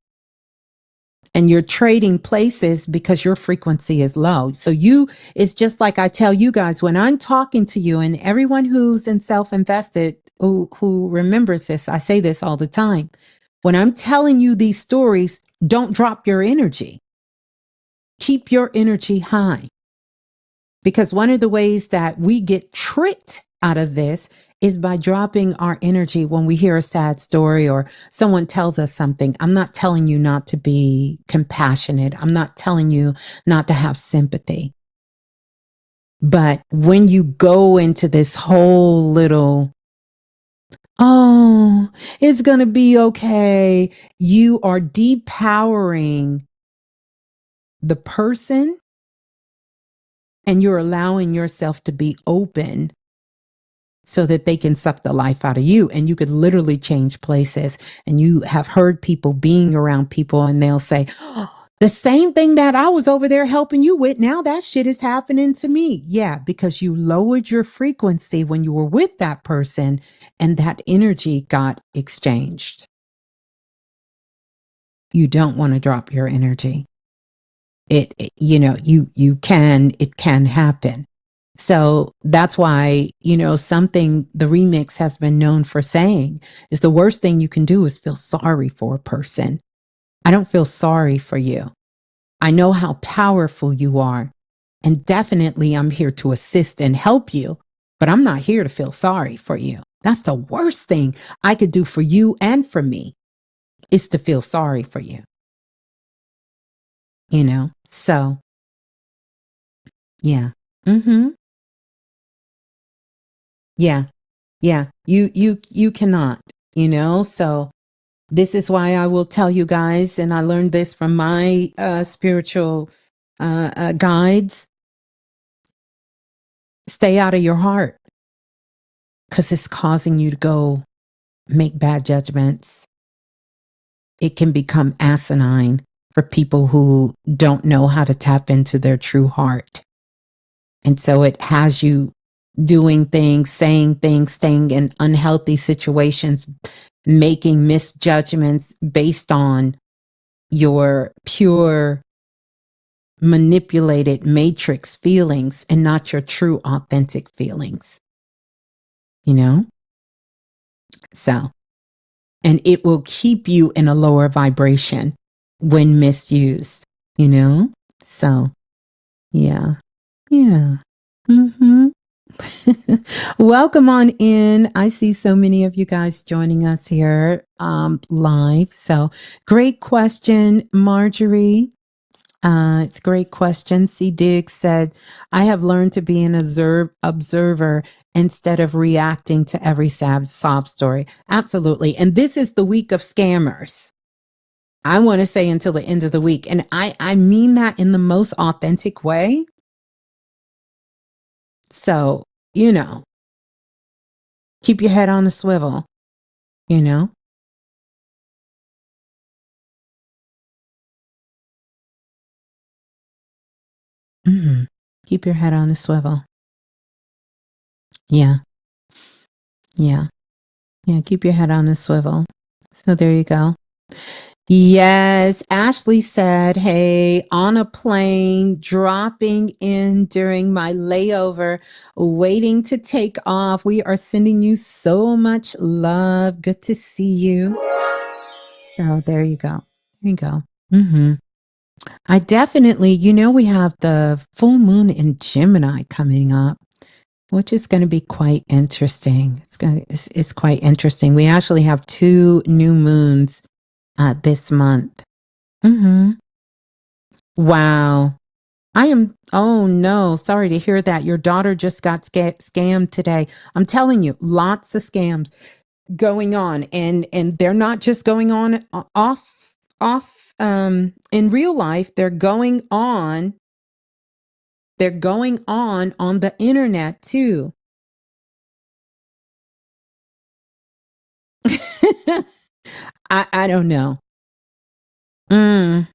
And you're trading places because your frequency is low. So it's just like I tell you guys, when I'm talking to you, and everyone who's in self-invested, who remembers this, I say this all the time. When I'm telling you these stories, don't drop your energy. Keep your energy high. Because one of the ways that we get tricked out of this is by dropping our energy when we hear a sad story or someone tells us something. I'm not telling you not to be compassionate. I'm not telling you not to have sympathy. But when you go into this whole little, oh, it's going to be okay, you are depowering the person, and you're allowing yourself to be open so that they can suck the life out of you. And you could literally change places. And you have heard people being around people and they'll say, oh, the same thing that I was over there helping you with, now that shit is happening to me. Yeah, because you lowered your frequency when you were with that person and that energy got exchanged. You don't want to drop your energy. It can happen. So that's why, something the remix has been known for saying is the worst thing you can do is feel sorry for a person. I don't feel sorry for you. I know how powerful you are. And definitely I'm here to assist and help you, but I'm not here to feel sorry for you. That's the worst thing I could do for you and for me, is to feel sorry for you. So yeah. Mm-hmm. Yeah. Yeah. You cannot, so this is why I will tell you guys, and I learned this from my spiritual guides, stay out of your heart, because it's causing you to go make bad judgments. It can become asinine for people who don't know how to tap into their true heart. And so it has you doing things, saying things, staying in unhealthy situations, making misjudgments based on your pure manipulated matrix feelings and not your true authentic feelings. So, and it will keep you in a lower vibration when misused, so yeah. Mm-hmm. Welcome on in. I see so many of you guys joining us here live. So great question, Marjorie. It's a great question. C. Diggs said, I have learned to be an observer instead of reacting to every sad sob story. Absolutely. And this is the week of scammers. I want to say until the end of the week. And I mean that in the most authentic way. So, keep your head on the swivel, Mm-hmm. Keep your head on the swivel. Yeah. Yeah. Yeah. Keep your head on the swivel. So there you go. Yes. Ashley said, hey, on a plane, dropping in during my layover, waiting to take off. We are sending you so much love. Good to see you. So there you go. There you go. Mm-hmm. I definitely, we have the full moon in Gemini coming up, which is going to be quite interesting. It's quite interesting. We actually have 2 new moons this month. Mm-hmm. Wow. Oh no, sorry to hear that. Your daughter just got scammed today. I'm telling you, lots of scams going on, and they're not just going on off in real life. They're going on on the internet too. I don't know. Mm,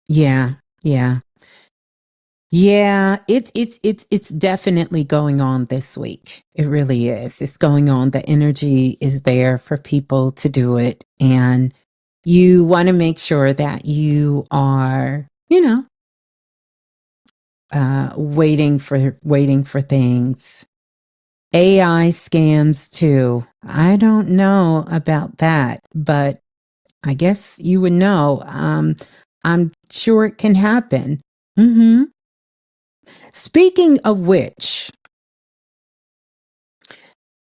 yeah, yeah. Yeah, it's definitely going on this week. It really is. It's going on. The energy is there for people to do it, and you want to make sure that you are, waiting for things. AI scams too. I don't know about that, but I guess you would know. I'm sure it can happen. Hmm. Speaking of which,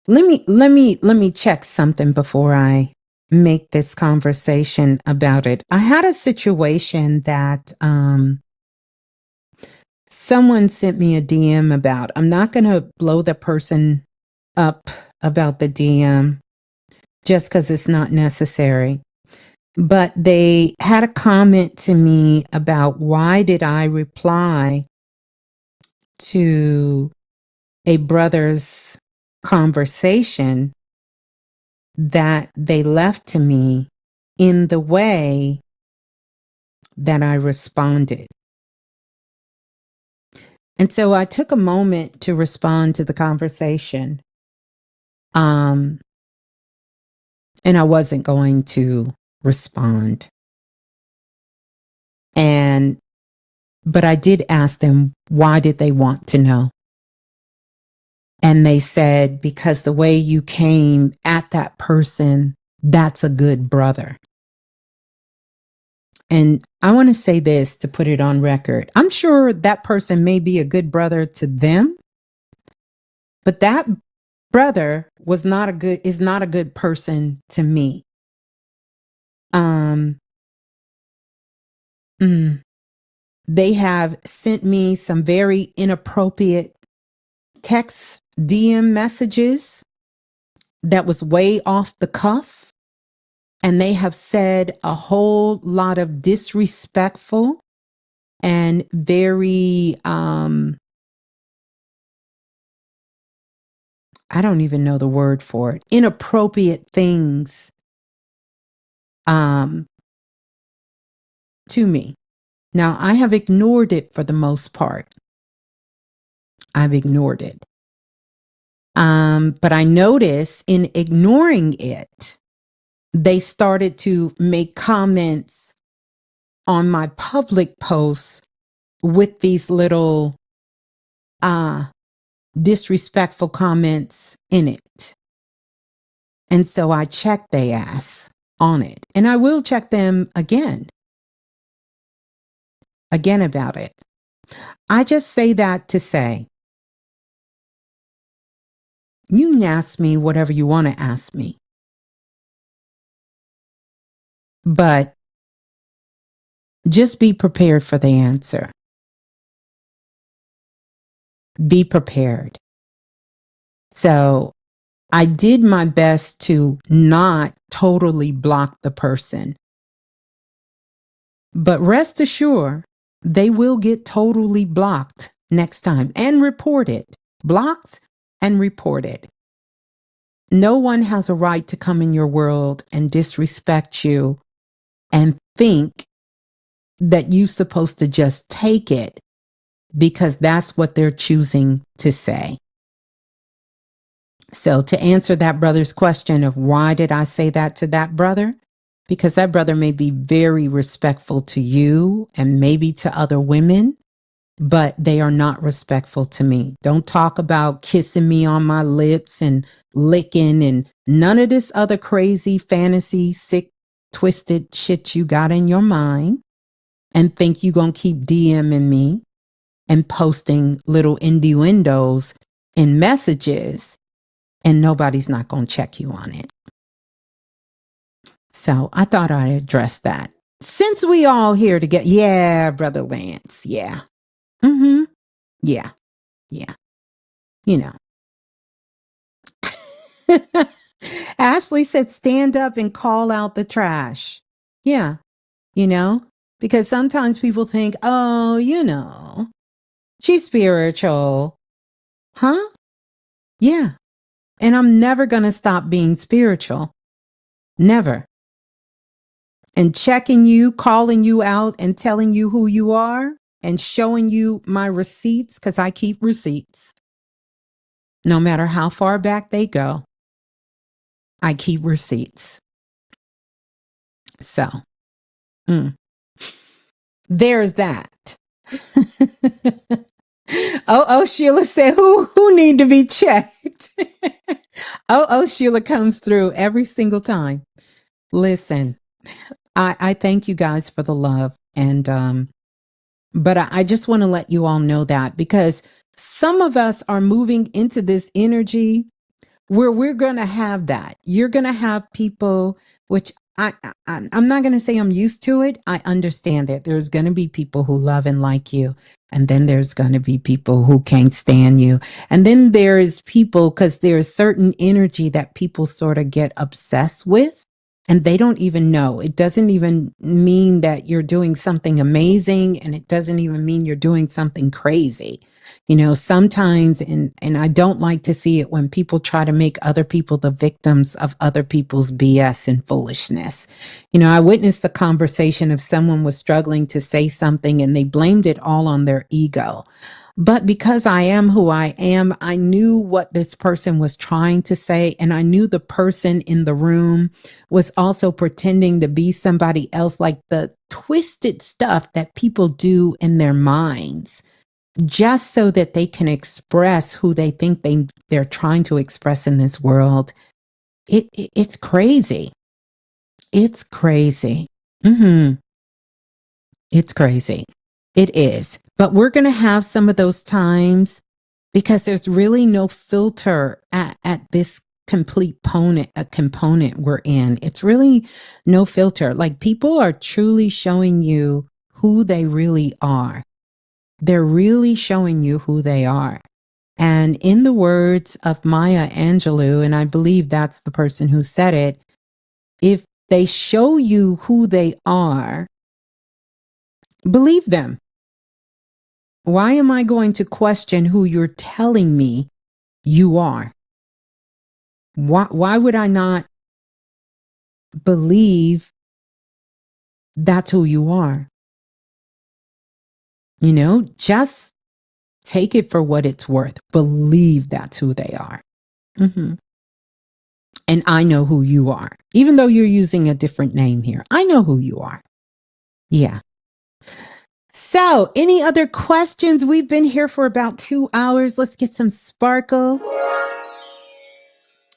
let me check something before I make this conversation about it. I had a situation that someone sent me a DM about. I'm not going to blow the person up about the DM just because it's not necessary. But they had a comment to me about why did I reply to a brother's conversation that they left to me in the way that I responded. And so I took a moment to respond to the conversation. Um, and I wasn't going to respond. And but I did ask them why did they want to know? And they said because the way you came at that person, that's a good brother. And I want to say this to put it on record. I'm sure that person may be a good brother to them, but that brother is not a good person to me. Um mm, they have sent me some very inappropriate text DM messages that was way off the cuff, and they have said a whole lot of disrespectful and very I don't even know the word for it, inappropriate things um to me. Now, I have ignored it for the most part. I've ignored it. But I noticed in ignoring it, they started to make comments on my public posts with these little uh disrespectful comments in it. And so I checked they ass on it. And I will check them again about it. I just say that to say, you can ask me whatever you want to ask me. But just be prepared for the answer. Be prepared. So I did my best to not totally block the person. But rest assured, they will get totally blocked next time and reported. Blocked and reported. No one has a right to come in your world and disrespect you and think that you're supposed to just take it because that's what they're choosing to say. So to answer that brother's question of why did I say that to that brother? Because that brother may be very respectful to you and maybe to other women, but they are not respectful to me. Don't talk about kissing me on my lips and licking and none of this other crazy fantasy, sick, twisted shit you got in your mind and think you're going to keep DMing me and posting little innuendos in messages and nobody's not going to check you on it. So I thought I'd address that. Since we all here together, yeah, Brother Lance, yeah. Mm-hmm. Yeah, yeah. You know. Ashley said, stand up and call out the trash. Yeah, because sometimes people think, oh, she's spiritual. Huh? Yeah. And I'm never going to stop being spiritual. Never. And checking you, calling you out and telling you who you are and showing you my receipts, because I keep receipts. No matter how far back they go, I keep receipts. So, there's that. Sheila said, who need to be checked? Sheila comes through every single time. Listen, I thank you guys for the love. And, but I just want to let you all know that, because some of us are moving into this energy where we're going to have that. You're going to have people, which I'm not going to say I'm used to it. I understand that there's going to be people who love and like you. And then there's going to be people who can't stand you. And then there is people, because there's certain energy that people sort of get obsessed with. And they don't even know. It doesn't even mean that you're doing something amazing. And it doesn't even mean you're doing something crazy. You know, sometimes, and I don't like to see it when people try to make other people the victims of other people's BS and foolishness. You know, I witnessed a conversation of someone was struggling to say something and they blamed it all on their ego. But because I am who I am, I knew what this person was trying to say. And I knew the person in the room was also pretending to be somebody else, like the twisted stuff that people do in their minds, just so that they can express who they think they're trying to express in this world. It's crazy. It's crazy. It's crazy. It is. But we're going to have some of those times, because there's really no filter at this component we're in. It's really no filter. Like, people are truly showing you who they really are. They're really showing you who they are. And in the words of Maya Angelou, and I believe that's the person who said it, if they show you who they are, believe them. Why am I going to question who you're telling me you are? Why would I not believe that's who you are? You know, just take it for what it's worth. Believe that's who they are. And I know who you are. Even though you're using a different name here, I know who you are. Yeah. So, any other questions? We've been here for about 2 hours. Let's get some sparkles.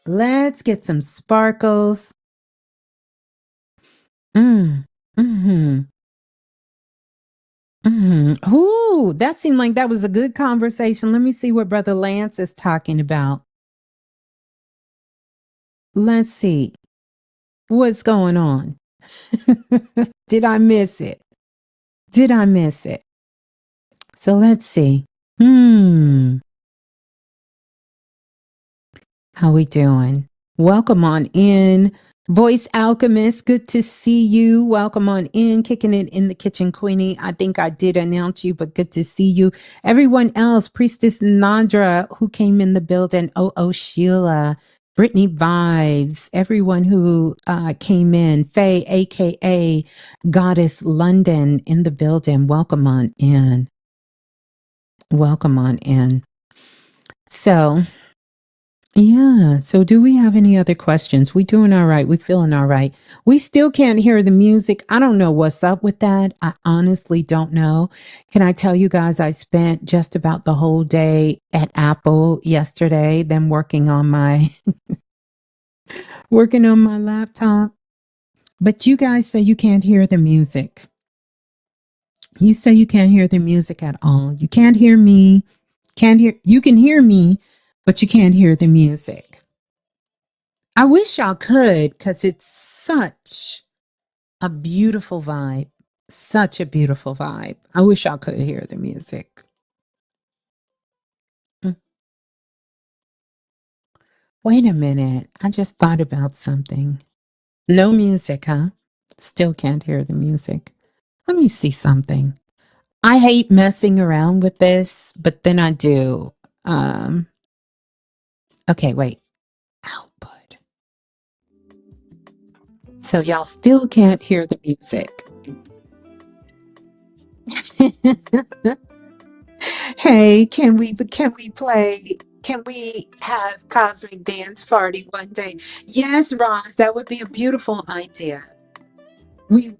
Let's get some sparkles. Ooh, that seemed like that was a good conversation. Let me see what Brother Lance is talking about. Let's see. What's going on? Did I miss it? Did I miss it? So let's see. How we doing? Welcome on in. Voice Alchemist, good to see you. Welcome on in. Kicking it in the kitchen, Queenie. I think I did announce you, but good to see you. Everyone else, Priestess Nadra, who came in the building. Sheila, Brittany Vibes, everyone who came in. Faye, aka Goddess London, in the building. Welcome on in. Welcome on in. So, yeah. So do we have any other questions? We doing all right. We feeling all right. We still can't hear the music. I don't know what's up with that. I honestly don't know. Can I tell you guys, I spent just about the whole day at Apple yesterday, then working on my working on my laptop. But you guys say you can't hear the music. You say you can't hear the music at all. You can't hear me. You can hear me, but you can't hear the music. I wish y'all could, because it's such a beautiful vibe. Such a beautiful vibe. I wish y'all could hear the music. Wait a minute. I just thought about something. No music, huh? Still can't hear the music. Let me see something. I hate messing around with this, but then I do. Okay, wait. So y'all still can't hear the music. Hey, can we have Cosmic Dance Party one day? Yes, Ross, that would be a beautiful idea. We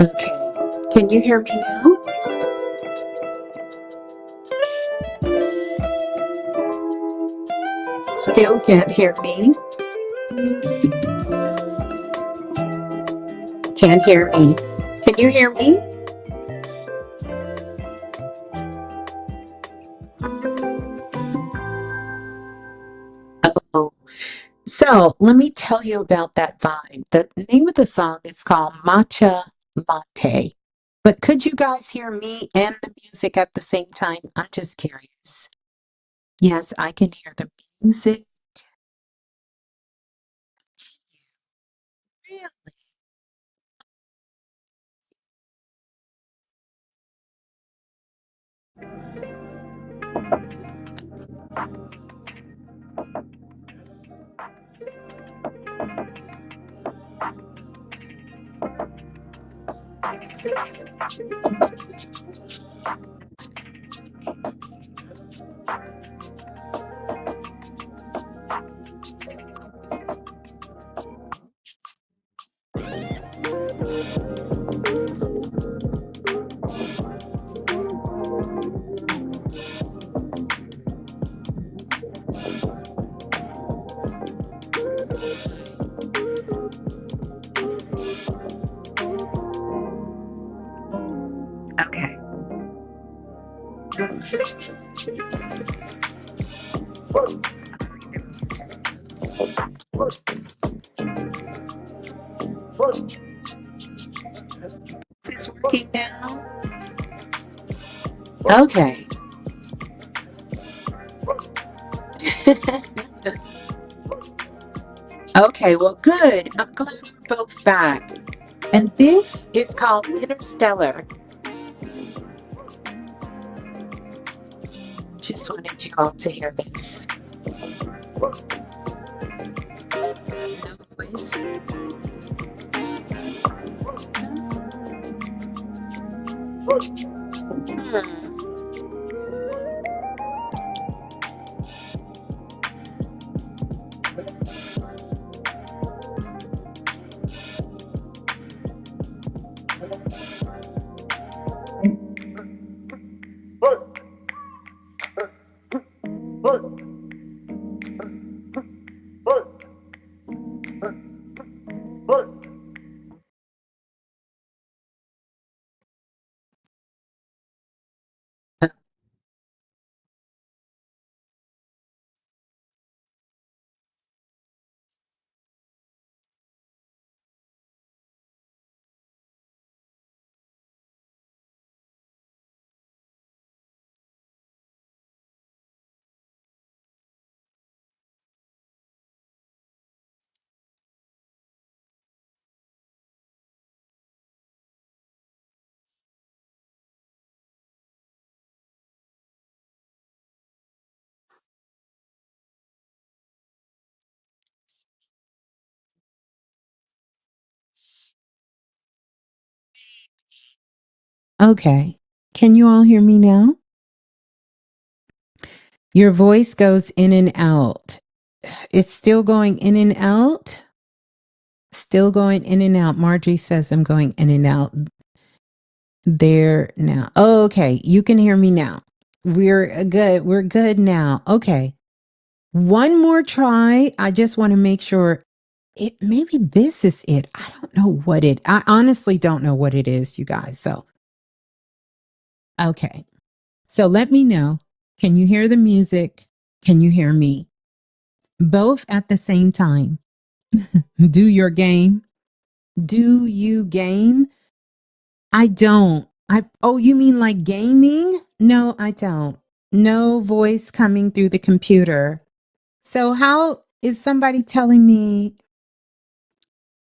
okay. Can you hear me now? Still can't hear me. Can't hear me. Can you hear me? Oh. So let me tell you about that vibe. The name of the song is called Matcha Latte. But could you guys hear me and the music at the same time? I'm just curious. Yes, I can hear the music. Really? Okay. Is this working now? Okay. Okay, well, good. I'm glad we're both back. And this is called Interstellar. Just wanted you all to hear this. Noise. Hmm. Okay. Can you all hear me now? Your voice goes in and out. It's still going in and out. Still going in and out. Margie says I'm going in and out. There now. Oh, okay. You can hear me now. We're good. We're good now. Okay. One more try. I just want to make sure maybe this is it. I don't know what I honestly don't know what it is, you guys. So, okay. So let me know. Can you hear the music? Can you hear me? Both at the same time. Do your game. Do you game? I don't. Oh, you mean like gaming? No, I don't. No voice coming through the computer. So how is somebody telling me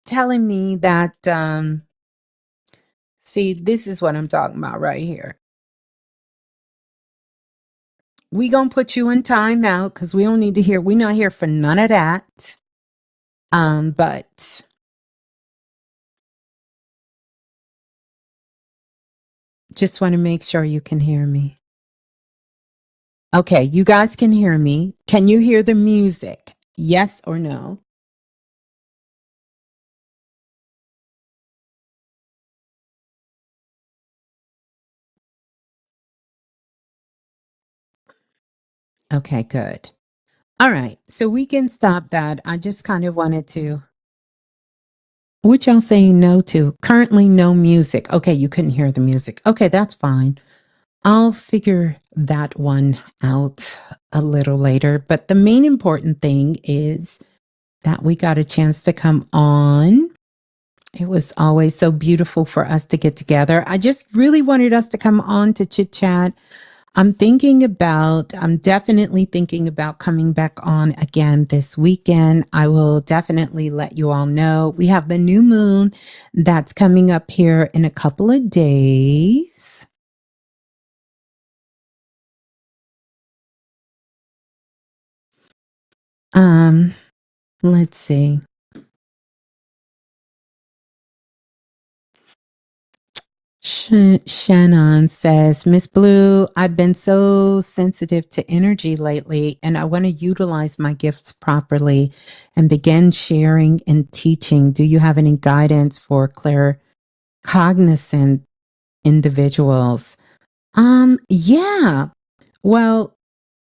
that see, this is what I'm talking about right here. We gonna put you in timeout because we don't need to hear, we're not here for none of that. But just want to make sure you can hear me. Okay, you guys can hear me. Can you hear the music? Yes or no? Okay, good. All right, so we can stop that. I just kind of wanted to. What y'all saying no to? Currently, no music. Okay, you couldn't hear the music. Okay, that's fine. I'll figure that one out a little later. But the main important thing is that we got a chance to come on. It was always so beautiful for us to get together. I just really wanted us to come on to chit chat. I'm definitely thinking about coming back on again this weekend. I will definitely let you all know. We have the new moon that's coming up here in a couple of days. Let's see. Shannon says, Ms.Blue, I've been so sensitive to energy lately, and I want to utilize my gifts properly and begin sharing and teaching. Do you have any guidance for cognizant individuals? Yeah. Well,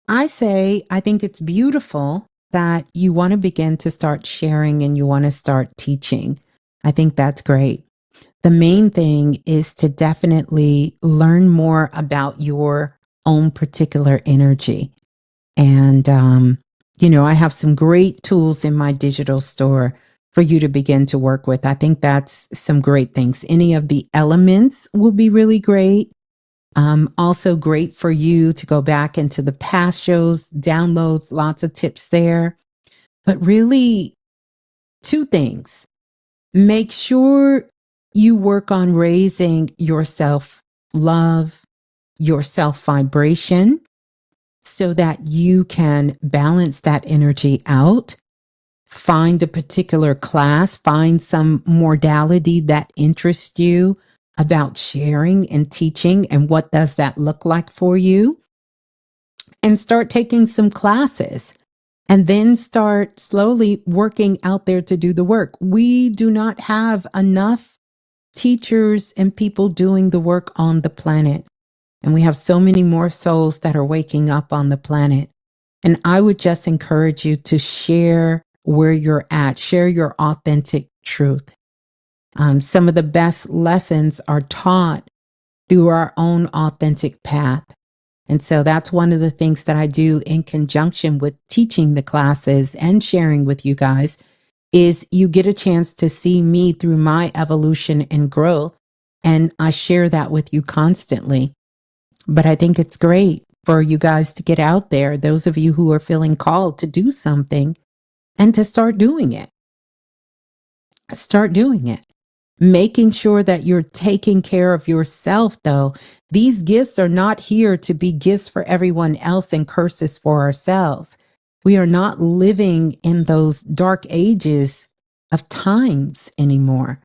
I think it's beautiful that you want to begin to start sharing and you want to start teaching. I think that's great. The main thing is to definitely learn more about your own particular energy. And, I have some great tools in my digital store for you to begin to work with. I think that's some great things. Any of the elements will be really great. Also great for you to go back into the past shows, downloads, lots of tips there. But really, two things. Make sure you work on raising your self love, your self vibration, so that you can balance that energy out. Find a particular class, find some modality that interests you about sharing and teaching, and what does that look like for you, and start taking some classes. And then start slowly working out there to do the work. We do not have enough teachers and people doing the work on the planet. And we have so many more souls that are waking up on the planet. And I would just encourage you to share where you're at, share your authentic truth. Some of the best lessons are taught through our own authentic path. And so that's one of the things that I do in conjunction with teaching the classes and sharing with you guys is you get a chance to see me through my evolution and growth. And I share that with you constantly. But I think it's great for you guys to get out there, those of you who are feeling called to do something, and to start doing it. Start doing it. Making sure that you're taking care of yourself, though. These gifts are not here to be gifts for everyone else and curses for ourselves. We are not living in those dark ages of times anymore.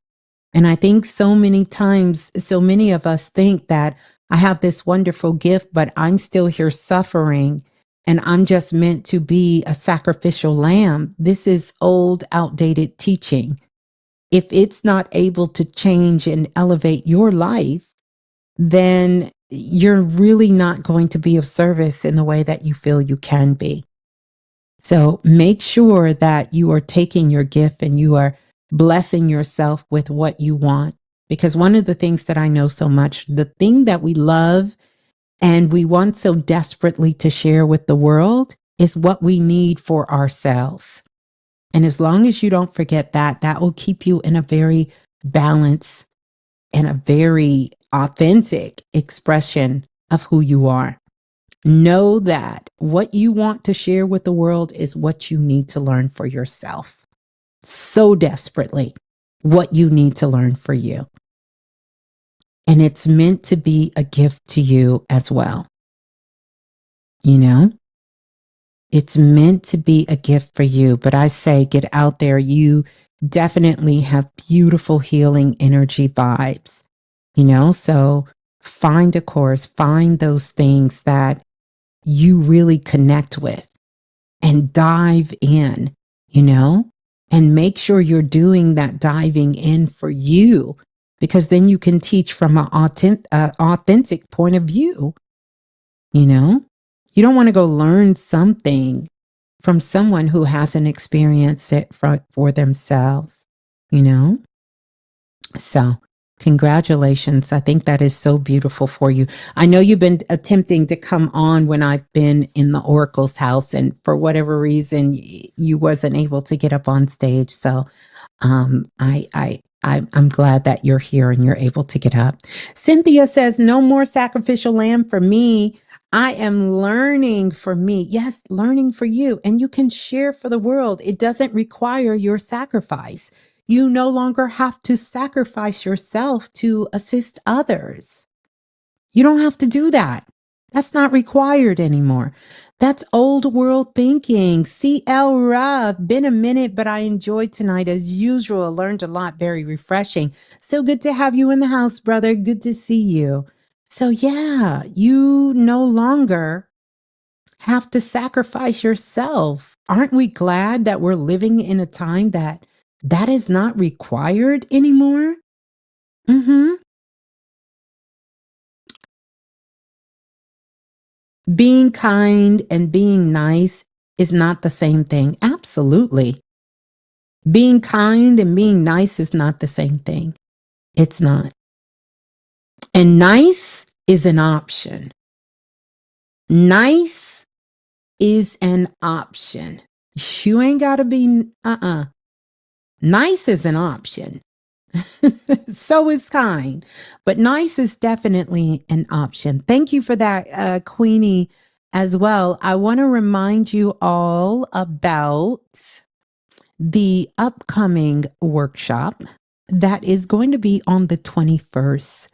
And I think so many times, so many of us think that, I have this wonderful gift, but I'm still here suffering and I'm just meant to be a sacrificial lamb. This is old, outdated teaching. If it's not able to change and elevate your life, then you're really not going to be of service in the way that you feel you can be. So make sure that you are taking your gift and you are blessing yourself with what you want. Because one of the things that I know so much, the thing that we love and we want so desperately to share with the world is what we need for ourselves. And as long as you don't forget that, that will keep you in a very balanced and a very authentic expression of who you are. Know that what you want to share with the world is what you need to learn for yourself. So desperately, what you need to learn for you. And it's meant to be a gift to you as well. You know, it's meant to be a gift for you. But I say, get out there. You definitely have beautiful healing energy vibes. You know, so find a course, find those things that you really connect with and dive in, you know, and make sure you're doing that diving in for you, because then you can teach from an authentic point of view. You know, you don't want to go learn something from someone who hasn't experienced it for themselves, you know? So congratulations. I think that is so beautiful for you. I know you've been attempting to come on when I've been in the Oracle's house, and for whatever reason, you wasn't able to get up on stage. So I'm glad that you're here and you're able to get up. Cynthia says, no more sacrificial lamb for me. I am learning for me. Yes, learning for you. And you can share for the world. It doesn't require your sacrifice. You no longer have to sacrifice yourself to assist others. You don't have to do that. That's not required anymore. That's old world thinking. CL Ruff, been a minute, but I enjoyed tonight as usual. Learned a lot, very refreshing. So good to have you in the house, brother. Good to see you. So yeah, you no longer have to sacrifice yourself. Aren't we glad that we're living in a time that that is not required anymore? Mm-hmm. Being kind and being nice is not the same thing. Absolutely. Being kind and being nice is not the same thing. It's not. And nice is an option. Nice is an option. You ain't got to be, Nice is an option. So is kind. But nice is definitely an option. Thank you for that, Queenie, as well. I want to remind you all about the upcoming workshop that is going to be on the 21st.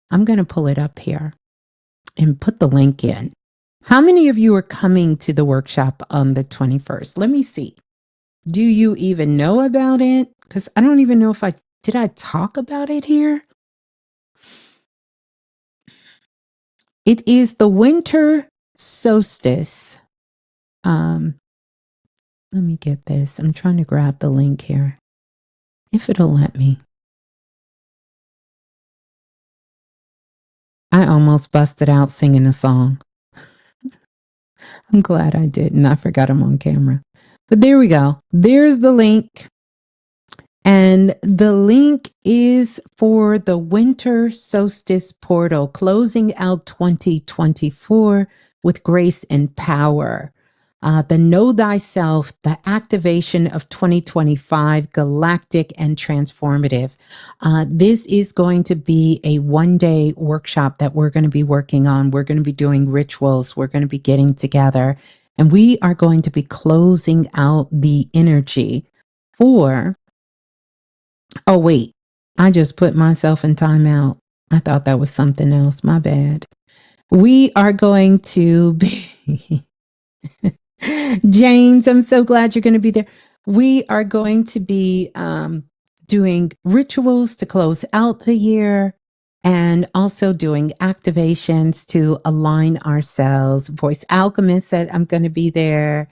I'm going to pull it up here and put the link in. How many of you are coming to the workshop on the 21st? Let me see. Do you even know about it? Because I don't even know if did I talk about it here? It is the winter solstice. Let me get this. I'm trying to grab the link here. If it'll let me. I almost busted out singing a song. I'm glad I didn't. I forgot I'm on camera. But there we go. There's the link. And the link is for the winter solstice portal, closing out 2024 with grace and power. The Know Thyself, the activation of 2025, galactic and transformative. This is going to be a one-day workshop that we're going to be working on. We're going to be doing rituals. We're going to be getting together, and we are going to be closing out the energy for... Oh, wait, I just put myself in timeout. I thought that was something else. My bad. We are going to be... James, I'm so glad you're going to be there. We are going to be doing rituals to close out the year and also doing activations to align ourselves. Voice Alchemist said, I'm going to be there.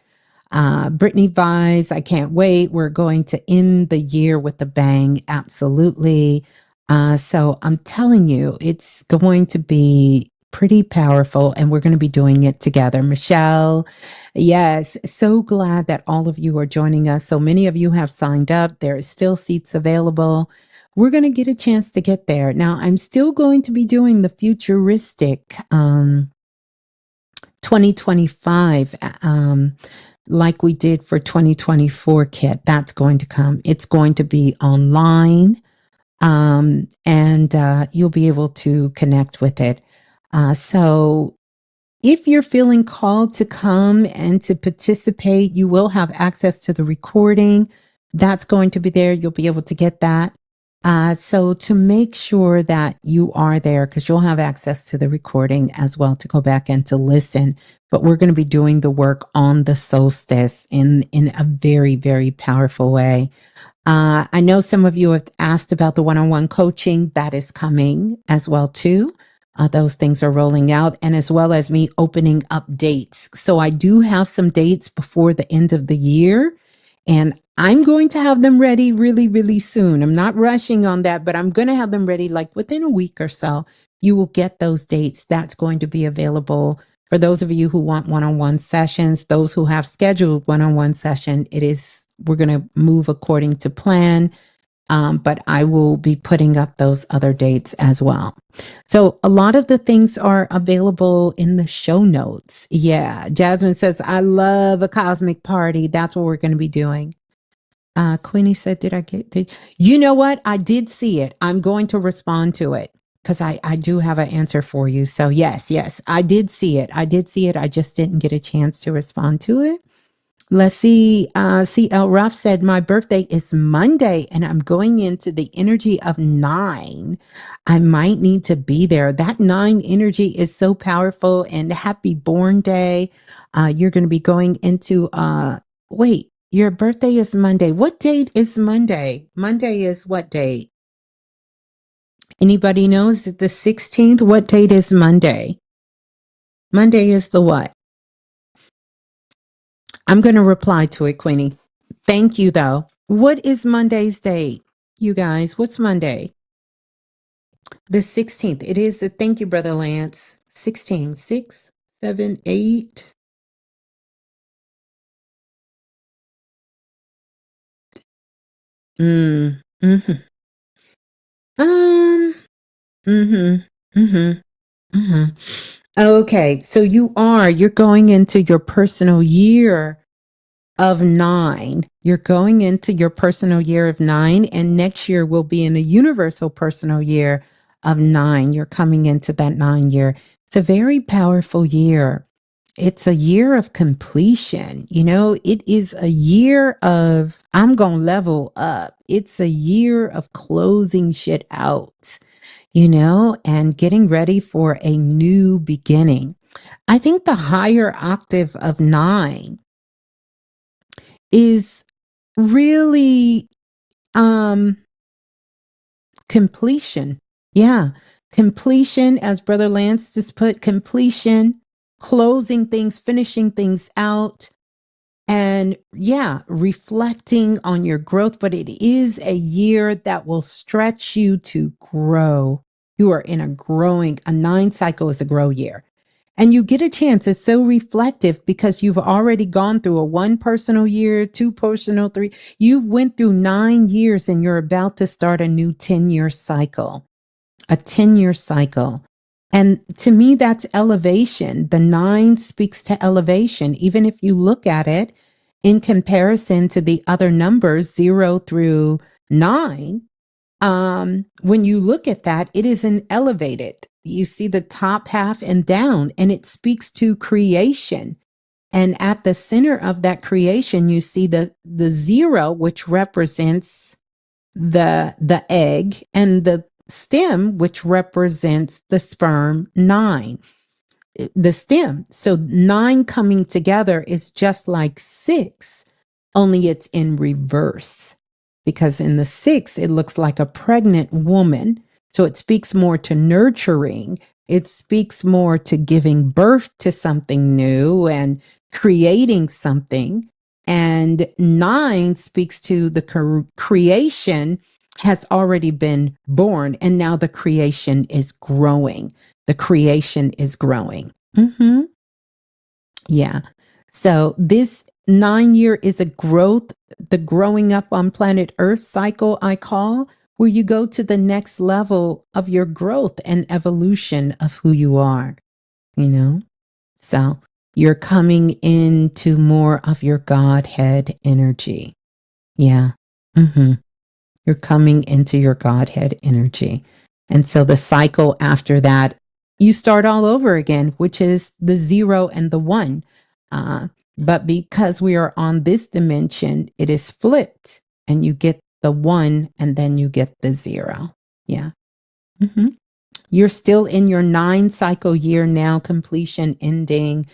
Brittany Vise, I can't wait. We're going to end the year with a bang. Absolutely. So I'm telling you, it's going to be pretty powerful, and we're going to be doing it together. Michelle, yes, so glad that all of you are joining us. So many of you have signed up. There is still seats available. We're going to get a chance to get there. Now, I'm still going to be doing the futuristic 2025 like we did for 2024 kit. That's going to come. It's going to be online, and you'll be able to connect with it. So if you're feeling called to come and to participate, you will have access to the recording. That's going to be there. You'll be able to get that. So to make sure that you are there, because you'll have access to the recording as well to go back and to listen. But we're going to be doing the work on the solstice in a very, very powerful way. I know some of you have asked about the one-on-one coaching that is coming as well too. Those things are rolling out, and as well as me opening up dates. So I do have some dates before the end of the year, and I'm going to have them ready really, really soon. I'm not rushing on that, but I'm going to have them ready like within a week or so. You will get those dates. That's going to be available for those of you who want one-on-one sessions. Those who have scheduled one-on-one session, we're going to move according to plan. But I will be putting up those other dates as well. So a lot of the things are available in the show notes. Yeah. Jasmine says, I love a cosmic party. That's what we're going to be doing. Queenie said, you know what? I did see it. I'm going to respond to it because I do have an answer for you. So yes, I did see it. I just didn't get a chance to respond to it. Let's see. CL Ruff said, my birthday is Monday and I'm going into the energy of 9. I might need to be there. That 9 energy is so powerful, and happy born day. You're going to be going into, wait, your birthday is Monday. What date is Monday? Monday is what date? Anybody knows? Is it the 16th? What date is Monday? Monday is the what? I'm going to reply to it, Queenie. Thank you, though. What is Monday's date, you guys? What's Monday? The 16th. It is the, thank you, Brother Lance. 16, 6, 7, 8. Mm-hmm. Mm-hmm. Mm-hmm. Mm-hmm. Okay, so you're going into your personal year of 9. You're going into your personal year of 9, and next year will be in a universal personal year of 9. You're coming into that 9 year. It's a very powerful year. It's a year of completion. You know, it is a year of, I'm going to level up. It's a year of closing shit out, you know, and getting ready for a new beginning. I think the higher octave of 9 is really completion. Yeah. Completion, as Brother Lance just put, completion, closing things, finishing things out, and yeah, reflecting on your growth. But it is a year that will stretch you to grow. You are in a 9 cycle is a grow year. And you get a chance. It's so reflective because you've already gone through a 1 personal year, 2 personal, 3. You went through 9 years and you're about to start a new 10-year cycle, a 10-year cycle. And to me, that's elevation. The 9 speaks to elevation. Even if you look at it in comparison to the other numbers, 0 through 9, when you look at that, it is an elevated. You see the top half and down, and it speaks to creation. And at the center of that creation, you see the 0, which represents the egg, and the stem, which represents the sperm, 9. The stem. So 9 coming together is just like 6, only it's in reverse. Because in the 6, it looks like a pregnant woman. So it speaks more to nurturing. It speaks more to giving birth to something new and creating something. And 9 speaks to the creation has already been born, and now the creation is growing. The creation is growing. Yeah. So this 9-year is a growth, the growing up on planet Earth cycle, I call, where you go to the next level of your growth and evolution of who you are, you know? So you're coming into more of your Godhead energy. Yeah. You're coming into your Godhead energy. And so the cycle after that, you start all over again, which is the 0 and the 1. But because we are on this dimension, it is flipped and you get the 1 and then you get the 0. Yeah. You're still in your 9 cycle year now, completion, ending,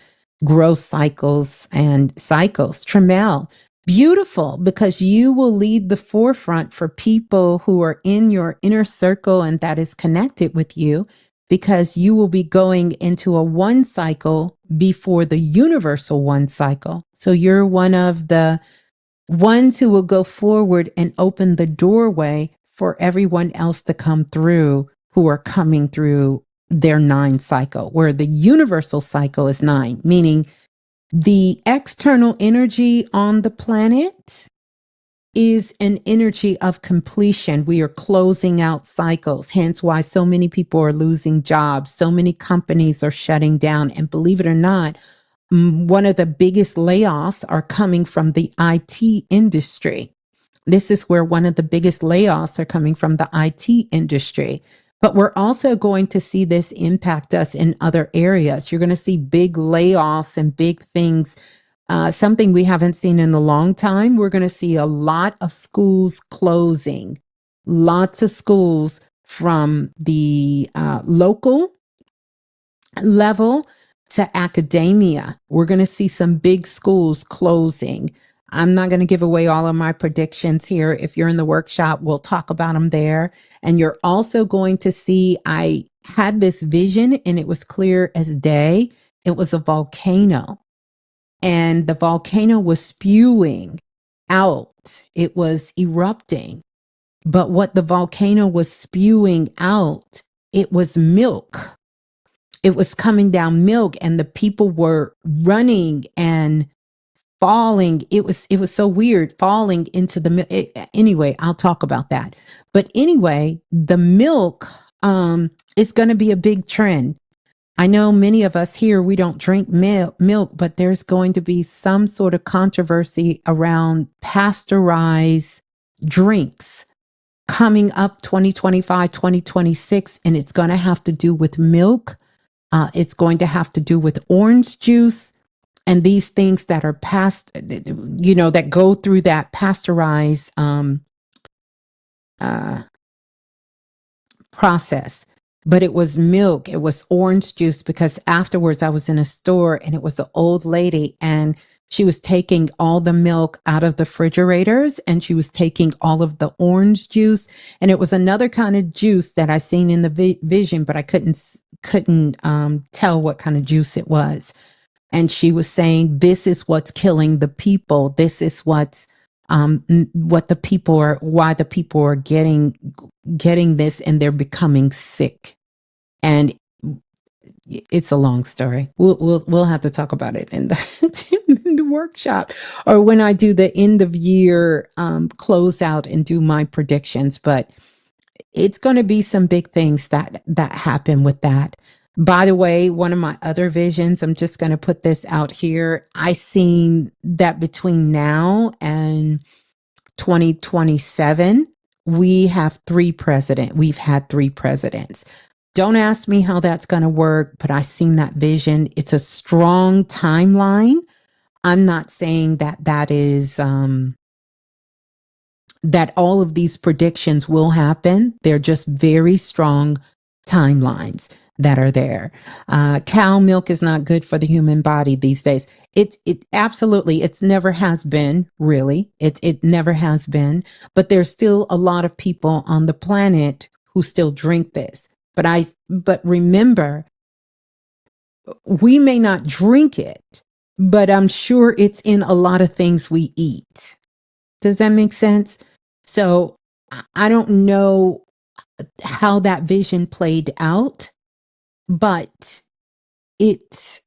growth cycles and cycles. Tremel, beautiful, because you will lead the forefront for people who are in your inner circle and that is connected with you, because you will be going into a 1 cycle before the universal 1 cycle. So you're one of the ones who will go forward and open the doorway for everyone else to come through who are coming through their 9 cycle, where the universal cycle is 9, meaning the external energy on the planet is an energy of completion. We are closing out cycles, hence why so many people are losing jobs. So many companies are shutting down. And believe it or not, one of the biggest layoffs are coming from the IT industry. This is where one of the biggest layoffs are coming from, the IT industry. But we're also going to see this impact us in other areas. You're going to see big layoffs and big things, something we haven't seen in a long time. We're going to see a lot of schools closing, lots of schools from the local level to academia. We're going to see some big schools closing. I'm not going to give away all of my predictions here. If you're in the workshop, we'll talk about them there. And you're also going to see, I had this vision and it was clear as day. It was a volcano and the volcano was spewing out. It was erupting. But what the volcano was spewing out, it was milk. It was coming down milk and the people were running and falling. It was so weird, falling into the milk. Anyway, I'll talk about that. But anyway, the milk is going to be a big trend. I know many of us here, we don't drink milk, but there's going to be some sort of controversy around pasteurized drinks coming up 2025, 2026, and it's going to have to do with milk. It's going to have to do with orange juice and these things that are that go through that pasteurized process. But it was milk, it was orange juice, because afterwards I was in a store and it was an old lady and she was taking all the milk out of the refrigerators and she was taking all of the orange juice. And it was another kind of juice that I seen in the vision, but I couldn't tell what kind of juice it was. And she was saying, this is what's killing the people. This is what's what the people are, why the people are getting this and they're becoming sick. And it's a long story. We'll have to talk about it in the workshop or when I do the end of year closeout and do my predictions. But it's going to be some big things that happen with that. By the way, one of my other visions, I'm just going to put this out here. I seen that between now and 2027, we have 3 presidents. We've had 3 presidents. Don't ask me how that's going to work, but I seen that vision. It's a strong timeline. I'm not saying that is that all of these predictions will happen. They're just very strong timelines that are there. Cow milk is not good for the human body these days. It absolutely, it's never has been, really. It never has been, but there's still a lot of people on the planet who still drink this. But remember, we may not drink it, but I'm sure it's in a lot of things we eat. Does that make sense? So I don't know how that vision played out, but it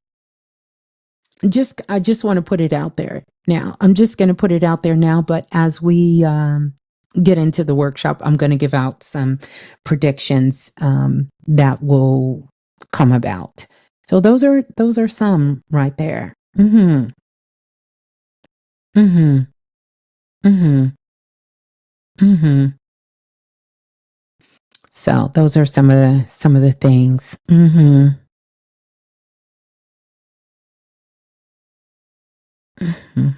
I just want to put it out there now. I'm just going to put it out there now, but as we get into the workshop, I'm going to give out some predictions that will come about. So those are some right there. Mhm. Mhm. Mhm. Mhm. So those are some of the things. Mhm. Mhm.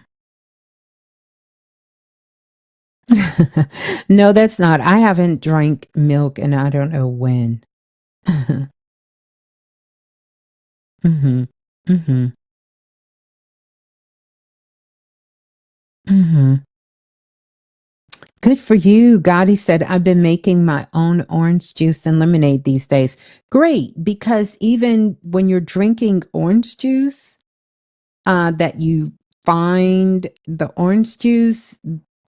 No, that's not. I haven't drank milk and I don't know when. Mhm. Mhm. Mhm. Good for you. Gotti said, I've been making my own orange juice and lemonade these days. Great, because even when you're drinking orange juice, that you find the orange juice,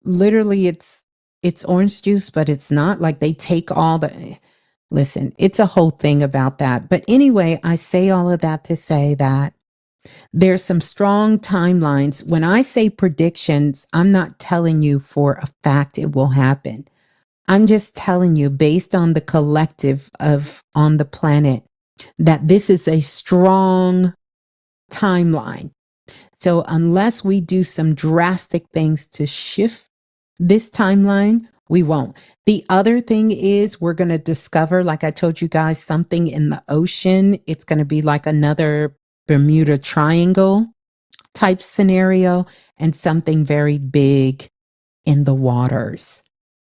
literally it's orange juice, but it's not like they take all the listen, it's a whole thing about that. But anyway, I say all of that to say that there's some strong timelines. When I say predictions, I'm not telling you for a fact it will happen. I'm just telling you, based on the collective of on the planet, that this is a strong timeline. So, unless we do some drastic things to shift this timeline, we won't. The other thing is, we're going to discover, like I told you guys, something in the ocean. It's going to be like another Bermuda Triangle type scenario, and something very big in the waters.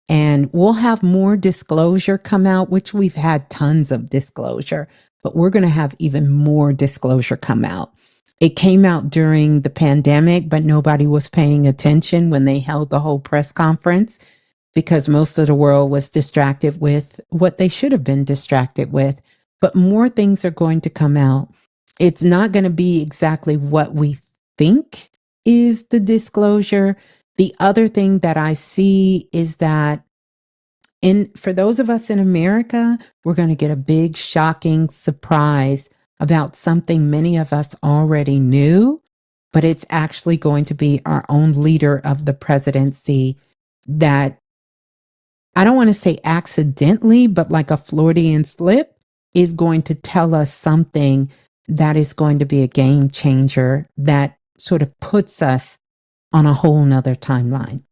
And we'll have more disclosure come out, which we've had tons of disclosure, but we're going to have even more disclosure come out. It came out during the pandemic, but nobody was paying attention when they held the whole press conference because most of the world was distracted with what they should have been distracted with. But more things are going to come out. It's not going to be exactly what we think is the disclosure. The other thing that I see is that for those of us in America, we're going to get a big shocking surprise about something many of us already knew, but it's actually going to be our own leader of the presidency that I don't want to say accidentally, but like a Freudian slip is going to tell us something that is going to be a game changer that sort of puts us on a whole nother timeline.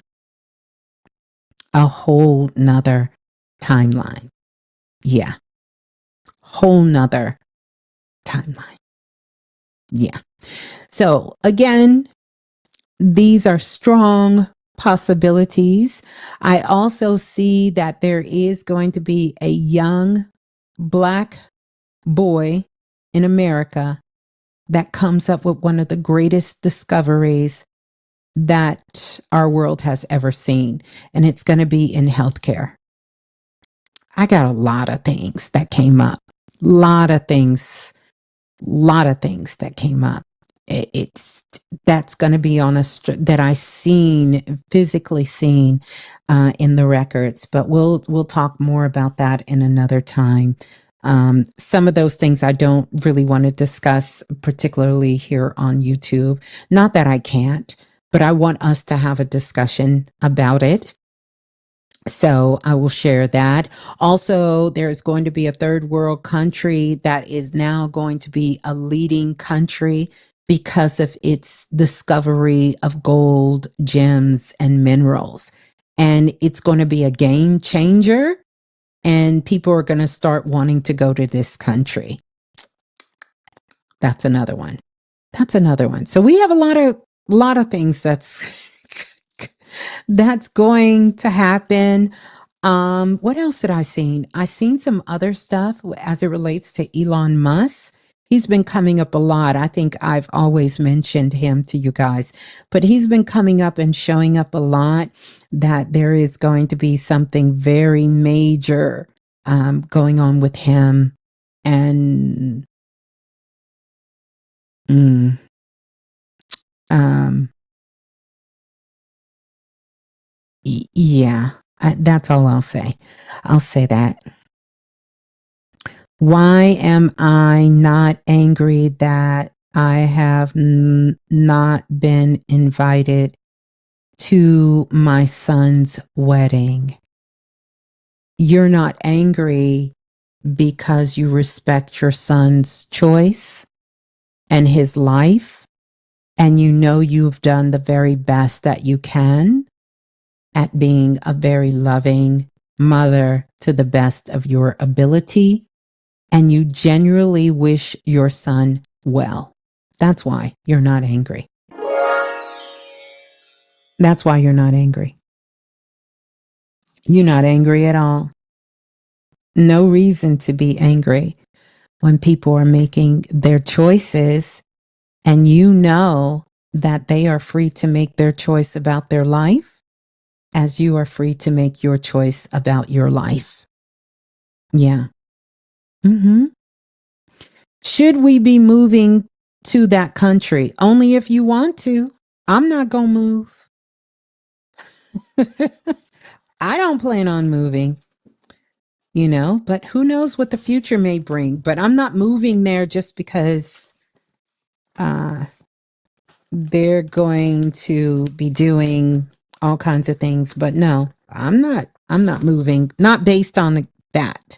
A whole nother timeline. Yeah. Whole nother timeline. Yeah. So again, these are strong possibilities. I also see that there is going to be a young Black boy in America that comes up with one of the greatest discoveries that our world has ever seen, and it's going to be in healthcare. I got a lot of things that came up. Lot of things that came up. It's that's going to be on that I seen physically seen in the records, but we'll talk more about that in another time. Some of those things I don't really want to discuss, particularly here on YouTube. Not that I can't, but I want us to have a discussion about it. So I will share that. Also, there's going to be a third world country that is now going to be a leading country because of its discovery of gold, gems, and minerals. And it's going to be a game changer, and people are going to start wanting to go to this country. That's another one. That's another one. So we have a lot of things that's going to happen. What else did I seen? I seen some other stuff as it relates to Elon Musk. He's been coming up a lot. I think I've always mentioned him to you guys, but he's been coming up and showing up a lot that there is going to be something very major going on with him. And mm, um, yeah, that's all I'll say. I'll say that. Why am I not angry that I have not been invited to my son's wedding? You're not angry because you respect your son's choice and his life, and you know you've done the very best that you can at being a very loving mother to the best of your ability, and you genuinely wish your son well. That's why you're not angry. That's why you're not angry. You're not angry at all. No reason to be angry when people are making their choices and you know that they are free to make their choice about their life as you are free to make your choice about your life. Yeah. Should we be moving to that country? Only if you want to. I'm not going to move. I don't plan on moving, but who knows what the future may bring. But I'm not moving there just because they're going to be doing all kinds of things. But no, I'm not moving, not based on that.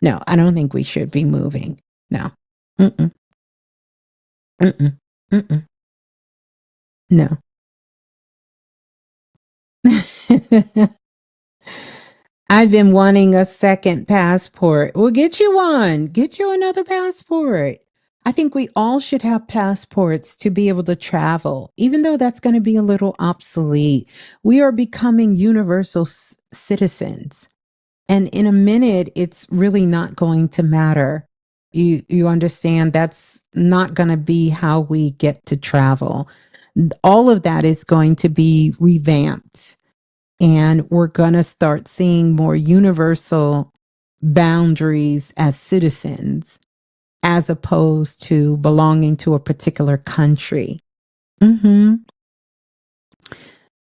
No, I don't think we should be moving. No. Mm-mm. Mm-mm. Mm-mm. No. I've been wanting a second passport. Well, get you one. Get you another passport. I think we all should have passports to be able to travel, even though that's going to be a little obsolete. We are becoming universal citizens. And in a minute, it's really not going to matter. You understand that's not going to be how we get to travel. All of that is going to be revamped. And we're going to start seeing more universal boundaries as citizens, as opposed to belonging to a particular country.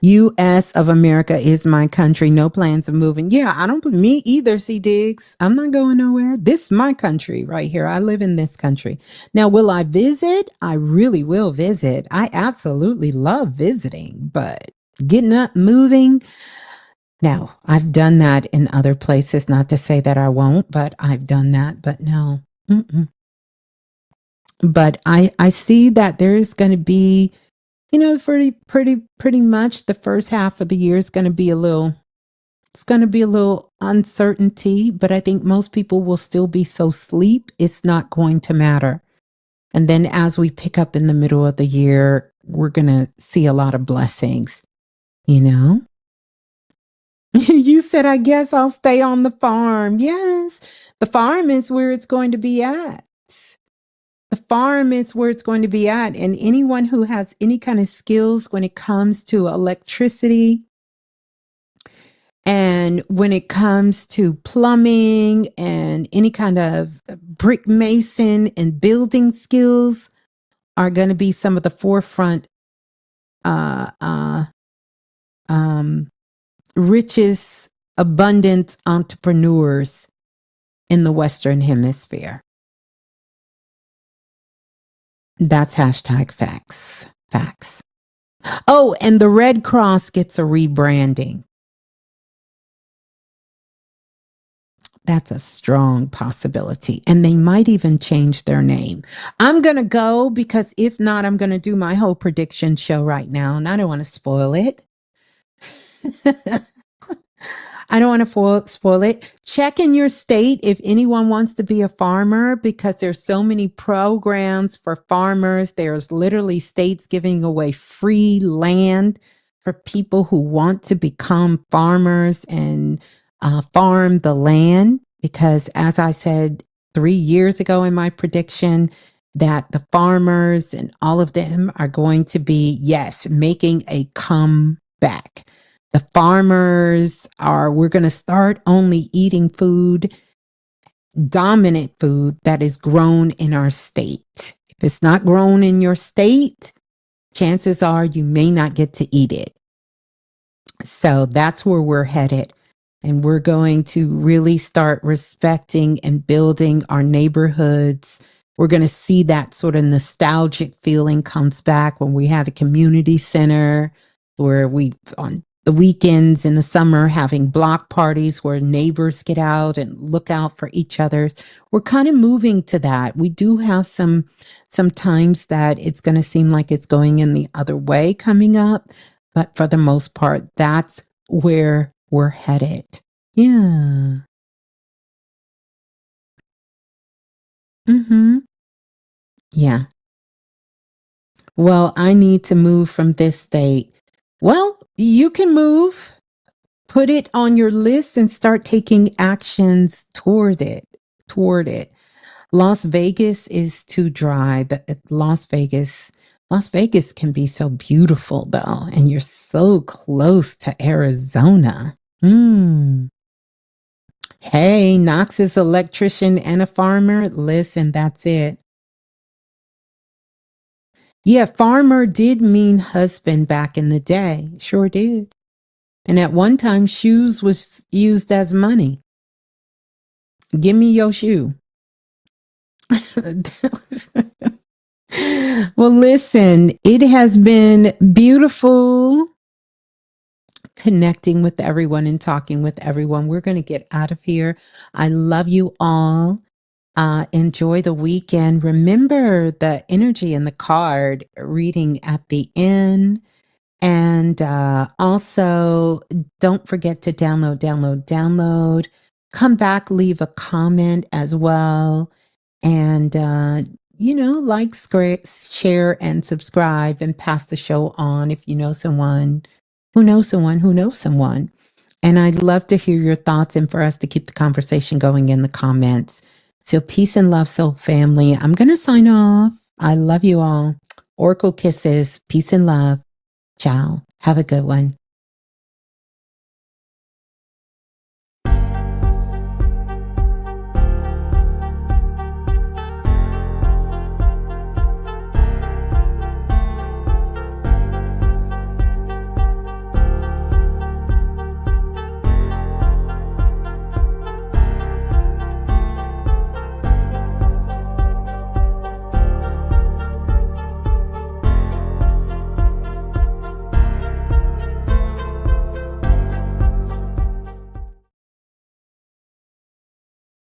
U.S. of America is my country. No plans of moving. Yeah, I don't. Me either. C. Diggs. I'm not going nowhere. This is my country right here. I live in this country. Now, will I visit? I really will visit. I absolutely love visiting, but getting up, moving. No, I've done that in other places. Not to say that I won't, but I've done that. But no. Mm-mm. But I see that there's going to be, pretty much the first half of the year is going to be it's going to be a little uncertainty, but I think most people will still be so asleep, it's not going to matter. And then as we pick up in the middle of the year, we're going to see a lot of blessings, you know? You said, I guess I'll stay on the farm. Yes, the farm is where it's going to be at. The farm is where it's going to be at. And anyone who has any kind of skills when it comes to electricity and when it comes to plumbing and any kind of brick mason and building skills are going to be some of the forefront, uh, uh, um, richest, abundant entrepreneurs in the Western Hemisphere. That's hashtag facts. Facts. Oh, and the Red Cross gets a rebranding. That's a strong possibility. And they might even change their name. I'm going to go because if not, I'm going to do my whole prediction show right now. And I don't want to spoil it. I don't want to spoil it. Check in your state if anyone wants to be a farmer because there's so many programs for farmers. There's literally states giving away free land for people who want to become farmers and farm the land. Because as I said 3 years ago in my prediction, that the farmers and all of them are going to be, yes, making a comeback. The farmers are, we're going to start only eating food, dominant food that is grown in our state. If it's not grown in your state, chances are you may not get to eat it. So that's where we're headed. And we're going to really start respecting and building our neighborhoods. We're going to see that sort of nostalgic feeling comes back when we had a community center where we, on the weekends in the summer, having block parties where neighbors get out and look out for each other. We're kind of moving to that. We do have some times that it's going to seem like it's going in the other way coming up. But for the most part, that's where we're headed. Yeah. Mm-hmm. Yeah. Well, I need to move from this state. Well, you can move, put it on your list and start taking actions toward it. Toward it. Las Vegas is too dry, but Las Vegas can be so beautiful though, and you're so close to Arizona. Hmm. Hey, Knox is an electrician and a farmer. Listen, that's it. Yeah, farmer did mean husband back in the day. Sure did. And at one time, shoes was used as money. Give me your shoe. Well, listen, it has been beautiful connecting with everyone and talking with everyone. We're going to get out of here. I love you all. Enjoy the weekend. Remember the energy in the card reading at the end. And also, don't forget to download. Come back, leave a comment as well. And, like, share, and subscribe and pass the show on if you know someone who knows someone who knows someone. And I'd love to hear your thoughts and for us to keep the conversation going in the comments. So peace and love, soul family. I'm going to sign off. I love you all. Oracle kisses. Peace and love. Ciao. Have a good one.